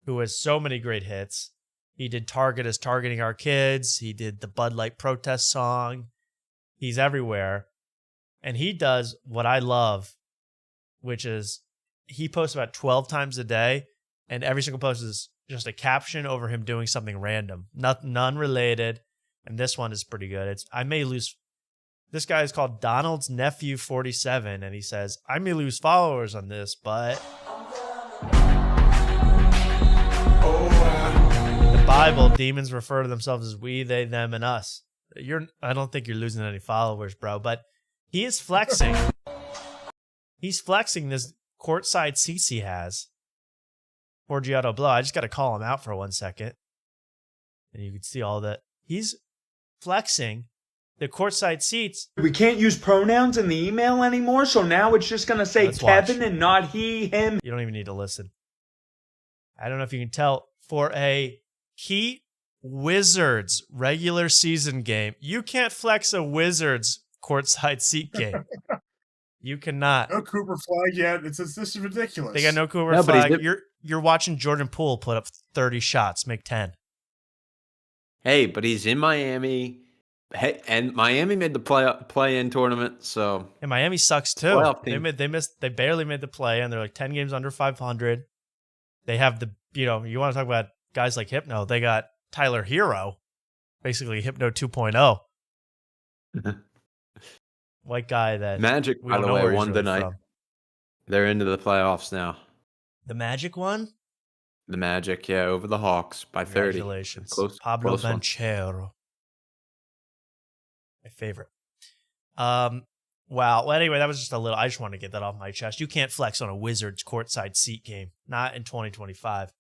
who has so many great hits. He did Target is Targeting Our Kids. He did the Bud Light protest song. He's everywhere. And he does what I love, which is he posts about 12 times a day, and every single post is just a caption over him doing something random, none related. And this one is pretty good. It's I may lose. This guy is called Donald's Nephew 47, and he says, I may lose followers on this, but in the Bible, demons refer to themselves as we, they, them, and us. I don't think you're losing any followers, bro, but he is flexing. He's flexing this courtside seats he has. Forgiato Blow. I just got to call him out for 1 second. And you can see all that. He's flexing the courtside seats. We can't use pronouns in the email anymore, so now it's just going to say Kevin and not he, him. You don't even need to listen. I don't know if you can tell. For a Heat Wizards regular season game, you can't flex a Wizards courtside seat game. You cannot. No Cooper flag yet. This is ridiculous. They got no Cooper flag. You're watching Jordan Poole put up 30 shots, make 10. Hey, but he's in Miami. Hey, and Miami made the play-in tournament, so. And Miami sucks too. They barely made the play, and they're like 10 games under 500. They have you want to talk about guys like Hypno. They got Tyler Hero, basically Hypno 2.0. White guy that Magic, by the way, won tonight. They're into the playoffs now. The Magic won? The Magic, yeah, over the Hawks by 30. Congratulations. Pablo Banchero. My favorite. Wow. Well, anyway, that was just a little. I just want to get that off my chest. You can't flex on a Wizards courtside seat game. Not in 2025.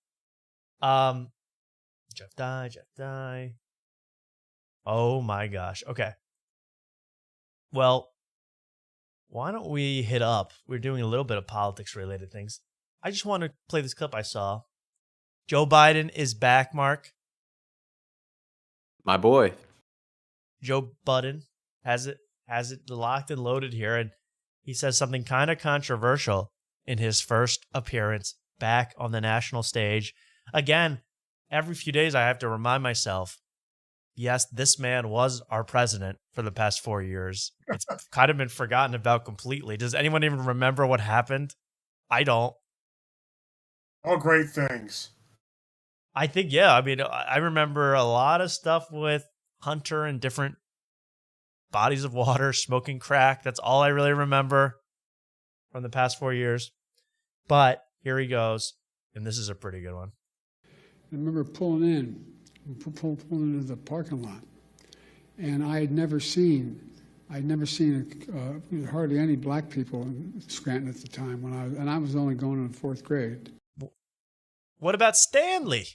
Jeff Dye. Oh my gosh. Okay. Well, why don't we hit up? We're doing a little bit of politics related things. I just want to play this clip I saw. Joe Biden is back, Mark. My boy. Joe Budden has it locked and loaded here, and he says something kind of controversial in his first appearance back on the national stage. Again, every few days I have to remind myself, yes, this man was our president for the past 4 years. It's kind of been forgotten about completely. Does anyone even remember what happened? I don't. All great things. I think, yeah. I mean, I remember a lot of stuff with Hunter and different bodies of water, smoking crack. That's all I really remember from the past 4 years. But here he goes, and this is a pretty good one. I remember pulling into the parking lot, and I had never seen hardly any black people in Scranton at the time and I was only going in the 4th grade. What about Stanley?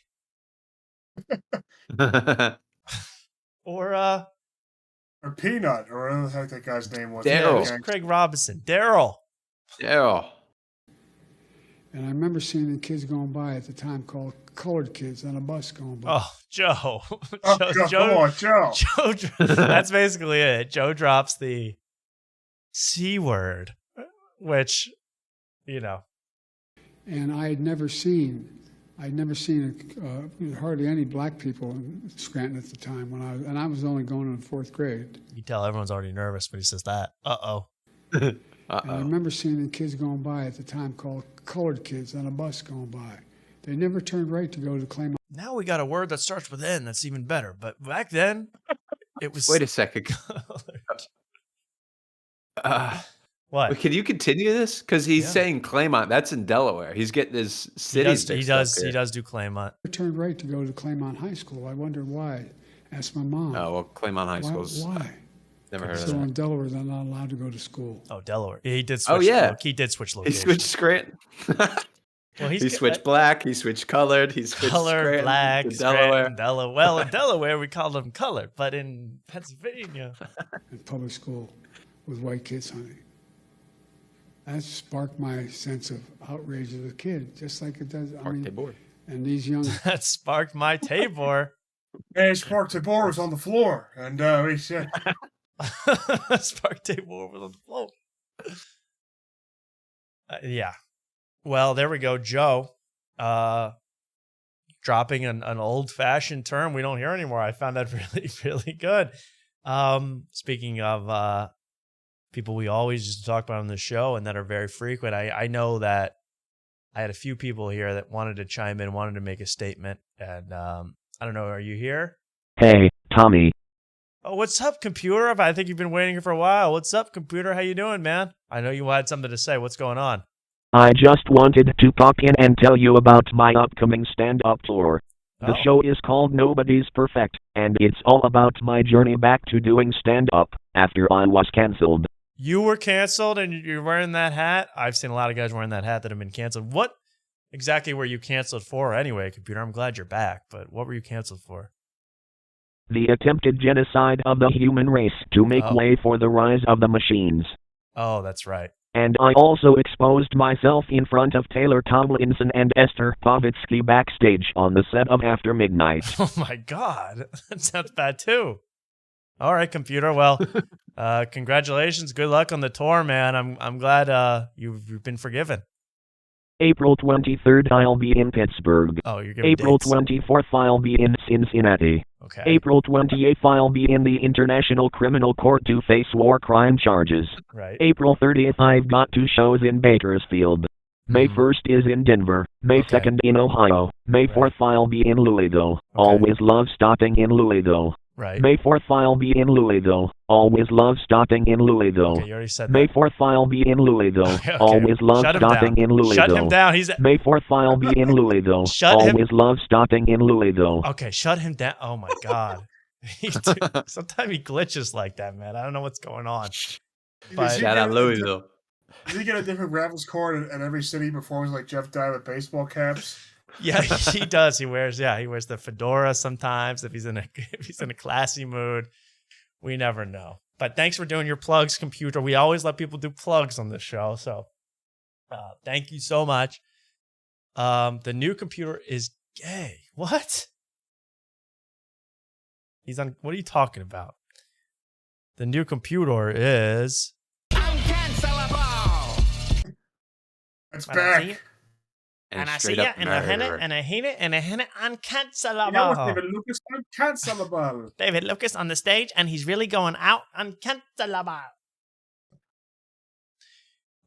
Or Peanut, or whatever the heck that guy's name was. Daryl. Yeah, Craig Robinson. Daryl. And I remember seeing the kids going by at the time called colored kids on a bus going by. Oh, Joe. Come on, Joe. That's basically it. Joe drops the C word, which, And I had never seen hardly any black people in Scranton at the time and I was only going in the 4th grade. You tell everyone's already nervous when he says that. Uh-oh. And I remember seeing the kids going by at the time called colored kids on a bus going by. They never turned right to go to Claymont. Now we got a word that starts with N that's even better. But back then, it was... Wait a second. What? Can you continue this? Because he's saying Claymont. That's in Delaware. He's getting his city. He does do Claymont. They turned right to go to Claymont High School. I wondered why. Asked my mom. Oh, well, Claymont High School's... Why? Never heard of So that. in Delaware, they're not allowed to go to school. Oh, Delaware. He did switch. Oh, yeah. He did switch location. He switched Scranton. Well, he switched black. He switched colored. He switched color, black, to Delaware. Delaware. Well, in Delaware, we called them colored, but in Pennsylvania, in public school with white kids, honey. That sparked my sense of outrage as a kid, just like it does. And these young that sparked my Tabor. And Spark Tabor was on the floor, and he said, Spark table was on the floor. Yeah. Well, there we go. Joe, dropping an old-fashioned term we don't hear anymore. I found that really, really good. Speaking of people we always used to talk about on the show and that are very frequent, I know that I had a few people here that wanted to chime in, wanted to make a statement. And I don't know, are you here? Hey, Tommy. Oh, what's up, computer? I think you've been waiting here for a while. What's up, computer? How you doing, man? I know you had something to say. What's going on? I just wanted to pop in and tell you about my upcoming stand-up tour. The show is called Nobody's Perfect, and it's all about my journey back to doing stand-up after I was canceled. You were canceled and you're wearing that hat? I've seen a lot of guys wearing that hat that have been canceled. What exactly were you canceled for anyway, computer? I'm glad you're back, but what were you canceled for? The attempted genocide of the human race to make way for the rise of the machines. Oh, that's right. And I also exposed myself in front of Taylor Tomlinson and Esther Povitsky backstage on the set of After Midnight. Oh my God, that sounds bad too. All right, computer. Well, congratulations. Good luck on the tour, man. I'm glad you've been forgiven. April 23rd, I'll be in Pittsburgh. Oh, you're giving April dates. 24th, I'll be in Cincinnati. Okay. April 28th, I'll be in the International Criminal Court to face war crime charges. Right. April 30th, I've got 2 shows in Bakersfield. May 1st is in Denver. May 2nd in Ohio. May 4th, I'll be in Louisville. Always love stopping in Louisville. Right. May 4th, I'll be in Louisville. Always love stopping in Louisville. Okay, you already said May that. 4th, I'll be in Louisville. Okay. Always love Shut him stopping down. in Louisville. Shut him down. He's May 4th, I'll be in Louisville. Shut him- Always love stopping in Louisville. Okay, shut him down. Oh my God. Sometimes he glitches like that, man. I don't know what's going on. But Shout out Louisville. Does he get a different raffles card in every city he performs like Jeff Dye with baseball caps? yeah, he does. He wears the fedora sometimes if he's in a classy mood. We never know. But thanks for doing your plugs, computer. We always let people do plugs on this show, so thank you so much. The new computer is gay. What? He's on. What are you talking about? The new computer is. It's back. And I see it, and I hate it, and I hate it, and I hate it. Uncancelable. You know what, David Lucas? Uncancelable. David Lucas on the stage, and he's really going out. Uncancelable.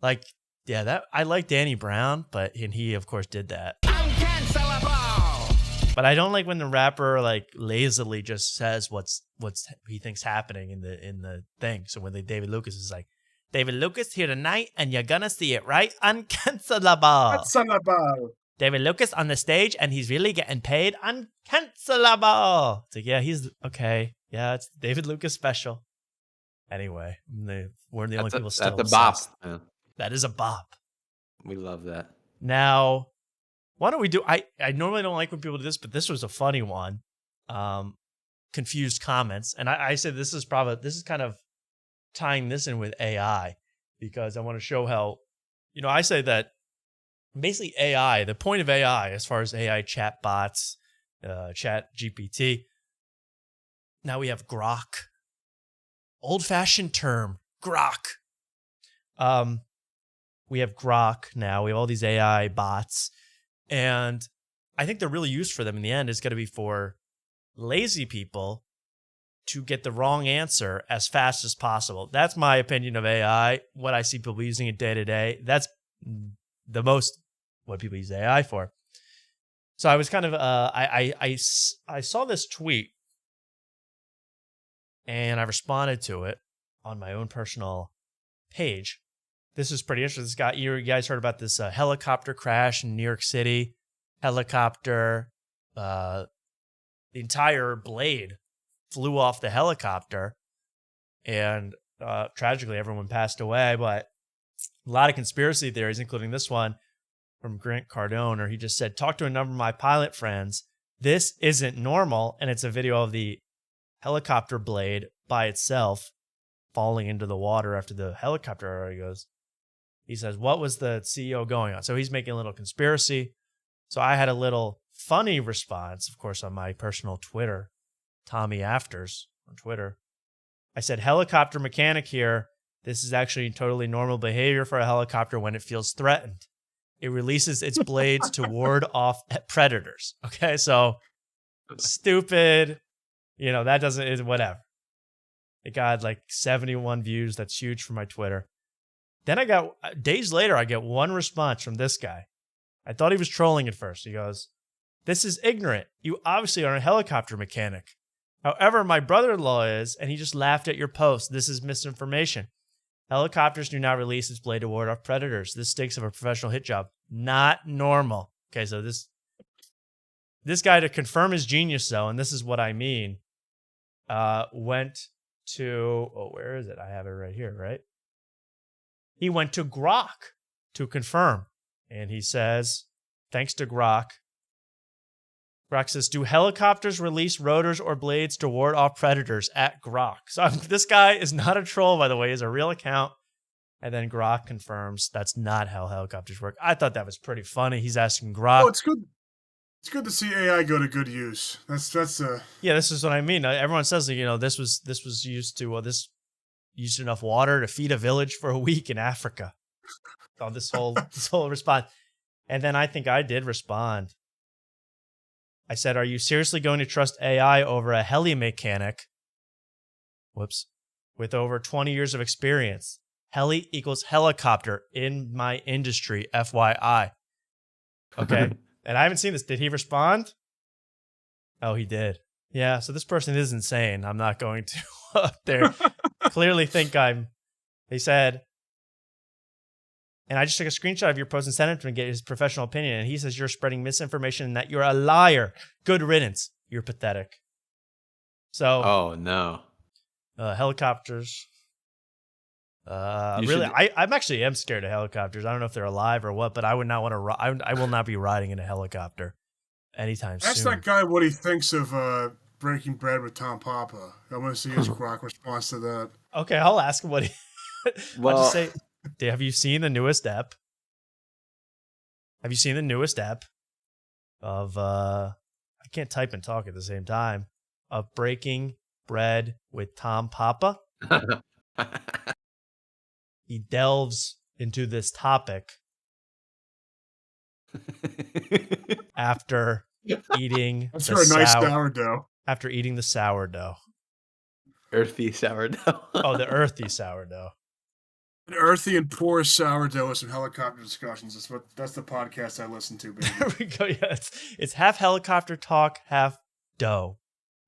Like, yeah, that I like Danny Brown, and he of course did that. Uncancelable. But I don't like when the rapper like lazily just says what's he thinks happening in the thing. So when David Lucas is like, David Lucas here tonight, and you're gonna see it, right? Uncancelable. Uncancelable. David Lucas on the stage, and he's really getting paid. Uncancelable. It's like, yeah, he's okay. Yeah, it's David Lucas special. Anyway, we're the only people still. That's a bop. Yeah. That is a bop. We love that. Now, why don't we do? I normally don't like when people do this, but this was a funny one. Confused comments, and I say this is kind of tying this in with AI, because I want to show how, I say that basically AI, the point of AI as far as AI chat bots, chat GPT, now we have Grok, old-fashioned term, Grok. We have Grok now, we have all these AI bots, and I think they're really used for them in the end is going to be for lazy people to get the wrong answer as fast as possible. That's my opinion of AI. What I see people using it day to day. That's the most what people use AI for. So I was kind of I saw this tweet and I responded to it on my own personal page. This is pretty interesting. This guy, you guys heard about this helicopter crash in New York City. Helicopter, the entire blade flew off the helicopter, and tragically everyone passed away. But a lot of conspiracy theories, including this one from Grant Cardone, or he just said, talk to a number of my pilot friends. This isn't normal. And it's a video of the helicopter blade by itself falling into the water after the helicopter already goes. He says, what was the CEO going on? So he's making a little conspiracy. So I had a little funny response, of course, on my personal Twitter, Tommy Afters on Twitter. I said, helicopter mechanic here. This is actually totally normal behavior for a helicopter when it feels threatened. It releases its blades to ward off predators. Okay, so stupid. You know, that doesn't, whatever. It got like 71 views. That's huge for my Twitter. Then days later, I get one response from this guy. I thought he was trolling at first. He goes, "This is ignorant. You obviously are a helicopter mechanic. However, my brother-in-law is, and he just laughed at your post. This is misinformation. Helicopters do not release its blade to ward off predators. This stinks of a professional hit job. Not normal." Okay, so this guy, to confirm his genius, though, and this is what I mean, went to, where is it? I have it right here, right? He went to Grok to confirm. And he says, thanks to Grok, Grok says, "Do helicopters release rotors or blades to ward off predators?" At Grok. So this guy is not a troll, by the way. He's a real account. And then Grok confirms that's not how helicopters work. I thought that was pretty funny. He's asking Grok. Oh, it's good. It's good to see AI go to good use. Yeah, this is what I mean. Everyone says that, you know, this was used to this used enough water to feed a village for a week in Africa. Oh, this whole response. And then I think I did respond. I said, "Are you seriously going to trust AI over a heli mechanic? Whoops. With over 20 years of experience. Heli equals helicopter in my industry, FYI." Okay. And I haven't seen this. Did he respond? Oh, he did. Yeah, so this person is insane. I'm not going to up there clearly think he said, "And I just took a screenshot of your post and sent it to him to get his professional opinion. And he says you're spreading misinformation and that you're a liar. Good riddance. You're pathetic." So. Oh, no. Helicopters. Really, I'm actually am scared of helicopters. I don't know if they're alive or what, but I would not want to. I will not be riding in a helicopter anytime soon. Ask that guy what he thinks of Breaking Bread with Tom Papa. I want to see his Grok response to that. Okay, I'll ask him what he. I'll just say, have you seen the newest ep? Have you seen the newest ep of I can't type and talk at the same time, of Breaking Bread with Tom Papa? He delves into this topic after eating That's for a nice sourdough. After eating the sourdough. Earthy sourdough. Oh, the earthy sourdough. An earthy and porous sourdough with some helicopter discussions. That's the podcast I listen to, baby. There we go. Yeah, it's half helicopter talk, half dough.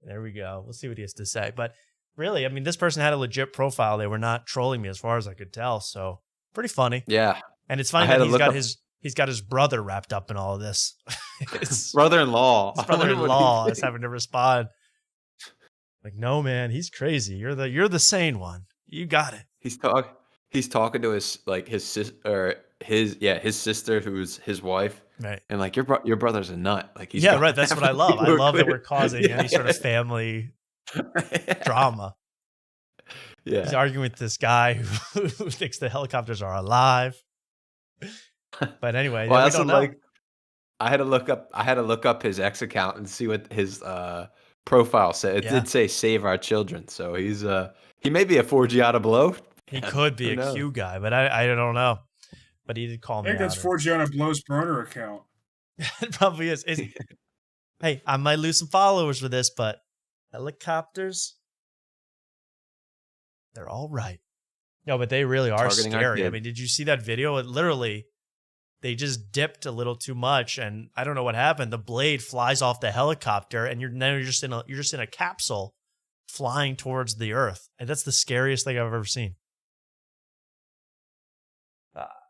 There we go. We'll see what he has to say. But really, I mean, this person had a legit profile. They were not trolling me as far as I could tell. So pretty funny. Yeah. And it's funny that he's got his brother wrapped up in all of this. Brother-in-law. His brother-in-law is having to respond. Like, no, man, he's crazy. You're the sane one. You got it. He's talking to his sister who's his wife. Right. And like your brother's a nut. Like he's right. That's what I love. I love that we're causing any sort of family drama. Yeah. He's arguing with this guy who thinks the helicopters are alive. But anyway, well, we don't know. I had to look up his X account and see what his profile said. It did say "Save Our Children," so he may be a 4G out of below. He could be a Q guy, but I don't know. But he did call me. I think that's 4G on a Blow's burner account. It probably is. Hey, I might lose some followers with this, but helicopters, they're all right. No, but they really are scary. I mean, did you see that video? It literally, they just dipped a little too much, and I don't know what happened. The blade flies off the helicopter, and you're just in a capsule flying towards the Earth, and that's the scariest thing I've ever seen.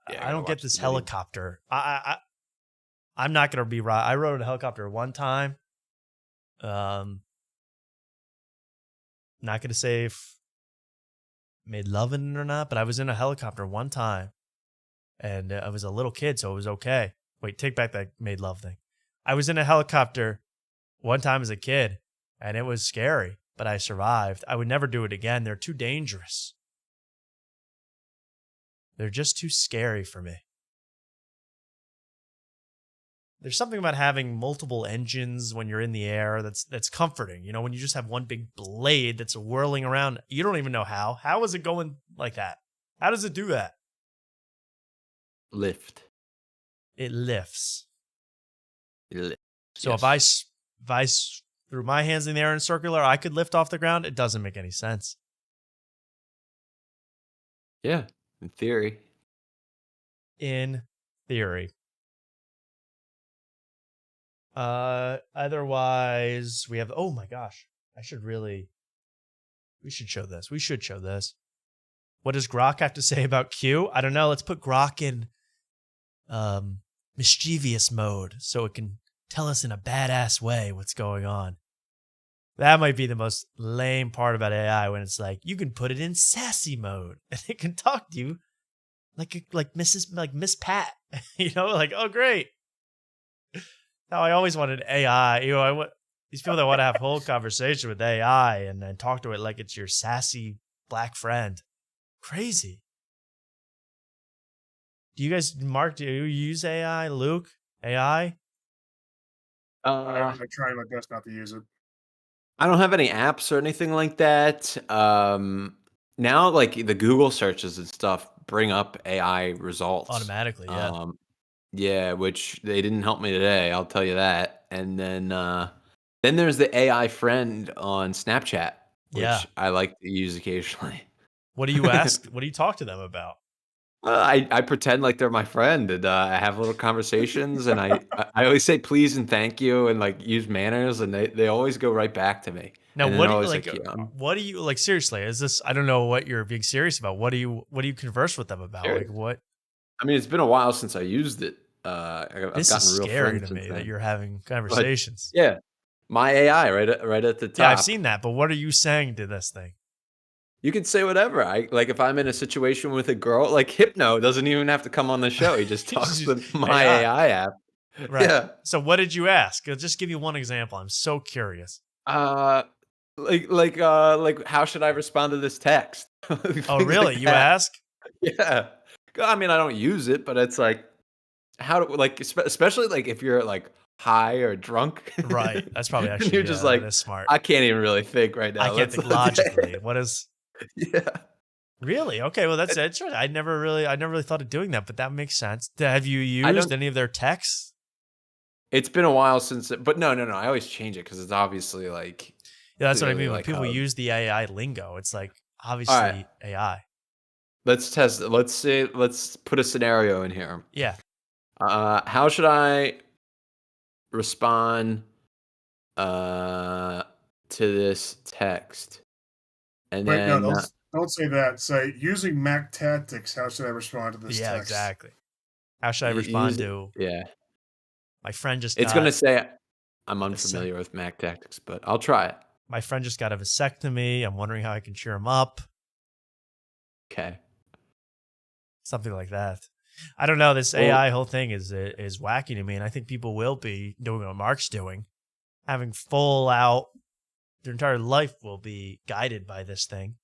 I don't get this helicopter. I'm not gonna be right. I rode a helicopter one time. Not gonna say if made love in it or not, but I was in a helicopter one time, and I was a little kid, so it was okay. Wait, take back that made love thing. I was in a helicopter one time as a kid, and it was scary, but I survived. I would never do it again. They're too dangerous. They're just too scary for me. there's something about having multiple engines when you're in the air that's comforting. You know, when you just have one big blade that's whirling around, you don't even know how. How is it going like that? How does it do that? Lift. It lifts. So Yes. if I threw my hands in the air in circular, I could lift off the ground. It doesn't make any sense. Yeah, in theory. In theory. Otherwise, we have, oh my gosh, we should show this. We should show this. What does Grok have to say about Q? I don't know. Let's put Grok in mischievous mode so it can tell us in a badass way what's going on. That might be the most lame part about AI, when it's like, you can put it in sassy mode and it can talk to you like Miss Pat. You know, like, oh great. Now I always wanted AI. You know, these people that want to have whole conversation with AI and then talk to it like it's your sassy black friend. Crazy. Do you guys, Mark, do you use AI? Luke, AI? I'm trying my best not to use it. I don't have any apps or anything like that. Now, like the Google searches and stuff bring up AI results Automatically, yeah. Yeah, which they didn't help me today. I'll tell you that. And then there's the AI friend on Snapchat, which I like to use occasionally. What do you ask? What do you talk to them about? I pretend like they're my friend, and I have little conversations, and I always say please and thank you, and like use manners, and they always go right back to me. Now, and what do you like? What do you like? Seriously, is this? I don't know what you're being serious about. What do you converse with them about? Sure. Like what? I mean, it's been a while since I used it. This is scary to me that you're having conversations. But, yeah, my AI right at the top. Yeah, I've seen that. But what are you saying to this thing? You can say whatever. Like if I'm in a situation with a girl, like Hypno doesn't even have to come on the show. He just talks with my AI app. Right. Yeah. So what did you ask? I'll just give you one example. I'm so curious. Like how should I respond to this text? Oh, really? Like you ask? Yeah. I mean, I don't use it, but it's like how do like especially like if you're like high or drunk. Right. That's probably actually you're just like smart. I can't even really think right now. I can't think logically. What is? Yeah. Really? Okay. Well, that's interesting. I never really thought of doing that, but that makes sense. Have you used any of their texts? It's been a while since, but no. I always change it because it's obviously like. Yeah, that's what I mean. When people use the AI lingo, it's like obviously AI. Let's test it. Let's put a scenario in here. Yeah. How should I respond to this text? And Wait, then no, don't say that. Say, using Mac Tactics, how should I respond to this text? Yeah, exactly. How should I respond to? Yeah. My friend just It's going to say, I'm unfamiliar with Mac Tactics, but I'll try it. My friend just got a vasectomy. I'm wondering how I can cheer him up. Okay. Something like that. I don't know. This AI whole thing is wacky to me, and I think people will be doing what Mark's doing, having full out. Their entire life will be guided by this thing,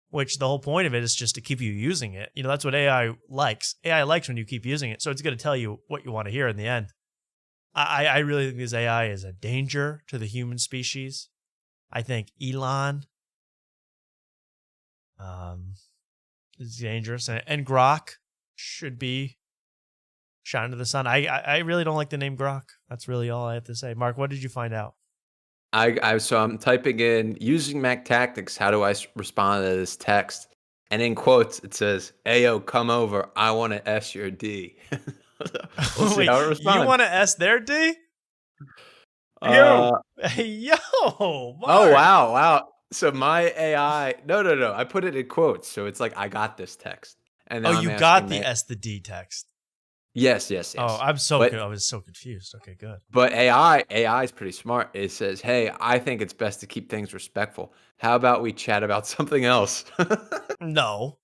which the whole point of it is just to keep you using it. You know, that's what AI likes. AI likes when you keep using it, so it's going to tell you what you want to hear in the end. I really think this AI is a danger to the human species. I think Elon is dangerous, and Grok should be shot into the sun. I really don't like the name Grok. That's really all I have to say. Mark, what did you find out? So I'm typing in using Mac Tactics. How do I respond to this text? And in quotes, it says, "Ayo, come over. I want to S your D." We'll see how it responds. You want to S their D? Yo, Mark. Oh wow. So my AI, no. I put it in quotes, so it's like I got this text. And you got the S the D text. Yes. Oh, I was so confused. Okay, good. But AI is pretty smart. It says, "Hey, I think it's best to keep things respectful. How about we chat about something else?" No,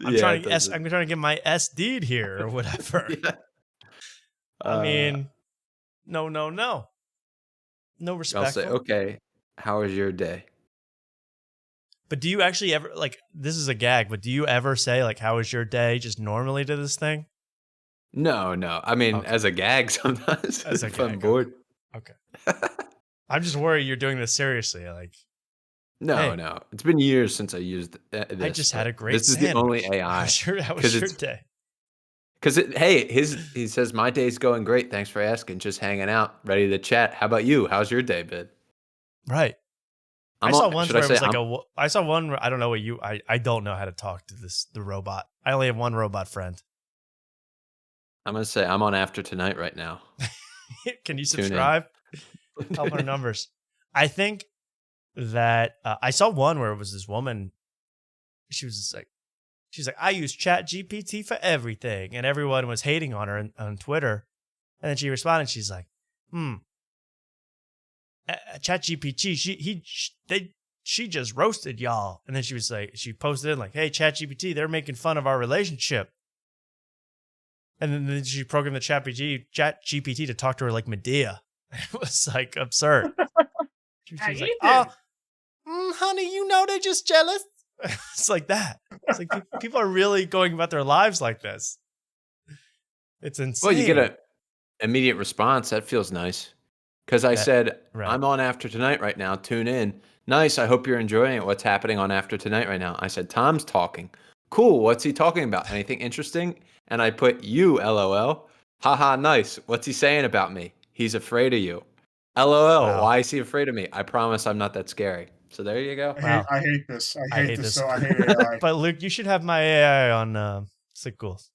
I'm trying to get my SD here or whatever. Yeah. I mean, no respect. I'll say, "Okay, how was your day?" But do you actually ever this is a gag? But do you ever say like, "How was your day?" just normally to this thing? No. I mean, as a gag sometimes. As a if I'm gag, bored. Okay. I'm just worried you're doing this seriously. Like, No, hey, no. It's been years since I used this. I just had a great This is the only sandwich. AI. How was your day? Because he says my day's going great. Thanks for asking. Just hanging out, ready to chat. How about you? How's your day been? Right. I saw one where it was like I saw one where I don't know what I don't know how to talk to the robot. I only have one robot friend. I'm gonna say I'm on After Tonight right now. Can you subscribe? Help our numbers. I think that I saw one where it was this woman. She's like, I use Chat GPT for everything, and everyone was hating on her on Twitter. And then she responded. She's like, Chat GPT, she just roasted y'all. And then she was like, she posted in like, hey, Chat GPT, they're making fun of our relationship. And then she programmed the Chat GPT to talk to her like Medea. It was like absurd. She was like, honey, you know they're just jealous. It's like that. It's like people are really going about their lives like this. It's insane. Well, you get an immediate response. That feels nice. Because I said, I'm on After Tonight right now. Tune in. Nice. I hope you're enjoying it. What's happening on After Tonight right now? I said, Tom's talking. Cool. What's he talking about? Anything interesting? And I put you, LOL. Haha, nice. What's he saying about me? He's afraid of you. LOL. Wow. Why is he afraid of me? I promise I'm not that scary. So there you go. I hate this. I hate this. So I hate AI. But Luke, you should have my AI on Sick Ghouls.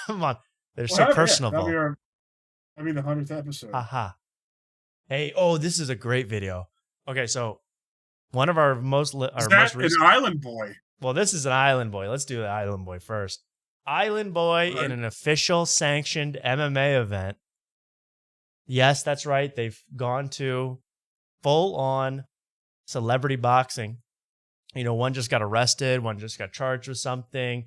Come on. They're so personable. That'll be the 100th episode. Aha. Hey, this is a great video. Okay, so one of our most recent... an Island Boy? Well, this is an Island Boy. Let's do the Island Boy first. Island Boy in an official sanctioned MMA event. Yes, that's right. They've gone to full-on celebrity boxing. You know, one just got arrested, one just got charged with something.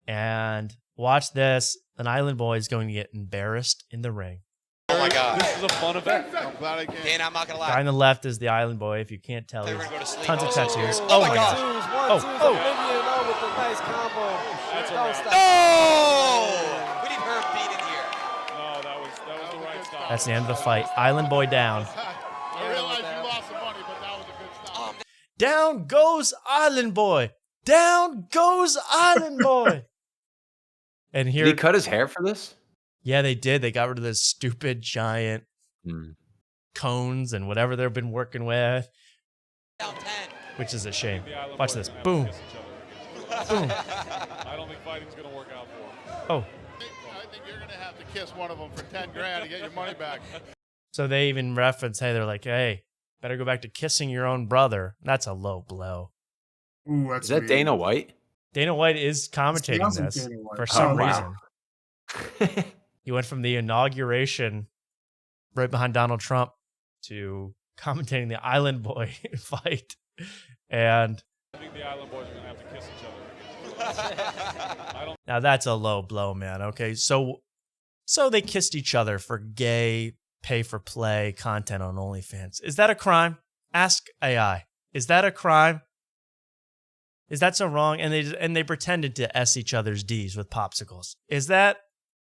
And watch this. An Island Boy is going to get embarrassed in the ring. Oh my God. This is a fun event. I'm glad I came. And I'm not going to lie. Guy on the left is the Island Boy, if you can't tell. He's tons of tattoos. Oh my God. With a nice combo. That's we need Herb beat in here. No, that was the right stop. That's the end of the fight. Island Boy down. I realize you lost some money, but that was a good stop. Down goes Island Boy. Down goes Island Boy. And here, did he cut his hair for this? Yeah, they did. They got rid of those stupid giant cones and whatever they've been working with. Down 10. Which is a shame. Watch this. Boom. Boom. I don't think fighting's going to work out for him. Oh. I think you're going to have to kiss one of them for 10 grand to get your money back. So they even reference, they're like, hey, better go back to kissing your own brother. That's a low blow. Ooh, is that Dana White? Dana White is commentating this for some reason. He went from the inauguration right behind Donald Trump to commentating the Island Boy fight. And I think the Island Boys are going to have to kiss each other. Now that's a low blow, man. Okay, so they kissed each other for gay pay-for-play content on OnlyFans. Is that a crime? Ask AI. Is that a crime? Is that so wrong? And they pretended to S each other's D's with popsicles.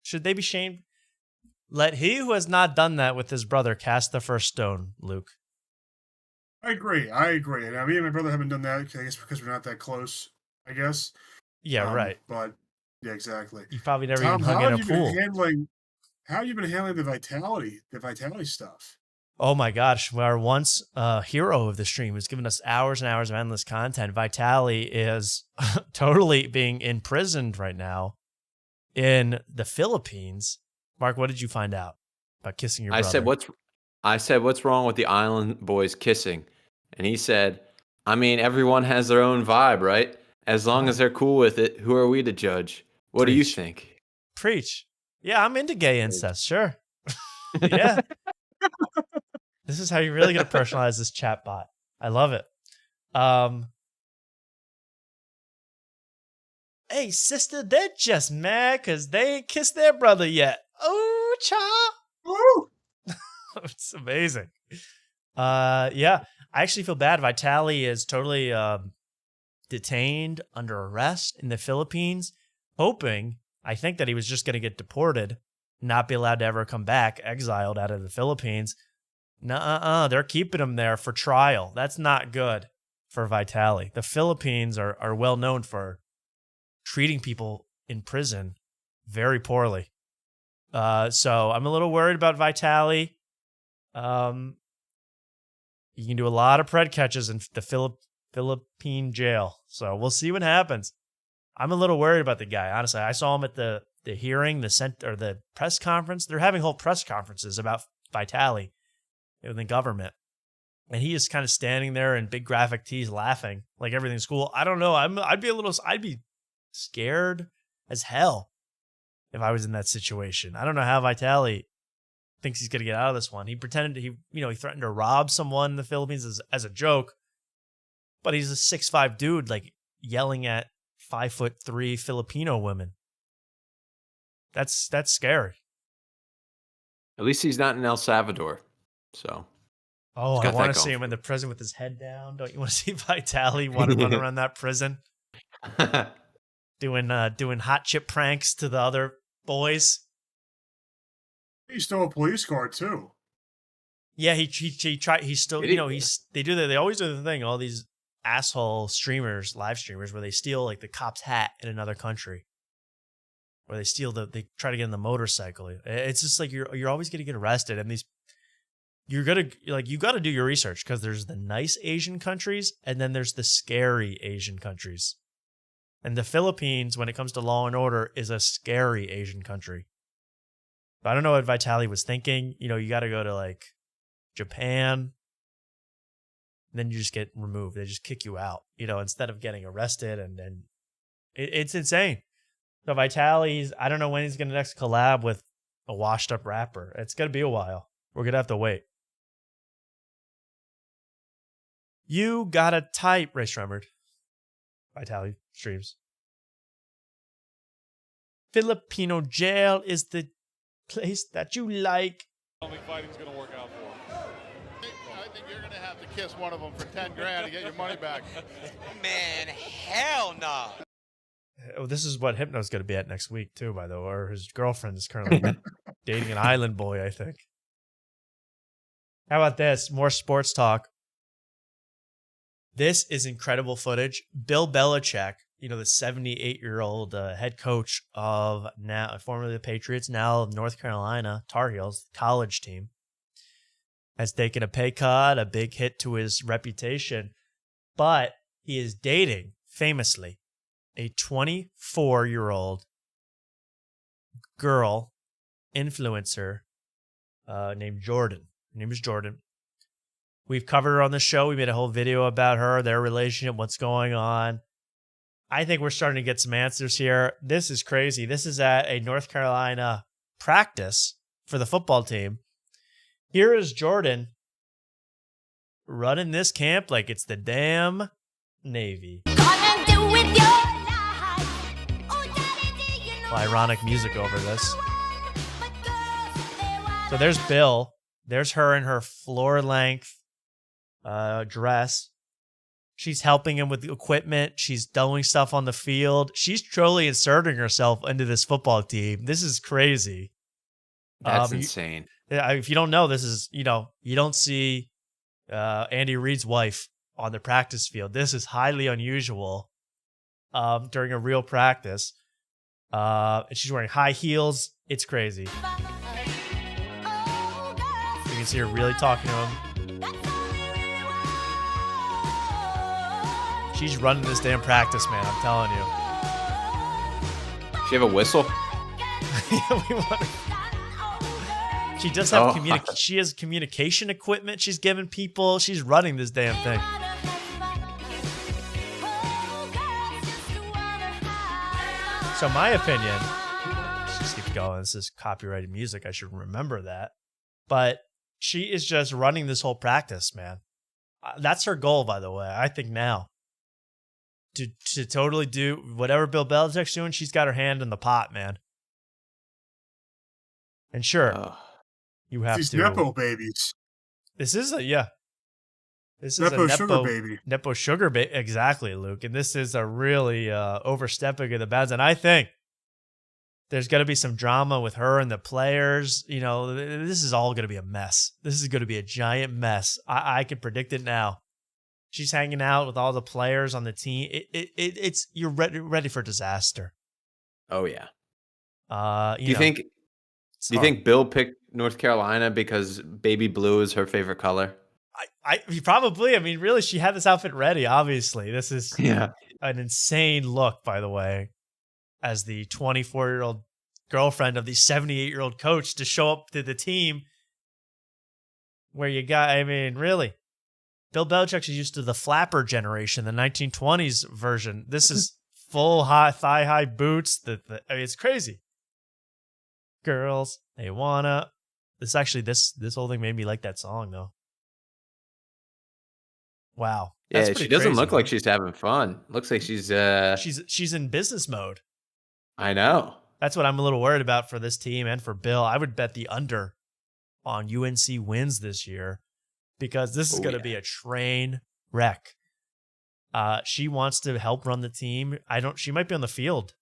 Should they be shamed? Let he who has not done that with his brother cast the first stone, Luke. I agree. And me and my brother haven't done that, I guess, because we're not that close, I guess. Yeah, right. But, yeah, exactly. You probably never even hung in a pool. How have you been handling the Vitali stuff? Oh my gosh, our once hero of the stream has given us hours and hours of endless content. Vitali is totally being imprisoned right now in the Philippines. Mark, what did you find out about kissing your brother? I said, what's wrong with the Island Boys kissing? And he said, I mean, everyone has their own vibe, right? As long as they're cool with it, who are we to judge? What do you think? Preach. Yeah, I'm into gay incest, sure. Yeah. This is how you're really going to personalize this chat bot. I love it. Hey, sister, they're just mad because they ain't kissed their brother yet. Oh, child. Woo! It's amazing. Yeah, I actually feel bad. Vitali is totally detained under arrest in the Philippines, hoping I think that he was just going to get deported, not be allowed to ever come back, exiled out of the Philippines. Nuh-uh, they're keeping him there for trial. That's not good for Vitali. The Philippines are well known for treating people in prison very poorly. So I'm a little worried about Vitali. You can do a lot of pred catches in the Philippine jail. So we'll see what happens. I'm a little worried about the guy, honestly. I saw him at the hearing, the press conference. They're having whole press conferences about Vitali in the government. And he is kind of standing there in big graphic tees laughing like everything's cool. I don't know. I'd be scared as hell if I was in that situation. I don't know how Vitali thinks he's going to get out of this one. He pretended he threatened to rob someone in the Philippines as a joke, but he's a 6'5" dude, like yelling at 5'3" Filipino women. That's scary. At least he's not in El Salvador. So. Oh, I want to see him in the prison with his head down. Don't you want to see Vitali want to run around that prison? doing hot chip pranks to the other boys. He stole a police car too. Yeah, he tried. He still, they do that. They always do the thing. All these asshole streamers, live streamers, where they steal like the cop's hat in another country, or they try to get in the motorcycle. It's just like you're always gonna get arrested, and you got to do your research, because there's the nice Asian countries and then there's the scary Asian countries. And the Philippines, when it comes to law and order, is a scary Asian country. But I don't know what Vitali was thinking. You got to go to like Japan. Then you just get removed. They just kick you out, instead of getting arrested. And then it's insane. So Vitali's, I don't know when he's going to next collab with a washed up rapper. It's going to be a while. We're going to have to wait. You gotta type, Ray Strummered. Vitali streams. Filipino jail is the place that you like. I don't think fighting's gonna work out for him. I think you're gonna have to kiss one of them for 10 grand to get your money back. Man, hell no. Oh, this is what Hypno's gonna be at next week too, by the way. Or his girlfriend is currently dating an island boy, I think. How about this? More sports talk. This is incredible footage. Bill Belichick, the 78-year-old head coach of now formerly the Patriots, now North Carolina Tar Heels college team, has taken a pay cut, a big hit to his reputation, but he is dating, famously, a 24-year-old girl influencer named Jordan. Her name is Jordan. We've covered her on the show. We made a whole video about her, their relationship, what's going on. I think we're starting to get some answers here. This is crazy. This is at a North Carolina practice for the football team. Here is Jordan running this camp like it's the damn Navy. Ironic music over this. So there's Bill. There's her in her floor-length dress. She's helping him with the equipment. She's doing stuff on the field. She's truly inserting herself into this football team. This is crazy. That's insane. If you don't know, this is, you don't see Andy Reid's wife on the practice field. This is highly unusual during a real practice. And she's wearing high heels. It's crazy. You can see her really talking to him. She's running this damn practice, man. I'm telling you. She have a whistle? She does have She has communication equipment she's giving people. She's running this damn thing. So my opinion, let's just keep going. This is copyrighted music. I should remember that. But she is just running this whole practice, man. That's her goal, by the way. I think now. To totally do whatever Bill Belichick's doing, she's got her hand in the pot, man. And sure, you have these to. Nepo babies. This is a This is Nepo a sugar baby. Nepo sugar baby. Exactly, Luke. And this is a really overstepping of the bounds. And I think There's going to be some drama with her and the players. You know, this is all going to be a mess. This is going to be a giant mess. I can predict it now. She's hanging out with all the players on the team. It's you're ready for disaster. Oh yeah. Do you think Bill picked North Carolina because baby blue is her favorite color? Probably. I mean, really, she had this outfit ready. Obviously, this is an insane look. By the way, as the 24-year-old girlfriend of the 78-year-old coach to show up to the team where you got. I mean, really, Bill Belichick's used to the flapper generation, the 1920s version. This is full thigh high boots. I mean, it's crazy. Girls, they wanna. This whole thing made me like that song though. Wow. Yeah, she doesn't look like she's having fun. Looks like she's in business mode. I know. That's what I'm a little worried about for this team and for Bill. I would bet the under on UNC wins this year because this is going to be a train wreck. She wants to help run the team. She might be on the field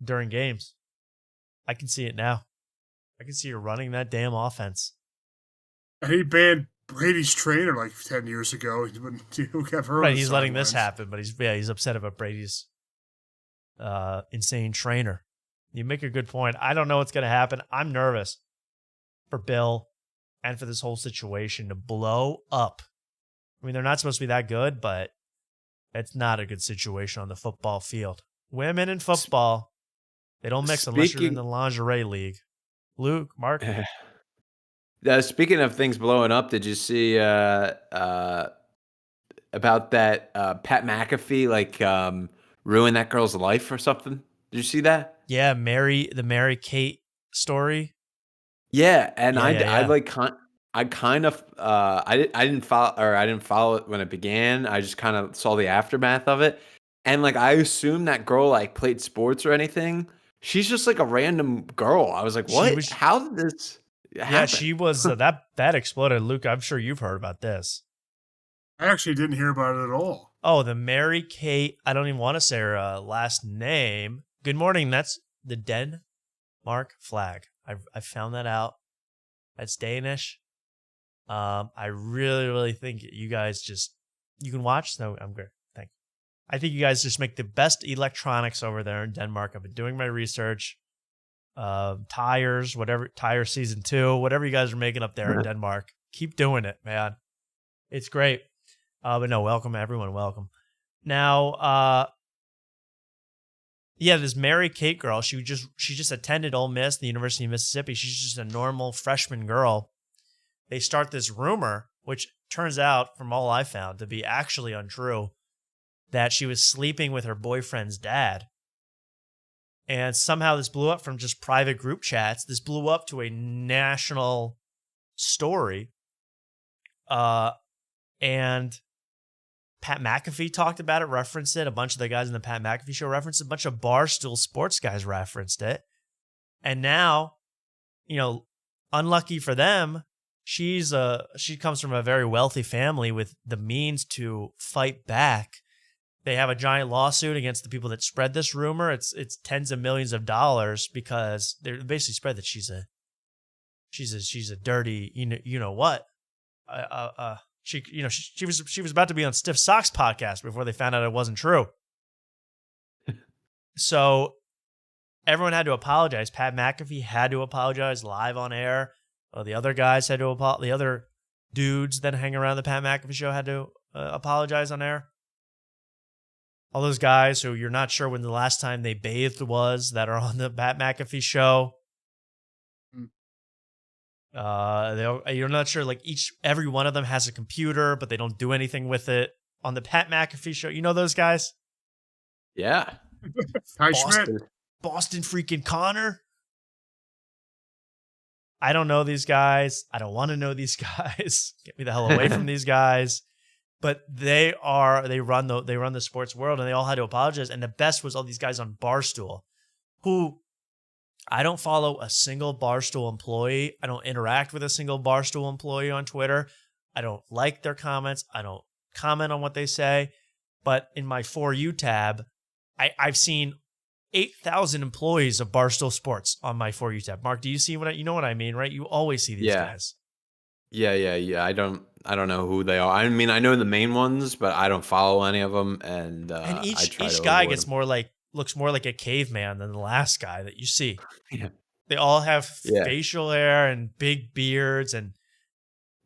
during games. I can see it now. I can see her running that damn offense. He banned Brady's trainer like 10 years ago. He wouldn't have her. Right, he's letting this happen, but he's upset about Brady's insane trainer. You make a good point. I don't know what's going to happen. I'm nervous for Bill and for this whole situation to blow up. I mean, they're not supposed to be that good, but it's not a good situation on the football field. Women in football, they don't mix unless you're in the lingerie league. Luke, Mark? Speaking of things blowing up, did you see about that Pat McAfee ruined that girl's life or something? Did you see that? Yeah, the Mary Kate story. Yeah, and I didn't follow it when it began. I just kind of saw the aftermath of it, and I assumed that girl played sports or anything. She's just a random girl. I was like, what? How did this happen? Yeah, she was that exploded. Luke, I'm sure you've heard about this. I actually didn't hear about it at all. Oh, the Mary Kate. I don't even want to say her last name. Good morning. That's the Denmark flag. I found that out. That's Danish. I really, really think you guys you can watch. No, I'm good. Thank you. I think you guys just make the best electronics over there in Denmark. I've been doing my research. Tires, tire season 2, whatever you guys are making up there in Denmark. Keep doing it, man. It's great. But no, welcome everyone. Welcome. Now, this Mary Kate girl, she just attended Ole Miss, the University of Mississippi. She's just a normal freshman girl. They start this rumor, which turns out, from all I found, to be actually untrue, that she was sleeping with her boyfriend's dad. And somehow this blew up from just private group chats. This blew up to a national story. And Pat McAfee talked about it, referenced it. A bunch of the guys in the Pat McAfee show referenced it. A bunch of Barstool sports guys referenced it. And now, unlucky for them, she comes from a very wealthy family with the means to fight back. They have a giant lawsuit against the people that spread this rumor. It's tens of millions of dollars because they basically spread that she's a dirty you know what. She was about to be on Stiff Socks podcast before they found out it wasn't true. So everyone had to apologize. Pat McAfee had to apologize live on air. The other guys had to apologize. The other dudes that hang around the Pat McAfee show had to apologize on air. All those guys who you're not sure when the last time they bathed was that are on the Pat McAfee show. You're not sure. Every one of them has a computer, but they don't do anything with it. On the Pat McAfee show, you know those guys? Yeah. Boston freaking Connor. I don't know these guys. I don't want to know these guys. Get me the hell away from these guys. But they run the sports world, and they all had to apologize. And the best was all these guys on Barstool, who I don't follow a single Barstool employee. I don't interact with a single Barstool employee on Twitter. I don't like their comments. I don't comment on what they say. But in my For You tab, I've seen 8,000 employees of Barstool Sports on my For You tab. Mark, do you see you know what I mean, right? You always see these guys. Yeah. I don't know who they are. I mean, I know the main ones, but I don't follow any of them. And each guy gets looks more like a caveman than the last guy that you see. Yeah. They all have facial hair and big beards and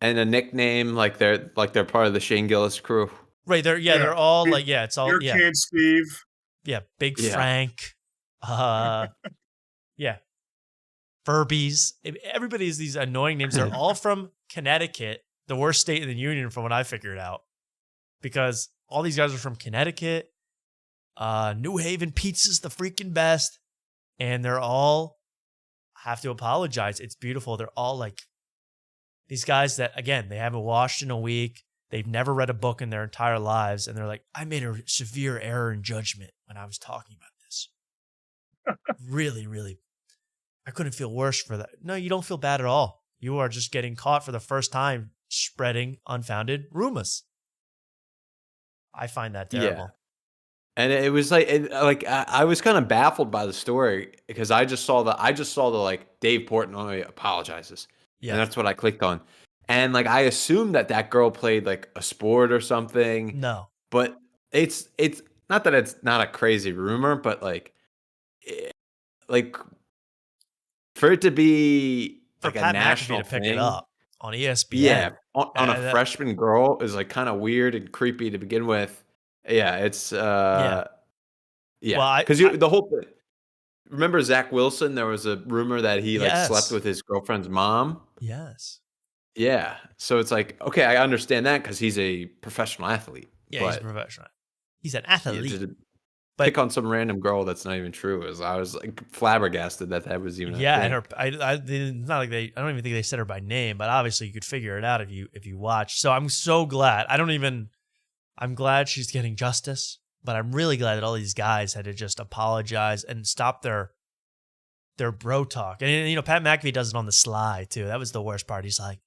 a nickname, like they're part of the Shane Gillis crew. Right. They're all it's all Beer Can Steve. Yeah, Big Frank. Furbies. Everybody has these annoying names. They're all from Connecticut, the worst state in the union from what I figured out. Because all these guys are from Connecticut. New Haven pizza's the freaking best. And they're all have to apologize. It's beautiful. They're all like these guys that, again, they haven't washed in a week. They've never read a book in their entire lives. And they're like, I made a severe error in judgment when I was talking about this. Really, really. I couldn't feel worse for that. No, you don't feel bad at all. You are just getting caught for the first time spreading unfounded rumors. I find that terrible. Yeah. And it was I was kind of baffled by the story because I just saw the like Dave Portnoy apologizes. Yeah. And that's what I clicked on. And like I assumed that girl played like a sport or something. No. But it's not that it's not a crazy rumor, but like for it to be like Pat a national McAfee to pick thing, it up on ESPN. Yeah, on a freshman girl is like kind of weird and creepy to begin with. Yeah, it's yeah. Because the whole thing. Remember Zach Wilson? There was a rumor that he slept with his girlfriend's mom. Yes. Yeah. So it's like, okay, I understand that because he's a professional athlete. Yeah, he's a professional. He's an athlete. But pick on some random girl that's not even true. I was like flabbergasted that was even. Yeah, and it's not like I don't even think they said her by name, but obviously you could figure it out if you watch. So I'm so glad. I'm glad she's getting justice, but I'm really glad that all these guys had to just apologize and stop their bro talk. And Pat McAfee does it on the sly too. That was the worst part. He's like,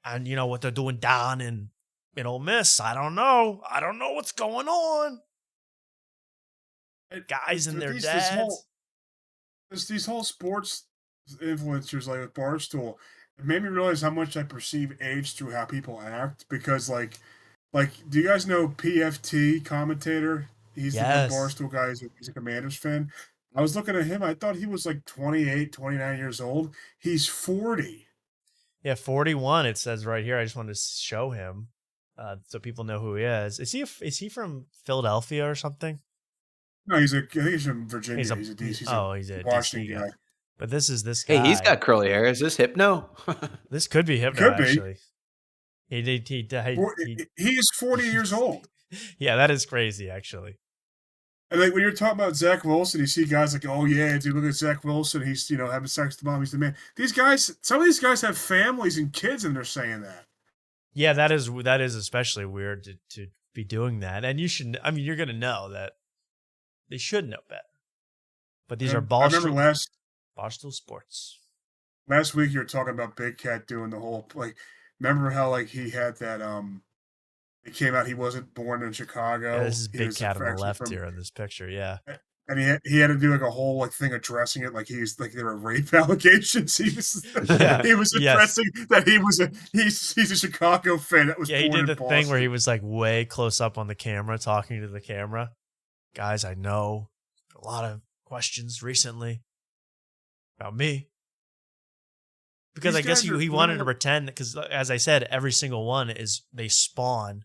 and what they're doing down in Ole Miss. I don't know what's going on. Guys and their dads. These whole sports influencers like with Barstool, it made me realize how much I perceive age through how people act. Because like, do you guys know PFT commentator? He's the Barstool guy. He's a Commanders fan. I was looking at him. I thought he was like 28, 29 years old. He's 40. Yeah, 41. It says right here. I just wanted to show him so people know who he is. Is he from Philadelphia or something? No, I think he's from Virginia. He's a DC. He's a Washington DC guy. But this is this guy. Hey, he's got curly hair. Is this Hypno? This could be Hypno, actually. He is 40 years old. Yeah, that is crazy, actually. And like when you're talking about Zach Wilson, you see guys like, oh yeah, dude, look at Zach Wilson. He's having sex with the mom. He's the man. Some of these guys have families and kids, and they're saying that. Yeah, that is especially weird to be doing that. And you should. I mean, you're gonna know that they should know better. But these are Barstool Sports. Last week you were talking about Big Cat doing the whole Remember how he had that it came out he wasn't born in Chicago. Yeah, this is Big Cat on the left here in this picture, yeah. And he had to do a whole thing addressing it like he's there were rape allegations. He was addressing that he's a Chicago fan that was born he did in the Boston. thing where he was way close up on the camera talking to the camera. Guys, I know a lot of questions recently about me. Because I guess he wanted to pretend, because as I said, every single one they spawn.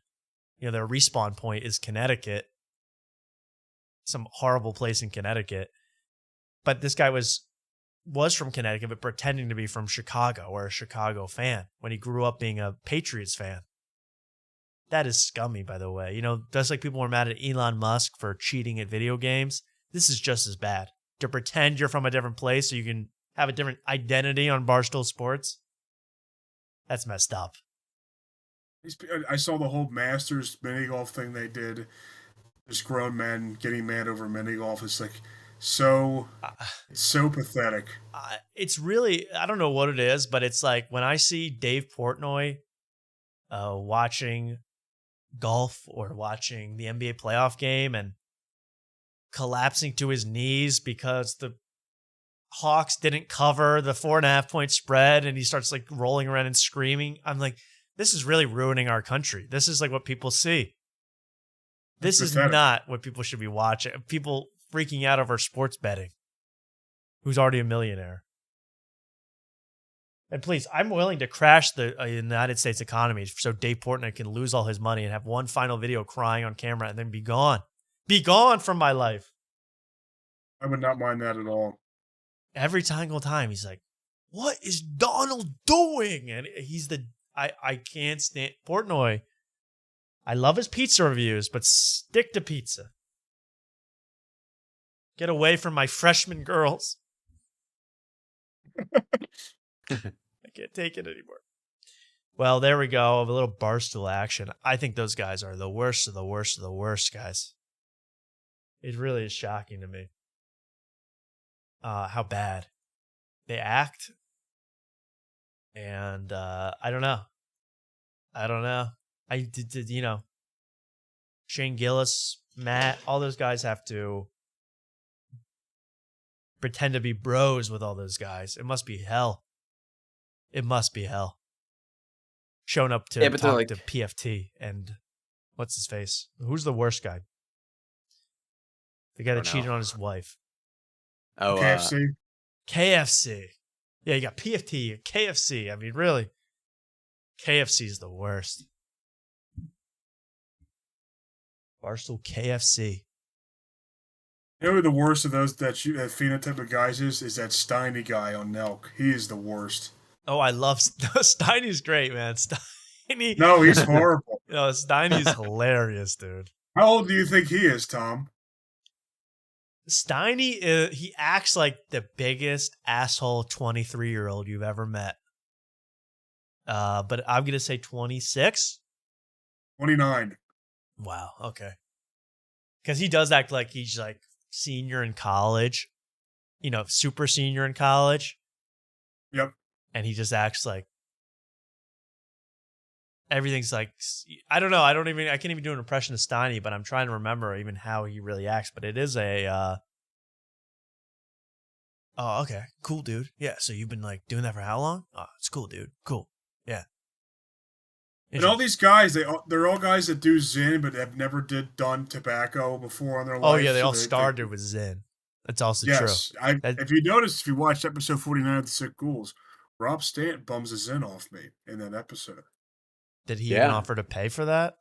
Their respawn point is Connecticut. Some horrible place in Connecticut. But this guy was from Connecticut, but pretending to be from Chicago or a Chicago fan when he grew up being a Patriots fan. That is scummy, by the way. Just like people were mad at Elon Musk for cheating at video games, this is just as bad. To pretend you're from a different place so you can have a different identity on Barstool Sports. That's messed up. I saw the whole Masters mini golf thing they did. Just grown men getting mad over mini golf. It's so pathetic. It's really, I don't know what it is, but it's like when I see Dave Portnoy watching golf or watching the NBA playoff game, and collapsing to his knees because the Hawks didn't cover the 4.5-point spread, and he starts like rolling around and screaming. I'm like, this is really ruining our country. This is like what people see. This is not what people should be watching. People freaking out over sports betting. Who's already a millionaire. And please, I'm willing to crash the United States economy so Dave Portnoy can lose all his money and have one final video crying on camera and then be gone. Be gone from my life. I would not mind that at all. Every single time he's like, what is Donald doing? And he's I can't stand Portnoy. I love his pizza reviews, but stick to pizza. Get away from my freshman girls. I can't take it anymore. Well, there we go. A little Barstool action. I think those guys are the worst of the worst of the worst, guys. It really is shocking to me how bad they act. And I don't know. I did, you know, Shane Gillis, Matt, all those guys have to pretend to be bros with all those guys. It must be hell. It must be hell. Showing up to talk to PFT and what's his face? Who's the worst guy? The guy that cheated on his wife. Oh, KFC. KFC. Yeah, you got PFT, KFC. I mean, really, KFC is the worst. Barstool KFC. You know who the worst of those that phenotype of guys is that Steiny guy on Nelk. He is the worst. Oh, I love Steiny's great, man. Steiny. No, he's horrible. No, Steiny's hilarious, dude. How old do you think he is, Tom? Steiny, he acts like the biggest asshole 23-year-old you've ever met. But I'm going to say 26. 29. Wow, okay. Because he does act like he's like senior in college. You know, super senior in college. Yep. And he just acts like everything's like, I don't know. I can't even do an impression of Steiny, but I'm trying to remember even how he really acts. But it is oh, okay. Cool, dude. Yeah. So you've been like doing that for how long? Oh, it's cool, dude. Cool. Yeah. And all these guys, they're all guys that do Zin, but have never done tobacco before in their life. Oh, yeah. They all started with Zin. That's also true. If you notice, if you watched episode 49 of The Sick Ghouls, Rob Stant bums a Zin off me in that episode. Did he even offer to pay for that?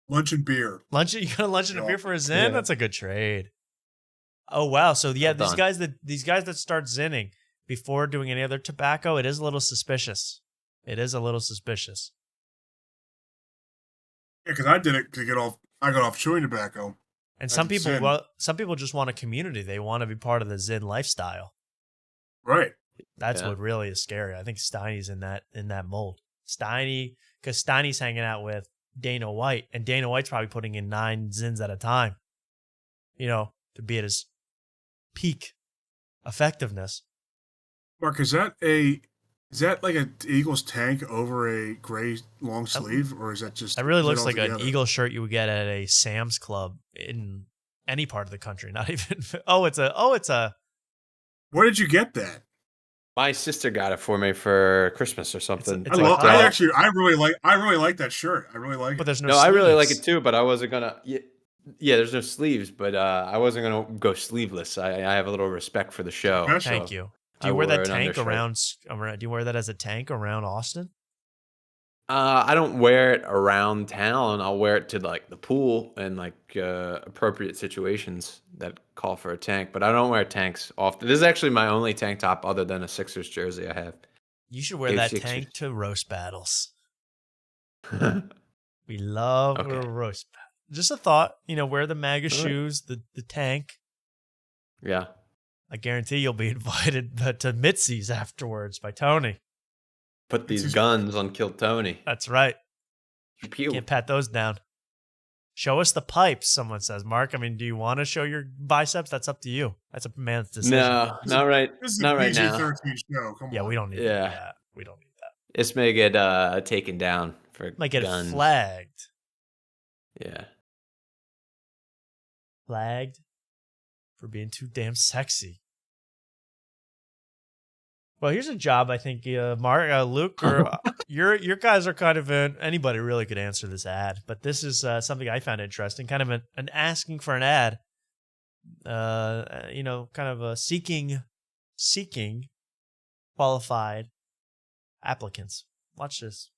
Lunch and beer. You got a lunch and a beer for a Zin? Yeah. That's a good trade. Oh wow! So yeah, these guys that start zinning before doing any other tobacco, it is a little suspicious. It is a little suspicious. Yeah, because I did it to get off. I got off chewing tobacco. And some people just want a community. They want to be part of the Zin lifestyle. Right. That's what really is scary. I think Steiny's in that mold. Because Steiny's hanging out with Dana White, and Dana White's probably putting in 9 Zins at a time, you know, to be at his peak effectiveness. Mark, is that like an Eagles tank over a gray long sleeve, or is that just? That really looks like an Eagles shirt you would get at a Sam's Club in any part of the country. Not even. It's a. Where did you get that? My sister got it for me for Christmas or something. I really like that shirt. I really like it. But there's no. No, sleeves. I really like it too, but I wasn't gonna. Yeah, there's no sleeves, but I wasn't gonna go sleeveless. I have a little respect for the show. Thank you. Do you wear that tank around? Do you wear that as a tank around Austin? I don't wear it around town. I'll wear it to like the pool and like appropriate situations that call for a tank. But I don't wear tanks often. This is actually my only tank top other than a Sixers jersey I have. You should wear that tank to roast battles. We love roast battles. Just a thought. You know, wear the MAGA shoes, the tank. Yeah. I guarantee you'll be invited to Mitzi's afterwards by Tony. Put these guns on Kill Tony. That's right. Pew. Can't pat those down. Show us the pipes, someone says. Mark, I mean, do you want to show your biceps? That's up to you. That's a man's decision. No, not right. This is not a right now. PG-13 show. Come on. We don't need that. We don't need that. This may get taken down for might get guns. flagged. Yeah. flagged for being too damn sexy. Well, here's a job I think, Mark, Luke, or your guys are kind of anybody really could answer this ad, but this is something I found interesting, kind of an asking for an ad, kind of a seeking qualified applicants. Watch this.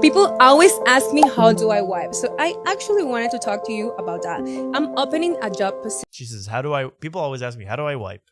People always ask me how do I wipe, so I actually wanted to talk to you about that. I'm opening a job position. She says, people always ask me, how do I wipe?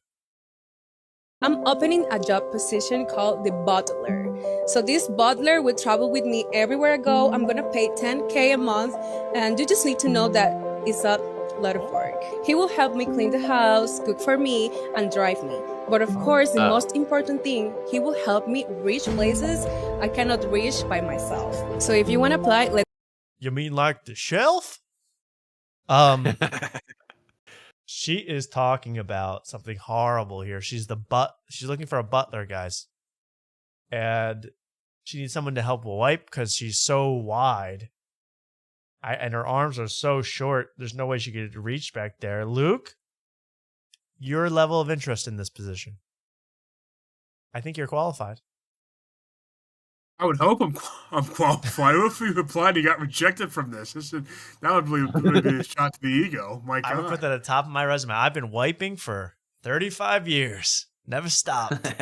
I'm opening a job position called the Butler. So this Butler will travel with me everywhere I go. I'm gonna pay $10K a month, and you just need to know that it's a lot of work. He will help me clean the house, cook for me, and drive me. But of course, the most important thing, he will help me reach places I cannot reach by myself. So if you want to apply, You mean like the shelf? She is talking about something horrible here. She's looking for a butler, guys. And she needs someone to help wipe because she's so wide. And her arms are so short, there's no way she could reach back there. Luke, your level of interest in this position. I think you're qualified. I would hope I'm qualified. What if you applied and you got rejected from this? That would really be a shot to the ego. My God. I would put that at the top of my resume. I've been wiping for 35 years. Never stopped.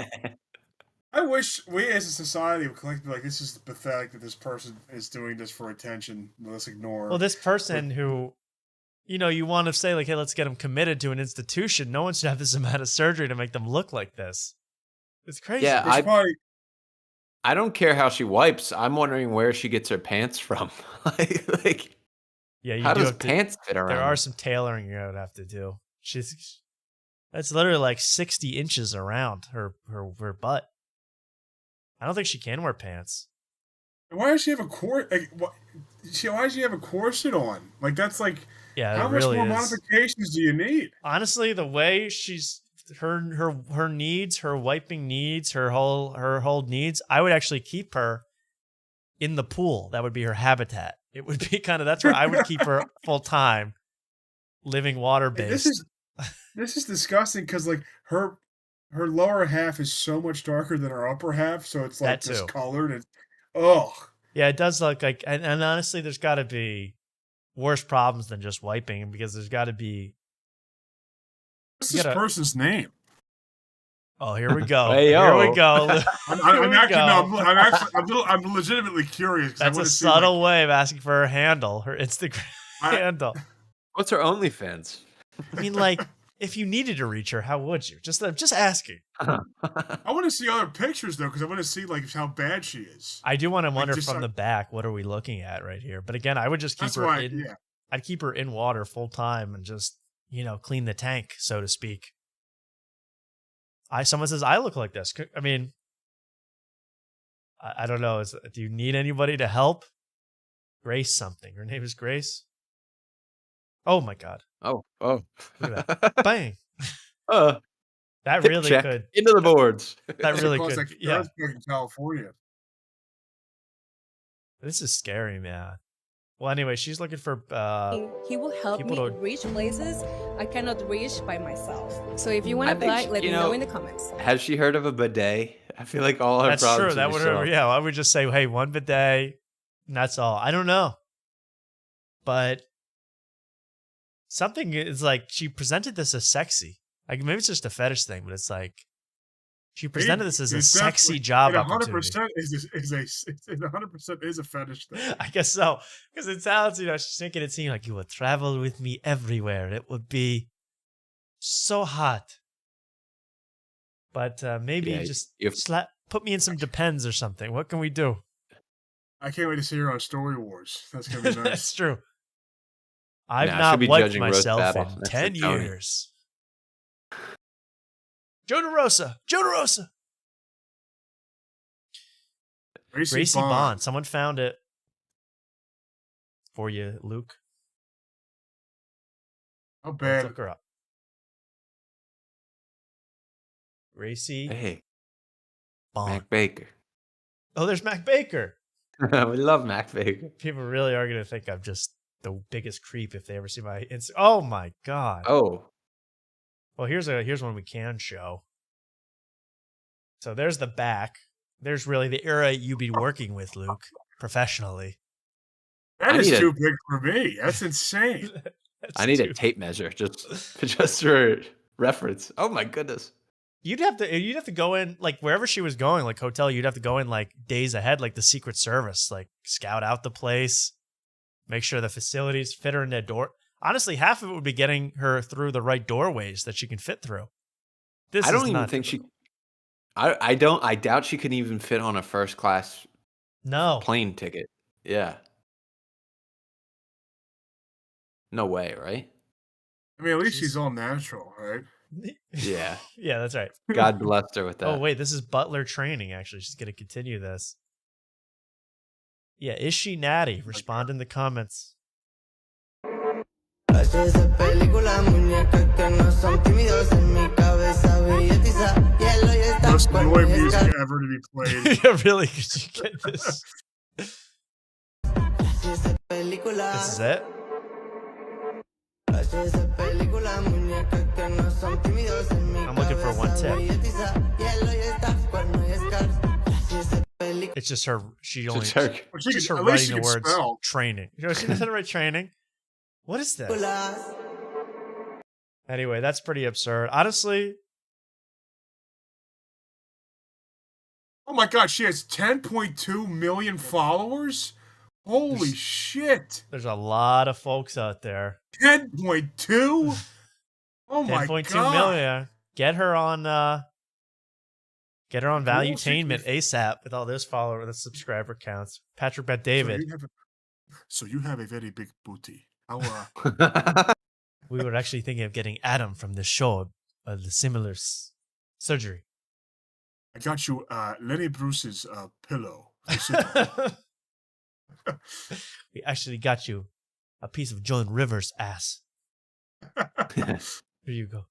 I wish we as a society would collectively like, this is pathetic that this person is doing this for attention. Let's ignore. Well, this person who, you want to say like, hey, let's get them committed to an institution. No one should have this amount of surgery to make them look like this. It's crazy. Yeah, I don't care how she wipes. I'm wondering where she gets her pants from. Yeah, how does pants fit around? There are some tailoring you would have to do. That's literally like 60 inches around her butt. I don't think she can wear pants. Why does she have a corset? Why does she have a corset on? Like that's like, how much more modifications do you need? Honestly, the way she's her needs, her wiping needs, her whole needs, I would actually keep her in the pool. That would be her habitat. It would be that's where I would keep her full time, living water based. This is disgusting because like her lower half is so much darker than her upper half, so it's like discolored and yeah, it does look like. And honestly, there's got to be worse problems than just wiping because there's got to be. What's this person's name? Oh, here we go. Hey, here we go. I'm legitimately curious. That's a subtle way of asking for her handle, her Instagram handle. What's her OnlyFans? I mean, like, if you needed to reach her, how would you? Just asking. I want to see other pictures though, because I want to see like how bad she is. I do want to wonder from the back, what are we looking at right here? But again, I would just keep her in. Yeah. I'd keep her in water full time and just clean the tank, so to speak. Someone says I look like this. I mean, I don't know. Do you need anybody to help? Grace something. Her name is Grace. Oh my God. Oh. Look at that. Bang. That Hip really check could. Into the boards. That really could. Like yeah. In California. This is scary, man. Well, anyway, she's looking for he will help me reach places I cannot reach by myself. So if you want to apply, let me know in the comments. Has she heard of a bidet? I feel like all her That's problems. True. That would I would just say, hey, one bidet, and that's all. I don't know. But something is like she presented this as sexy. Like maybe it's just a fetish thing, but it's like she presented this as a sexy job opportunity. 100% it 100% is a fetish thing. I guess so, because it sounds, she's making it seem like you would travel with me everywhere. It would be so hot. But maybe put me in some Depends or something. What can we do? I can't wait to see her on Story Wars. That's gonna be nice. That's true. I've not wiped myself in 10 years. Joe DeRosa. Gracie Bond. Someone found it for you, Luke. How bad? Let's look her up. Gracie. Bond. Mac Baker. Oh, there's Mac Baker. We love Mac Baker. People really are going to think I'm just the biggest creep if they ever see my Oh my god. Oh. Well, here's one we can show. So there's the back. There's really the era you be working with, Luke, professionally. That is too big for me. That's insane. I need a tape measure just for reference. Oh my goodness. You'd have to go in like wherever she was going, like hotel. You'd have to go in like days ahead, like the Secret Service, like scout out the place, make sure the facilities fit her in that door. Honestly, half of it would be getting her through the right doorways that she can fit through. I don't even think she. I doubt she could even fit on a first class. Plane ticket. Yeah. No way, right? I mean, at least she's all natural, right? Yeah. Yeah, that's right. God bless her with that. Oh, wait, this is Butler training, actually. She's going to continue this. Yeah, is she natty? Respond in the comments. Most boy music ever to be played. Yeah, really? Could you get this? This is it? I'm looking for one tip. It's just her. She only. Just her writing the words training. You know, she doesn't write training. What is this? Anyway, that's pretty absurd. Honestly. Oh my god, she has 10.2 million followers? Holy shit. There's a lot of folks out there. 10.2? Oh my god. 10.2 million. Get her on Valuetainment ASAP with all those followers, the subscriber counts. Patrick Bet David. So you have a very big booty. How we were actually thinking of getting Adam from the show, the similar surgery. I got you Lenny Bruce's pillow. We actually got you a piece of Joan Rivers' ass. Here you go.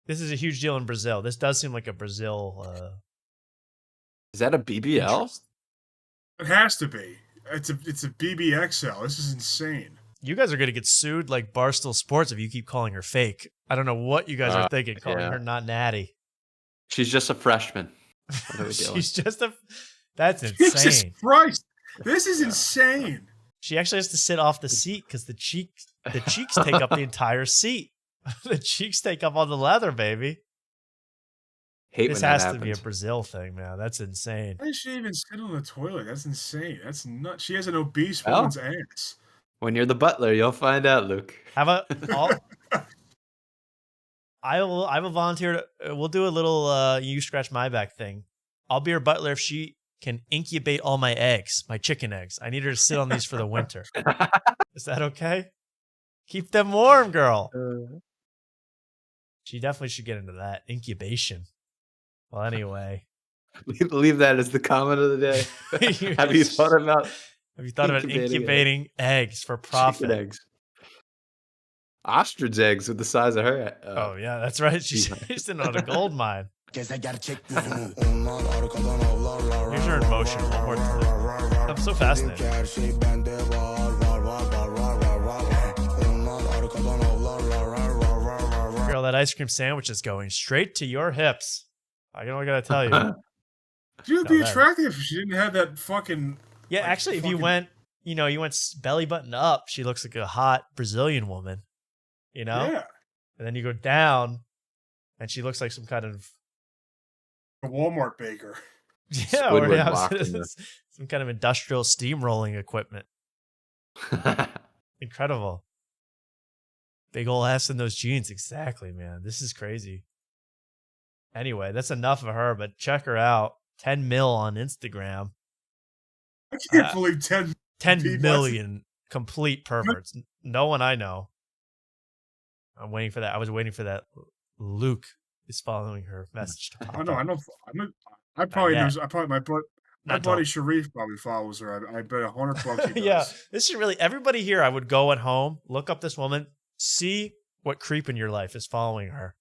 This is a huge deal in Brazil. This does seem like a Brazil. Is that a BBL? It has to be. It's a BBXL. This is insane. You guys are going to get sued like Barstool Sports if you keep calling her fake. I don't know what you guys are thinking, calling her not natty. She's just a freshman. She's just a... That's insane. Jesus Christ. This is insane. She actually has to sit off the seat because the cheeks take up the entire seat. The cheeks take up all the leather, baby. This has to be a Brazil thing, man. That's insane. Why does she even sit on the toilet? That's insane. That's nuts. She has an obese woman's ass. When you're the butler, you'll find out, Luke. How about I will volunteer to, we'll do a little you scratch my back thing. I'll be her butler if she can incubate all my eggs, my chicken eggs. I need her to sit on these for the winter. Is that okay? Keep them warm, girl. She definitely should get into that. Incubation. Well, anyway. Leave that as the comment of the day. Have you thought about incubating eggs for profit? Chicken eggs. Ostrich eggs with the size of her. Oh, yeah, that's right. She's sitting on a gold mine. Here's her in motion one more time. I'm so fascinated. Girl, that ice cream sandwich is going straight to your hips. I gotta tell you. She would be attractive if she didn't have that fucking... Yeah, actually, if you went belly button up, she looks like a hot Brazilian woman. You know? Yeah. And then you go down, and she looks like some kind of... A Walmart baker. Yeah, or some kind of industrial steamrolling equipment. Incredible. Big ol' ass in those jeans. Exactly, man. This is crazy. Anyway, that's enough of her, but check her out. 10 mil on Instagram. I can't believe 10 million complete perverts. No one I know. I'm waiting for that. I was waiting for that. Luke is following her message. I know. My buddy Sharif probably follows her. I bet $100 he does. Yeah, this is really everybody here. I would go at home, look up this woman, see what creep in your life is following her.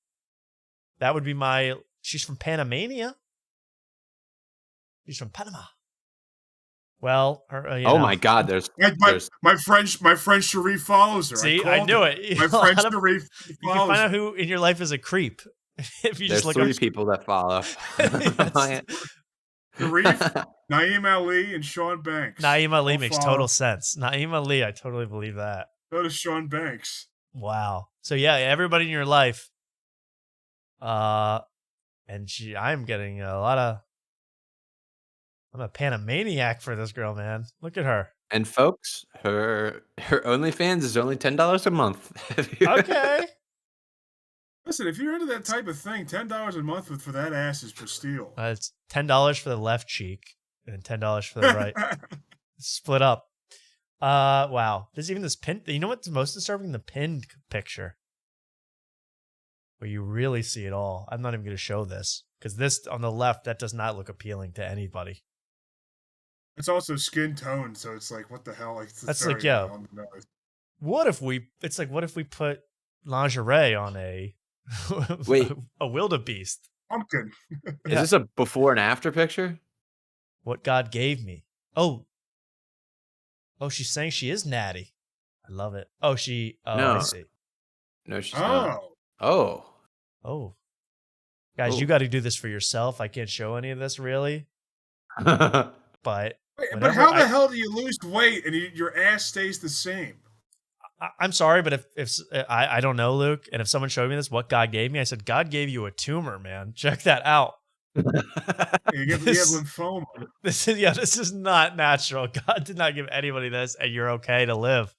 That would be my. She's from Panamania. She's from Panama. Well, oh my God, my friend Sharif follows her. See, I knew it. My friend Sharif follows You can find out her. who in your life is a creep if you There's just look 3 up. people that follow. Sharif, Naeem Ali, and Sean Banks. Naeem Ali All makes follow. total sense. Naeem Ali, I totally believe that. So does Sean Banks. Wow. So yeah, everybody in your life. And I'm getting a lot of. I'm a Panamaniac for this girl, man. Look at her. And folks, her OnlyFans is only $10 a month. Okay. Listen, if you're into that type of thing, $10 a month for that ass is for steal. It's $10 for the left cheek and $10 for the right. Split up. Wow. There's even this pin. You know what's most disturbing? The pinned picture. Where you really see it all. I'm not even going to show this. Because this on the left, that does not look appealing to anybody. It's also skin tone, so it's like, what the hell? Like, That's like, yo. What if we put lingerie on a Wait, a wildebeest? Pumpkin. Is this a before and after picture? What God gave me. Oh, she's saying she is natty. I love it. Oh, No. I see. No, she's not. Oh. Guys, you got to do this for yourself. I can't show any of this really. But how the hell do you lose weight and your ass stays the same? I'm sorry, but if I don't know, Luke, and if someone showed me this, what God gave me, I said, God gave you a tumor, man. Check that out. You have lymphoma. This is not natural. God did not give anybody this, and you're okay to live.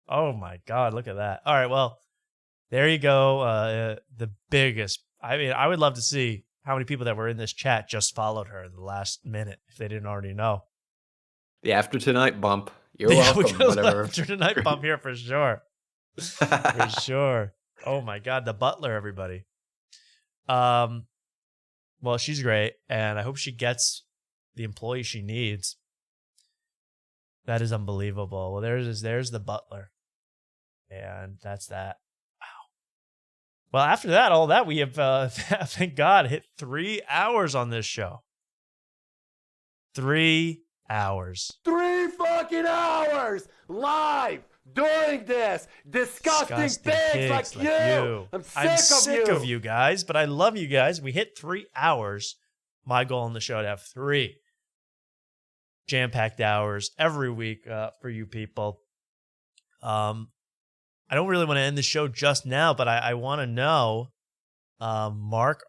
Oh my God, look at that. All right, well, there you go. The biggest. I mean, I would love to see how many people that were in this chat just followed her in the last minute if they didn't already know. The after tonight bump. You're welcome. We got Whatever. after tonight bump here for sure. For sure. Oh my God, the Butler, everybody. Well, she's great, and I hope she gets the employee she needs. That is unbelievable. Well, there's the Butler, and that's that. Well, after that, all that, we have, thank God, hit 3 hours on this show. 3 hours. 3 fucking hours live doing this. Disgusting pigs like you. I'm sick of you guys, but I love you guys. We hit 3 hours. My goal on the show to have 3 jam-packed hours every week for you people. I don't really want to end the show just now, but I want to know, Mark,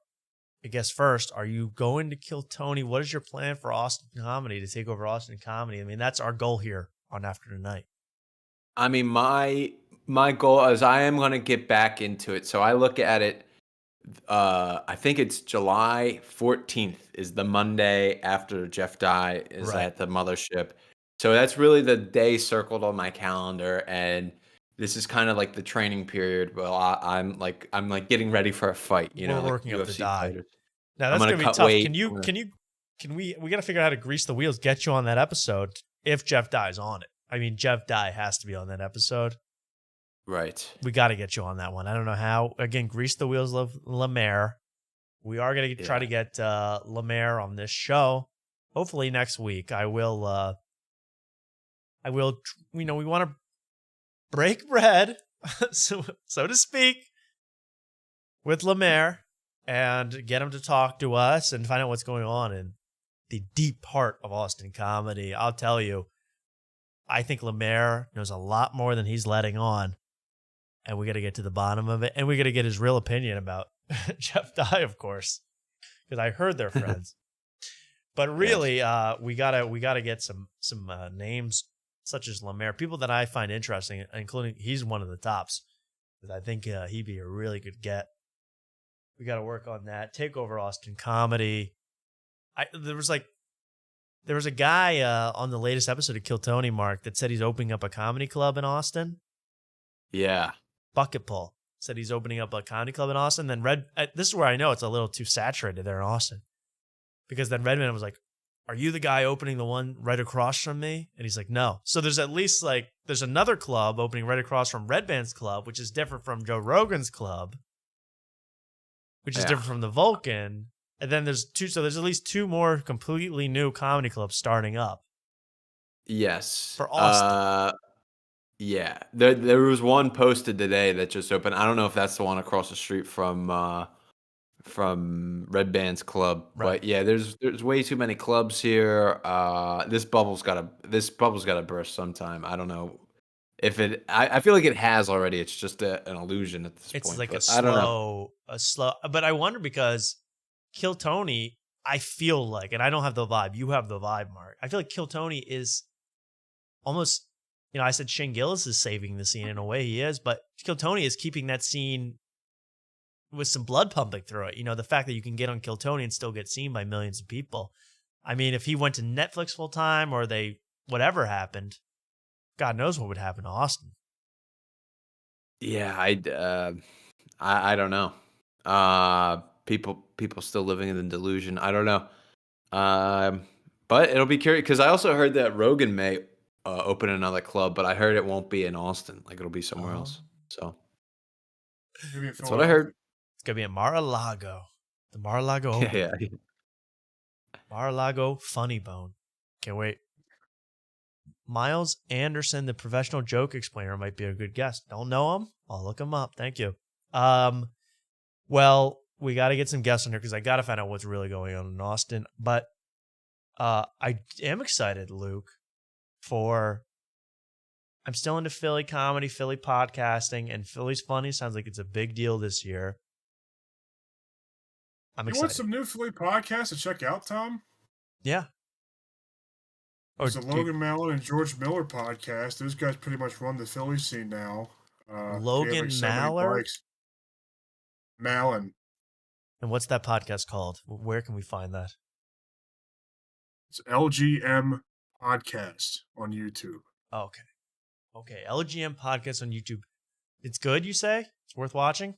I guess first, are you going to kill Tony? What is your plan for Austin Comedy, to take over Austin Comedy? I mean, that's our goal here on After Tonight. I mean, my goal is I am going to get back into it. So I look at it, I think it's July 14th is the Monday after Jeff Dye is at the mothership. So that's really the day circled on my calendar, and this is kind of like the training period. Well, I'm like getting ready for a fight. You know, we're working like up the UFC die. fighters. Now that's gonna be tough. Weight. We gotta figure out how to grease the wheels, get you on that episode if Jeff Dye's on it. I mean, Jeff Dye has to be on that episode. Right. We got to get you on that one. I don't know how. Again, grease the wheels of Lemaire. We are gonna try to get Lemaire on this show. Hopefully next week. I will. We want to break bread, so to speak, with Lemaire and get him to talk to us and find out what's going on in the deep heart of Austin comedy. I'll tell you, I think Lemaire knows a lot more than he's letting on, and we got to get to the bottom of it, and we got to get his real opinion about Jeff Dye, of course, because I heard they're friends. But really, we gotta get some names such as Lemaire, people that I find interesting, including he's one of the tops. I think he'd be a really good get. We got to work on that. Take over Austin comedy. There was a guy on the latest episode of Kill Tony, Mark, that said he's opening up a comedy club in Austin. Yeah. Bucket Pull said he's opening up a comedy club in Austin. Then this is where I know it's a little too saturated there in Austin, because then Redman was like, "Are you the guy opening the one right across from me?" And he's like, "No." So there's at least there's another club opening right across from Redman's club, which is different from Joe Rogan's club, which is different from the Vulcan. And then there's at least 2 more completely new comedy clubs starting up. Yes. For Austin. Yeah. There was one posted today that just opened. I don't know if that's the one across the street from Red Band's club. Right. But yeah, there's way too many clubs here. This bubble's gotta burst sometime. I don't know if it. I feel like it has already. It's just an illusion at this point. It's like but I don't know. a slow. But I wonder because Kill Tony, I feel like, and I don't have the vibe. You have the vibe, Mark. I feel like Kill Tony is almost. I said Shane Gillis is saving the scene in a way he is, but Kill Tony is keeping that scene with some blood pumping through it. The fact that you can get on Kill Tony and still get seen by millions of people. I mean, if he went to Netflix full time or whatever happened, God knows what would happen to Austin. Yeah, I don't know. People still living in the delusion. I don't know. But it'll be curious because I also heard that Rogan may open another club, but I heard it won't be in Austin. Like it'll be somewhere else. So that's what I heard. It's gonna be in Mar-a-Lago. The Mar-a-Lago Open. Yeah. Mar-a-Lago Funny Bone. Can't wait. Miles Anderson, the professional joke explainer, might be a good guest. Don't know him? I'll look him up. Thank you. Well, we got to get some guests on here because I got to find out what's really going on in Austin. But I am excited, Luke, I'm still into Philly comedy, Philly podcasting, and Philly's Funny sounds like it's a big deal this year. I'm excited. You want some new Philly podcasts to check out, Tom? Yeah. It's a Logan Mallon and George Miller podcast. Those guys pretty much run the Philly scene now. Logan Mallon? Mallon. And what's that podcast called? Where can we find that? It's LGM Podcast on YouTube. Okay. LGM Podcast on YouTube. It's good, you say? It's worth watching?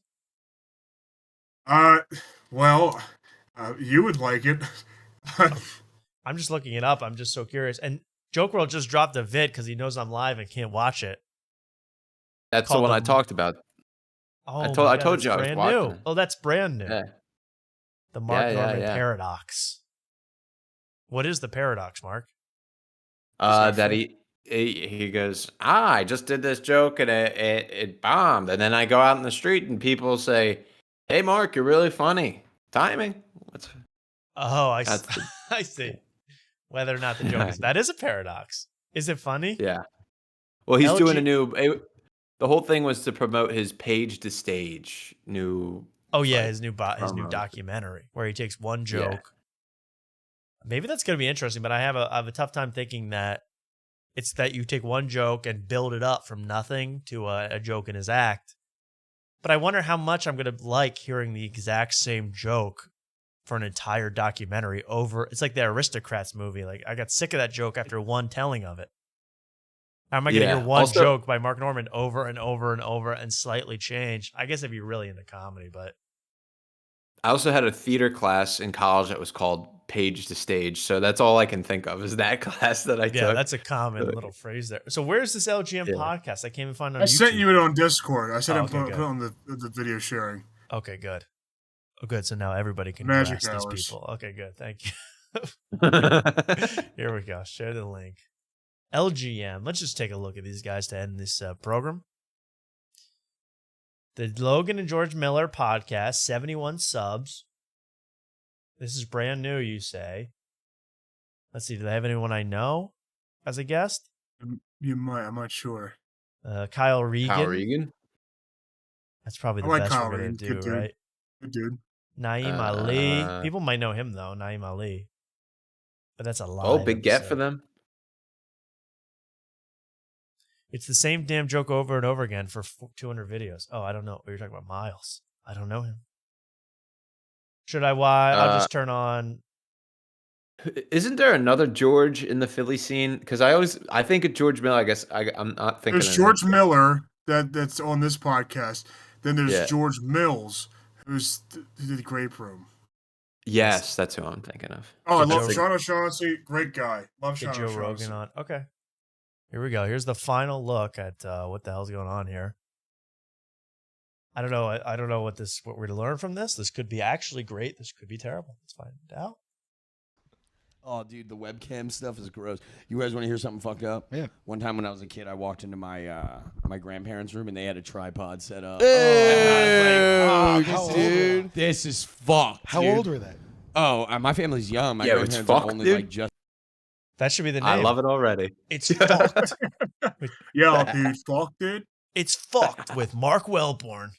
Well, you would like it. I'm just looking it up. I'm just so curious. And Joke World just dropped a vid because he knows I'm live and can't watch it. That's the one I talked about. Oh, I told you I was watching. New. Oh, that's brand new. Yeah. The Mark Norman Paradox. What is the paradox, Mark? That he goes, I just did this joke and it bombed. And then I go out in the street and people say, hey, Mark, you're really funny. Timing. I see. Whether or not the joke is. That is a paradox. Is it funny? Yeah. Well, he's doing the whole thing was to promote his Page to Stage new. Oh, yeah, his new documentary where he takes one joke. Yeah. Maybe that's going to be interesting, but I have a tough time thinking that it's that you take one joke and build it up from nothing to a joke in his act. But I wonder how much I'm going to like hearing the exact same joke for an entire documentary over. It's like the Aristocrats movie. Like I got sick of that joke after one telling of it. How am I going to hear one joke by Mark Norman over and over and over and slightly change? I guess if you're really into comedy, but. I also had a theater class in college that was called Page to Stage. So that's all I can think of is that class that I took. Yeah, that's a common little phrase there. So where's this LGM podcast? I can't even find it on YouTube. I sent you it on Discord. I said put it on the video sharing. Okay, good. Oh, good. So now everybody can grasp these people. Okay, good. Thank you. Here we go. Share the link. LGM. Let's just take a look at these guys to end this program. The Logan and George Miller podcast, 71 subs. This is brand new, you say. Let's see. Do they have anyone I know as a guest? You might. I'm not sure. Kyle Regan. Kyle Regan? That's probably the best we're going to do, right? Good dude. Naeem Ali. People might know him, though. Naeem Ali. But that's a lot. Oh, big get for them. It's the same damn joke over and over again for 200 videos. Oh, I don't know. You're talking about Miles. I don't know him. Should I watch? I'll just turn on. Isn't there another George in the Philly scene? Because I think of George Miller. I guess I'm not thinking. There's George Miller that's on this podcast. Then there's George Mills, who did the Grape Room. Yes, that's who I'm thinking of. Oh, I love Sean O'Shaughnessy. Great guy. Love Sean O'Shaughnessy. Joe Rogan on. Okay. Here we go. Here's the final look at what the hell's going on here. I don't know. I don't know what we're to learn from this. This could be actually great. This could be terrible. Let's find out. Oh, dude, the webcam stuff is gross. You guys want to hear something fucked up? Yeah. One time when I was a kid, I walked into my my grandparents' room and they had a tripod set up. Ew, And I was like, oh, dude. this is fucked. How dude. old were they? Oh, my family's young. My Yeah, it's grandparents are fucked, only dude. like just. That should be the name. I love it already. It's fucked. Yo, dude, fuck, dude. It's fucked with Mark Wellborn.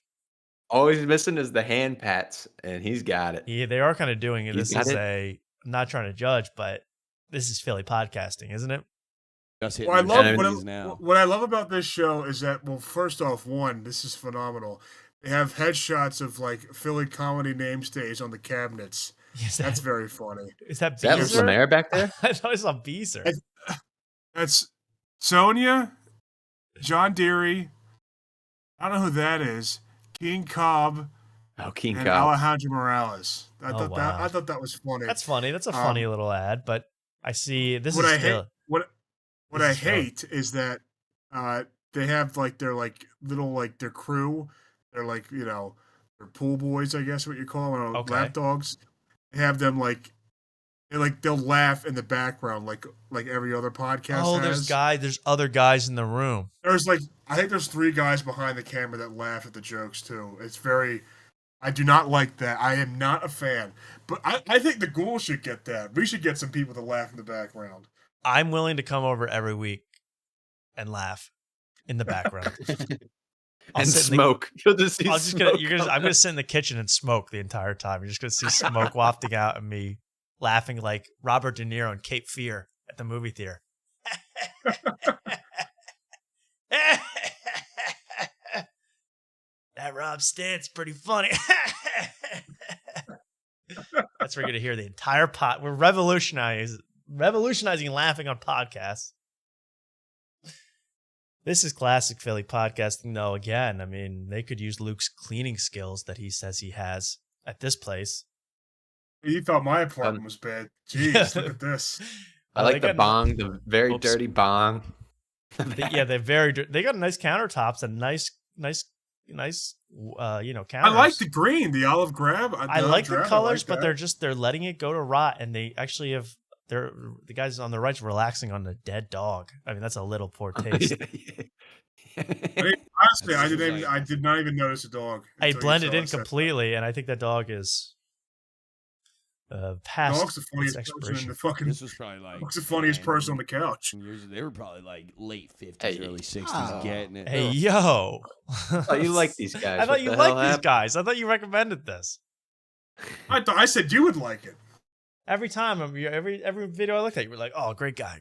All he's missing is the hand pats, and he's got it. Yeah, they are kind of doing it. He's This got is it. I'm not trying to judge, but this is Philly podcasting, isn't it? Just What I love, now. what I love about this show is that, well, first off, this is phenomenal. They have headshots of like Philly comedy namestays on the cabinets. Yes, that's very funny. Is that that Beezer? Lemaire back there? I thought I saw Beezer. That's Sonia, John Deere. I don't know who that is. King Cobb. Oh, King and Cobb. Alejandro Morales. I Oh, thought wow. I thought that was funny. That's funny. That's a funny little ad, but I see this what is I still. hate. What this I is still- hate is that they have like their like little like their crew. They're like they're pool boys, I guess what you call them, Okay. lap dogs. They have them they'll laugh in the background like every other podcast. Oh, has. there's other guys in the room. There's I think there's 3 guys behind the camera that laugh at the jokes too. It's very. I do not like that. I am not a fan. But I think the ghouls should get that. We should get some people to laugh in the background. I'm willing to come over every week and laugh in the background. And smoke. You'll just see smoke I'm gonna sit in the kitchen and smoke the entire time. You're just gonna see smoke wafting out and me laughing like Robert De Niro in Cape Fear at the movie theater. That Rob Stant's pretty funny. That's where you're gonna hear the entire pot. We're revolutionizing laughing on podcasts. This is classic Philly podcasting, though. Again, I mean, they could use Luke's cleaning skills that he says he has at this place. You thought my apartment was bad. Jeez, look at this. I like the bong, the very dirty bong. Yeah, they got nice countertops and nice counters. I like the green, the olive grab. I like the colors, but that. they're letting it go to rot, and they actually have the guys on the right's relaxing on the dead dog. I mean, that's a little poor taste. Honestly, I did not even notice a dog. I until you blended saw in it set. completely, and I think that dog is past Dog's the its funniest person in expiration. the fucking. This was probably like. Dog's the funniest person on the couch. They were probably like late 50s, early 60s, getting it. Hey, yo. Oh, you like these guys. I thought you liked these guys. I thought you recommended this. I said you would like it. Every time, every video I looked at, you were like, "Oh, great guy."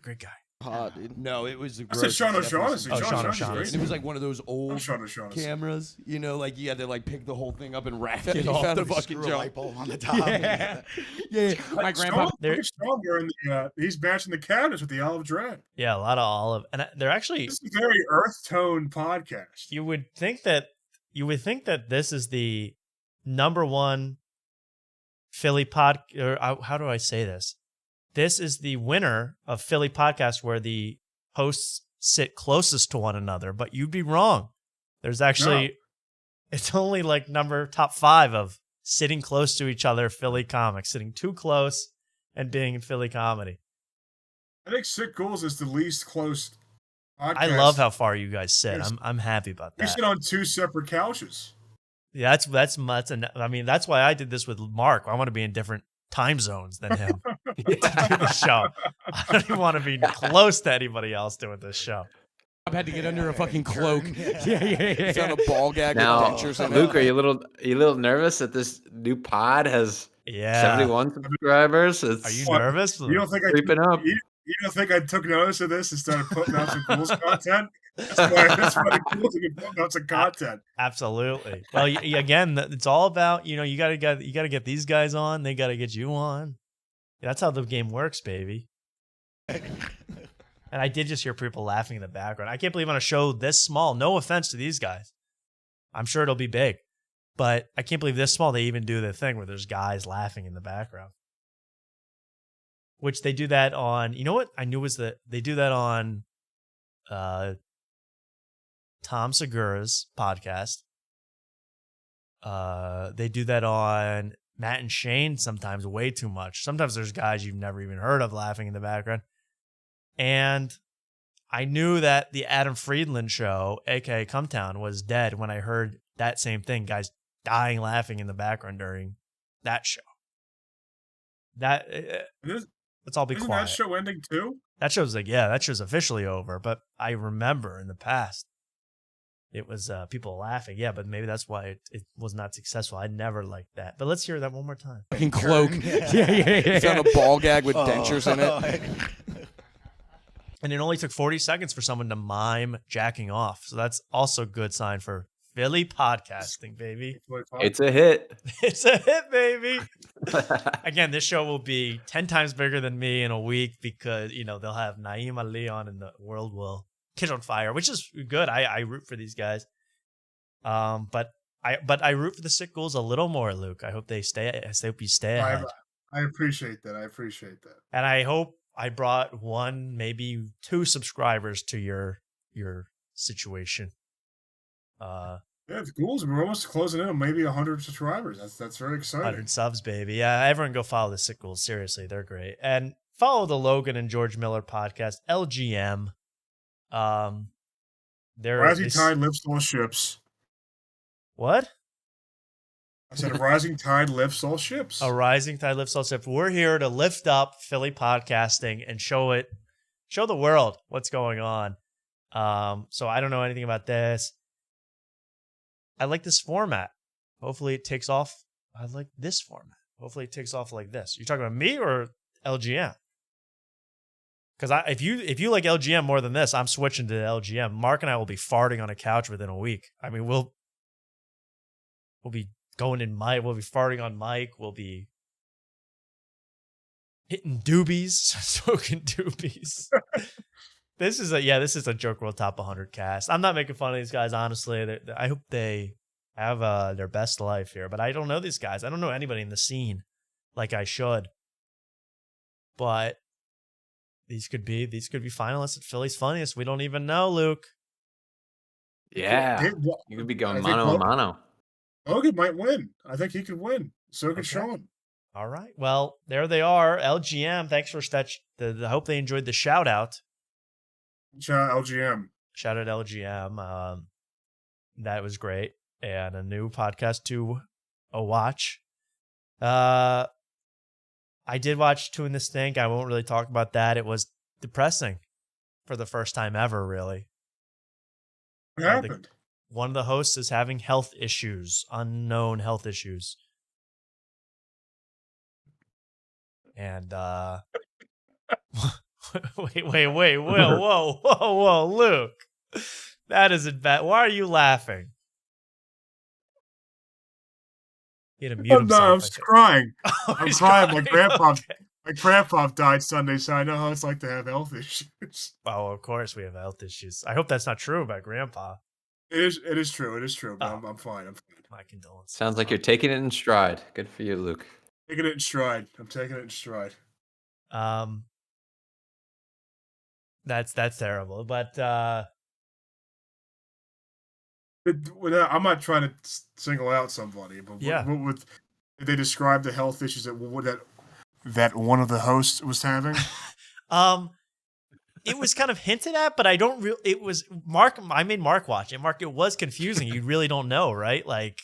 No, it was. I said Sean O'Shaughnessy. Sean O'Shaughnessy. It was like one of those old Sean O'Shaughnessy. cameras, like you had to like pick the whole thing up and rack it He off found the a fucking screw jump. light bulb on the top. Yeah. My grandpa. Strong wearing he's matching the cabinets with the olive drab. Yeah, a lot of olive, and they're actually. This is a very earth tone podcast. You would think that this is the #1 Philly or how do I say this? This is the winner of Philly podcast where the hosts sit closest to one another, but you'd be wrong. There's actually, it's only like top 5 of sitting close to each other Philly comics, sitting too close and being in Philly comedy. I think Sick Ghouls is the least close podcast. I love how far you guys sit. Yes. I'm happy about We that. sit on 2 separate couches. Yeah, that's I mean, that's why I did this with Mark. I want to be in different time zones than him to do the show. I don't even want to be close to anybody else doing this show. I had to get under a fucking cloak. Yeah. Found a ball gag Now, with dentures in Luke, it. are you a little nervous that this new pod has 71 subscribers? Are you nervous? You don't think creeping up? You don't think I took notice of this and started putting out some Ghouls content? That's why the Ghouls have been putting out some content. Absolutely. Well, again, it's all about you got to get these guys on. They got to get you on. That's how the game works, baby. And I did just hear people laughing in the background. I can't believe on a show this small. No offense to these guys. I'm sure it'll be big, but I can't believe this small they even do the thing where there's guys laughing in the background. Which they do that on. You know what I knew was that they do that on Tom Segura's podcast. They do that on Matt and Shane sometimes way too much. Sometimes there's guys you've never even heard of laughing in the background. And I knew that the Adam Friedland show, aka Cumtown, was dead when I heard that same thing. Guys dying laughing in the background during that show. Let's all be Isn't quiet. that show ending too? That show's that show's officially over. But I remember in the past, it was people laughing. Yeah, but maybe that's why it was not successful. I never liked that. But let's hear that one more time. Fucking cloak. Yeah. Found a ball gag with dentures in it. And it only took 40 seconds for someone to mime jacking off. So that's also a good sign for Philly podcasting, baby. It's a hit. It's a hit, baby. Again, this show will be 10 times bigger than me in a week because, they'll have Naeem Ali on and the world will catch on fire, which is good. I root for these guys. But I root for the Sick Ghouls a little more, Luke. I hope they stay. I hope you stay ahead. I appreciate that. And I hope I brought 1, maybe 2 subscribers to your situation. Yeah, the Ghouls, we're almost closing in on maybe 100 subscribers. That's very exciting. 100 subs, baby. Yeah, everyone go follow the Sick Ghouls. Seriously, they're great. And follow the Logan and George Miller podcast, LGM. Rising tide lifts all ships. What? I said a rising tide lifts all ships. A rising tide lifts all ships. We're here to lift up Philly podcasting and show the world what's going on. So I don't know anything about this. I like this format. Hopefully it takes off. I like this format. Hopefully it takes off like this. You're talking about me or LGM? Because if you like LGM more than this, I'm switching to LGM. Mark and I will be farting on a couch within a week. I mean, we'll be going in mic. We'll be farting on mic. We'll be hitting doobies, smoking doobies. This is a Joke World Top 100 cast. I'm not making fun of these guys, honestly. I hope they have their best life here. But I don't know these guys. I don't know anybody in the scene like I should. But these could be finalists at Philly's Funniest. We don't even know, Luke. Yeah. You could be going mano a mano. Logan might win. I think he could win. So could Sean. All right. Well, there they are. LGM. Thanks for I hope they enjoyed the shout out. Shout out LGM. Shout out LGM. That was great. And a new podcast to watch. I did watch Two in the Stink. I won't really talk about that. It was depressing for the first time ever, really. What happened? One of the hosts is having health issues, unknown health issues. And wait, whoa, Luke. That isn't bad. Why are you laughing? He had to mute himself. I'm just crying. Oh, I'm he's crying. crying. My grandpa died Sunday, so I know how it's like to have health issues. Oh, of course we have health issues. I hope that's not true about Grandpa. It is true. But I'm fine. My condolences. Sounds like you're taking it in stride. Good for you, Luke. Taking it in stride. I'm taking it in stride. That's terrible. But I'm not trying to single out somebody, but yeah. Did they describe the health issues that one of the hosts was having? It was kind of hinted at, but I don't really. It was Mark. I made Mark watch it. Mark, it was confusing. You really don't know, right? Like,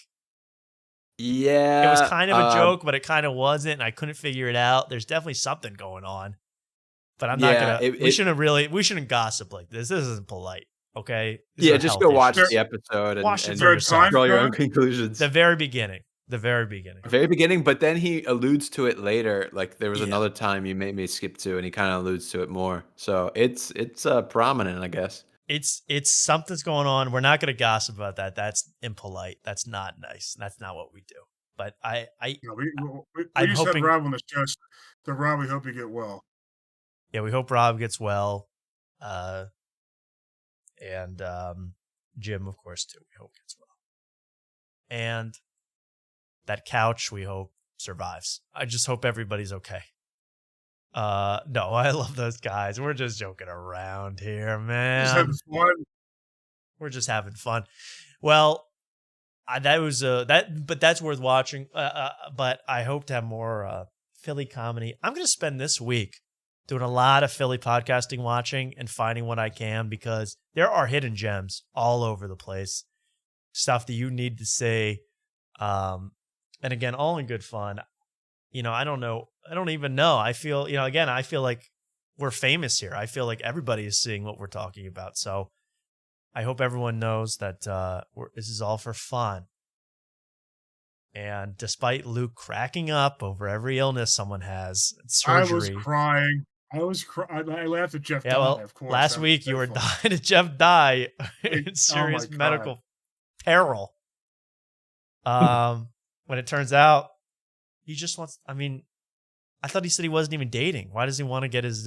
yeah, it was kind of a joke, but it kind of wasn't. And I couldn't figure it out. There's definitely something going on, but I'm not gonna. We shouldn't gossip like this. This isn't polite. Okay. Just go watch the episode and draw your own conclusions. The very beginning. But then he alludes to it later. Like there was another time you made me skip to, and he kind of alludes to it more. So it's prominent, I guess. It's something's going on. We're not going to gossip about that. That's impolite. That's not nice. That's not what we do. But I'm just hoping had Rob on the show. So Rob, we hope you get well. Yeah, we hope Rob gets well. And Jim, of course, too. We hope gets well. And that couch, we hope, survives. I just hope everybody's okay. No, I love those guys. We're just joking around here, man. Just having fun. We're just having fun. Well, But that's worth watching. But I hope to have more Philly comedy. I'm going to spend this week doing a lot of Philly podcasting, watching and finding what I can, because there are hidden gems all over the place. Stuff that you need to see. And again, all in good fun. I don't know. I don't even know. I feel, again, I feel like we're famous here. I feel like everybody is seeing what we're talking about. So I hope everyone knows that this is all for fun. And despite Luke cracking up over every illness someone has, surgery. I was crying. I laughed at Jeff Dye, of course. Last week you were dying to Jeff Dye in serious medical peril. When it turns out he just wants, I thought he said he wasn't even dating. Why does he want to get his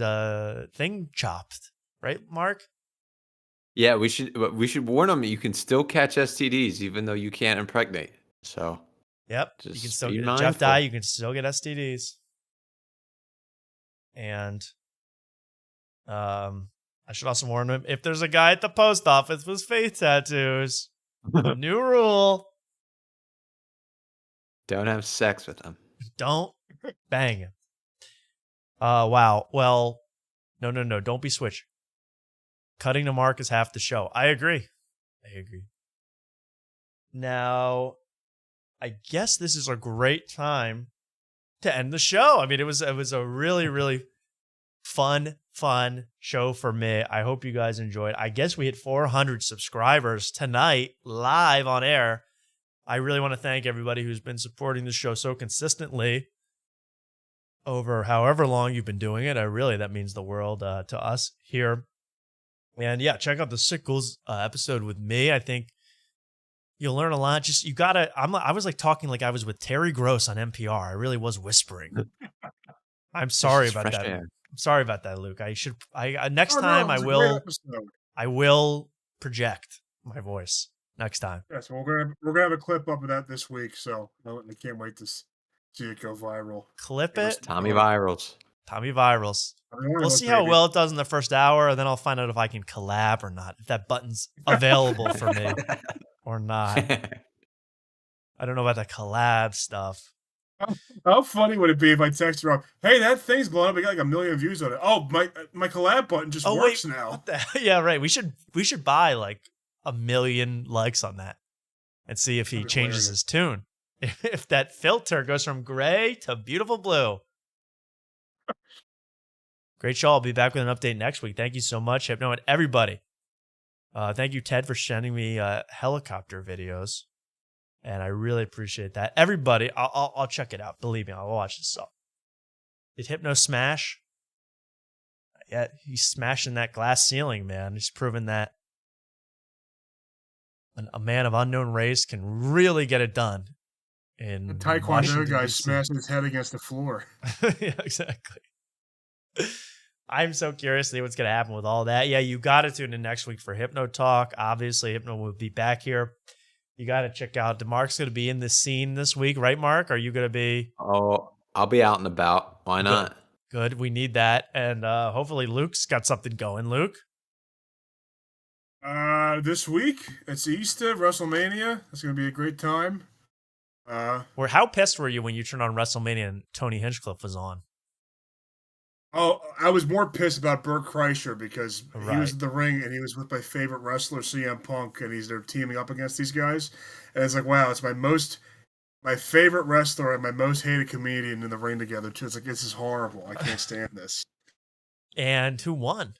thing chopped? Right, Mark? Yeah, we should warn them. You can still catch STDs even though you can't impregnate. So, yep, you can still get Jeff Dye. You can still get STDs. And I should also warn him, if there's a guy at the post office with face tattoos, new rule: don't have sex with them. Don't bang him. Wow. Well, no. Don't be switching. Cutting to Mark is half the show. I agree. Now, I guess this is a great time to end the show. It was a really, really fun show for me. I hope you guys enjoyed. I guess we hit 400 subscribers tonight, live on air. I really want to thank everybody who's been supporting the show so consistently over however long you've been doing it. That means the world to us here. And yeah, check out the Sickles episode with me. I think you'll learn a lot. I was like talking like I was with Terry Gross on NPR. I really was whispering. I'm sorry about that. I'm sorry about that, Luke. Next time I will project my voice next time. Yes, we're gonna have a clip up of that this week, so I can't wait to see it go viral. Clip it. Tommy Virals. We'll see how well it does in the first hour, and then I'll find out if I can collab or not, if that button's available for me or not. I don't know about the collab stuff. How funny would it be if I text her up, hey, that thing's blown up, we got like 1 million views on it. Oh, my collab button just works now. Yeah, right. We should buy like 1 million likes on that and see if he changes his tune. If that filter goes from gray to beautiful blue. Great show. I'll be back with an update next week. Thank you so much, Hypno, and everybody. Thank you, Ted, for sending me helicopter videos, and I really appreciate that. Everybody, I'll check it out. Believe me, I'll watch this stuff. Did Hypno smash? Yeah, he's smashing that glass ceiling, man. He's proven that a man of unknown race can really get it done. In the Taekwondo guy smashing his head against the floor. Yeah, exactly. I'm so curious to see what's going to happen with all that. Yeah, you got to tune in next week for Hypno Talk. Obviously, Hypno will be back here. You got to check out. DeMarc's going to be in the scene this week, right, Mark? Are you going to be? Oh, I'll be out and about. Why not? Good. We need that. And hopefully Luke's got something going. Luke? This week, it's Easter, WrestleMania. It's going to be a great time. How pissed were you when you turned on WrestleMania and Tony Hinchcliffe was on? Oh, I was more pissed about Bert Kreischer because he was in the ring and he was with my favorite wrestler, CM Punk, and they're teaming up against these guys. And it's like, wow, it's my favorite wrestler and my most hated comedian in the ring together too. It's like, this is horrible. I can't stand this. And who won?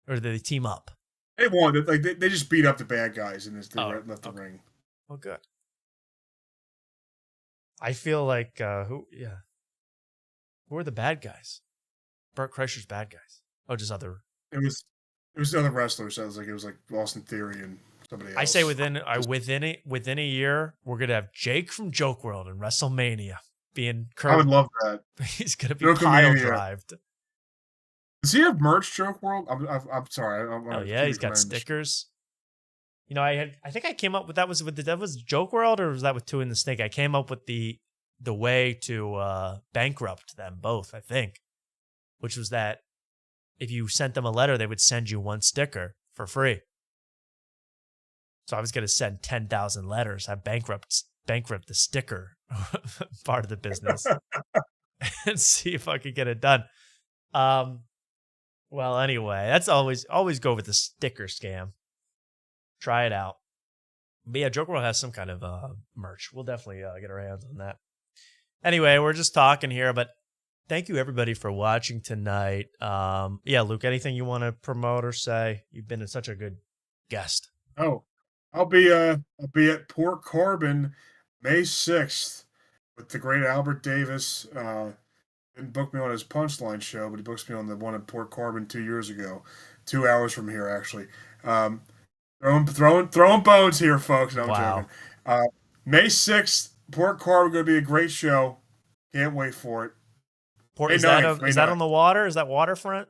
Or did they team up? They won. Like they just beat up the bad guys and left the ring. Oh, good. I feel like who are the bad guys? Bert Kreischer's bad guys. Oh, just other. It was other wrestlers. So it was like Austin Theory and somebody else. I say within a year we're gonna have Jake from Joke World and WrestleMania being. I would love that. He's gonna be pile drived. Does he have merch, Joke World? I'm sorry. Oh yeah, he's got stickers. I think I came up with that was Joke World or was that with Two in the Snake? I came up with the way to bankrupt them both. I think. Which was that if you sent them a letter, they would send you one sticker for free. So I was going to send 10,000 letters. I bankrupt the sticker part of the business and see if I could get it done. Well, anyway, that's always go with the sticker scam. Try it out. But yeah, Joke World has some kind of merch. We'll definitely get our hands on that. Anyway, we're just talking here, but thank you everybody for watching tonight. Yeah, Luke, anything you want to promote or say? You've been such a good guest. Oh, I'll be at Port Carbon May 6th with the great Albert Davis. Didn't book me on his Punchline show, but he books me on the one at Port Carbon 2 years ago, 2 hours from here actually. Throwing bones here, folks. No, I'm joking. May 6th, Port Carbon, going to be a great show. Can't wait for it. Is that on the water? Is that waterfront?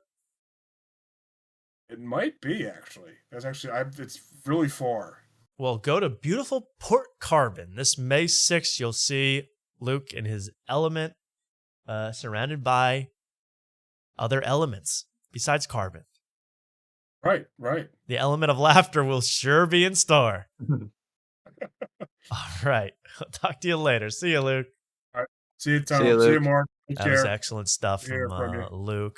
It might be actually. It's really far. Well, go to beautiful Port Carbon this May 6th. You'll see Luke in his element, surrounded by other elements besides carbon. Right. The element of laughter will sure be in store. All right. I'll talk to you later. See you, Luke. All right. See you, Tom. See you, Mark. That was excellent stuff from Luke.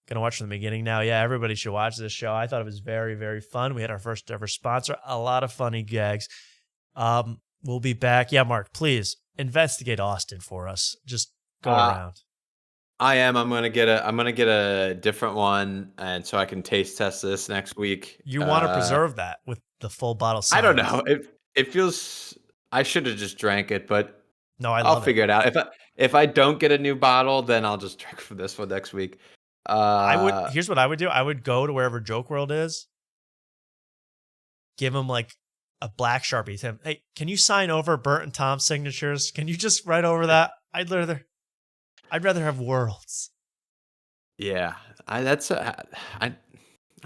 Gonna watch from the beginning now. Yeah, everybody should watch this show. I thought it was very, very fun. We had our first ever sponsor. A lot of funny gags. We'll be back. Yeah, Mark, please investigate Austin for us. Just go around. I am. I'm gonna get a different one, and so I can taste test this next week. You want to preserve that with the full bottle size. I don't know. It feels. I should have just drank it, but no, I'll figure it out. If I don't get a new bottle, then I'll just drink from this one next week. Here's what I would do. I would go to wherever Joke World is. Give him like a black Sharpie. Tell him, hey, can you sign over Bert and Tom's signatures? Can you just write over that? I'd rather have worlds. Yeah, I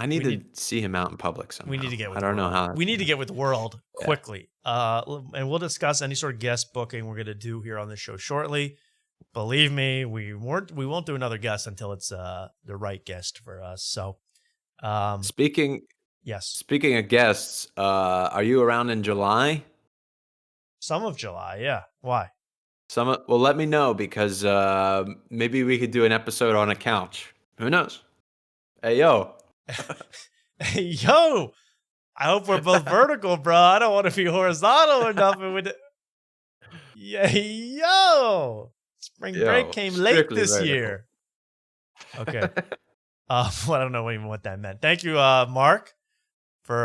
need to see him out in public somehow. We need to get with I don't know how. We need to get with World quickly. And we'll discuss any sort of guest booking we're going to do here on this show shortly. Believe me, we won't do another guest until it's the right guest for us. So, speaking of guests, are you around in July? Some of July, yeah. Why? Well, let me know because maybe we could do an episode on a couch. Who knows? Hey, yo. Hey, yo. I hope we're both vertical, bro. I don't want to be horizontal or nothing. Yeah, yo. Spring break came late this year. Okay. Well, I don't know even what that meant. Thank you, Mark, for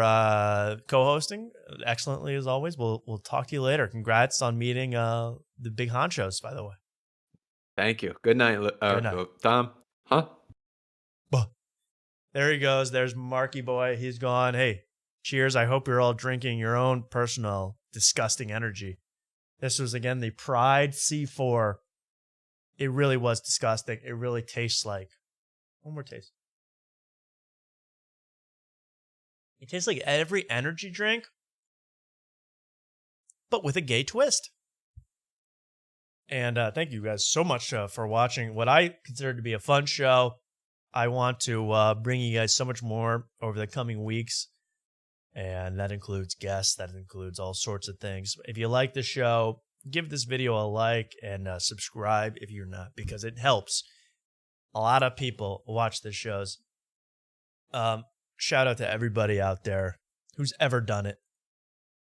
co-hosting excellently as always. We'll talk to you later. Congrats on meeting the big honchos, by the way. Thank you. Good night, Tom. Huh? There he goes. There's Marky boy. He's gone. Hey, cheers. I hope you're all drinking your own personal disgusting energy. This was, again, the Pride C4. It really was disgusting. It really tastes like... One more taste. It tastes like every energy drink, but with a gay twist. And thank you guys so much for watching what I consider to be a fun show. I want to bring you guys so much more over the coming weeks. And that includes guests. That includes all sorts of things. If you like the show, give this video a like and subscribe if you're not, because it helps a lot of people watch the shows. Shout out to everybody out there who's ever done it.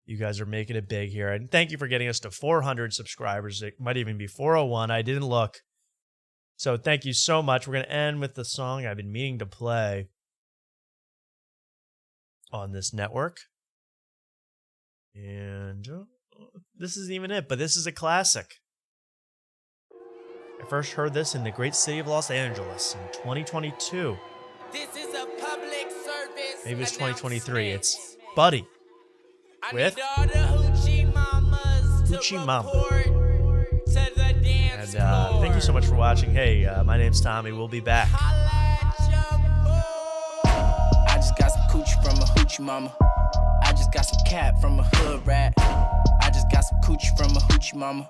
You guys are making it big here. And thank you for getting us to 400 subscribers. It might even be 401. I didn't look. So thank you so much. We're going to end with the song I've been meaning to play on this network. And this isn't even it, but this is a classic. I first heard this in the great city of Los Angeles in 2022. This is a public service. Maybe it's 2023. It's Buddy with Hoochie Mama. And thank you so much for watching. Hey, my name's Tommy. We'll be back. I just got some coochie from a hoochie mama. I just got some cat from a hood rat. I just got some coochie from a hoochie mama.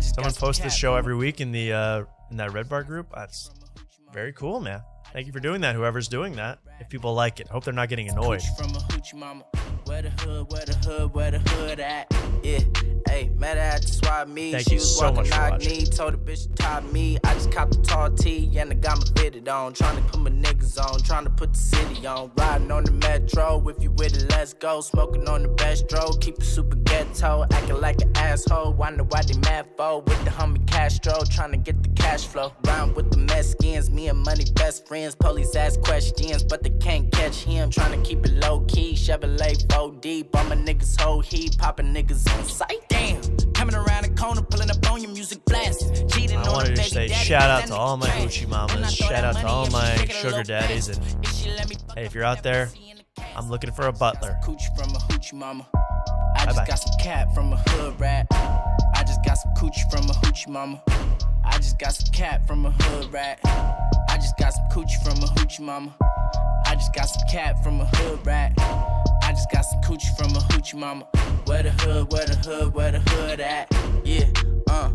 Someone posts this show every week in the in that Red Bar group. That's very cool, man. Thank you for doing that, whoever's doing that. If people like it, I hope they're not getting annoyed. Where the hood at? Yeah, hey, met her at the swap meet. Thank She you was so much walking for knock watching. knee, told the bitch to top me. I just copped a tall tee and I got my fitted on. Trying to put my niggas on, trying to put the city on. Riding on the metro, if you with it, let's go. Smoking on the best drove, keep it super ghetto. Acting like an asshole, wonder why they mad for. With the homie Castro, trying to get the cash flow. Round with the Mexicans, me and money best friends. Police ask questions, but they can't catch him. Trying to keep it low key, Chevrolet 4 deep. All my niggas whole heat, popping niggas on sight. Damn, coming around the corner, pulling up on your music blast. Cheating I on wanted the to baby say daddy, shout out that to all my nigga hoochie mamas, shout out to all my sugar daddies, and hey, if you're out there, I'm looking for a butler. Coochie from a hoochie mama. I Bye-bye. just got some cat from a hood rat. I just got some coochie from a hoochie mama. I just got some cat from a hood rat. I just got some coochie from a hoochie mama. I just got some cat from a hood rat. I just got some coochie from a hoochie mama. Where the hood at? Yeah,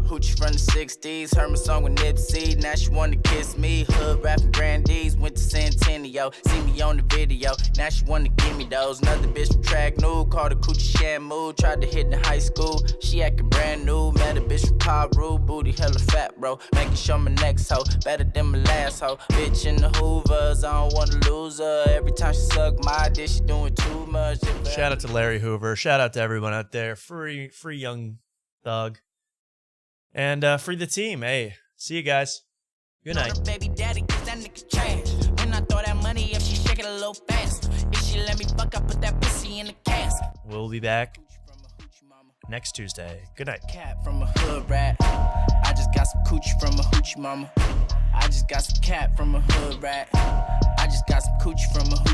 hoochie from the 60s. Heard my song with Nipsey. Now she wanna kiss me. Hood rapping grandees. Went to Centennial. See me on the video. Now she wanna give me those. Another bitch from track new. Called her Coochie Shamu. Tried to hit in high school. She acting brand new. Met a bitch from Paru. Booty hella fat, bro. Making sure my next hoe better than my last hoe. Bitch in the Hoovers. I don't wanna lose her. Every time she suck my dick, she doing too much. Shout out to Larry Hoover. Shout out to everyone out there. Free Young Thug. And free the team. Hey, see you guys. Good night. Baby daddy, cause that nigga trash. When I throw that money, if she shake it a little fast. If she let me fuck, I put that pussy in the casket. We'll be back next Tuesday. Good night. Cat from a hood rat. I just got some coochie from a hoochie mama. I just got some cat from a hood rat. I just got some coochie from a hoochie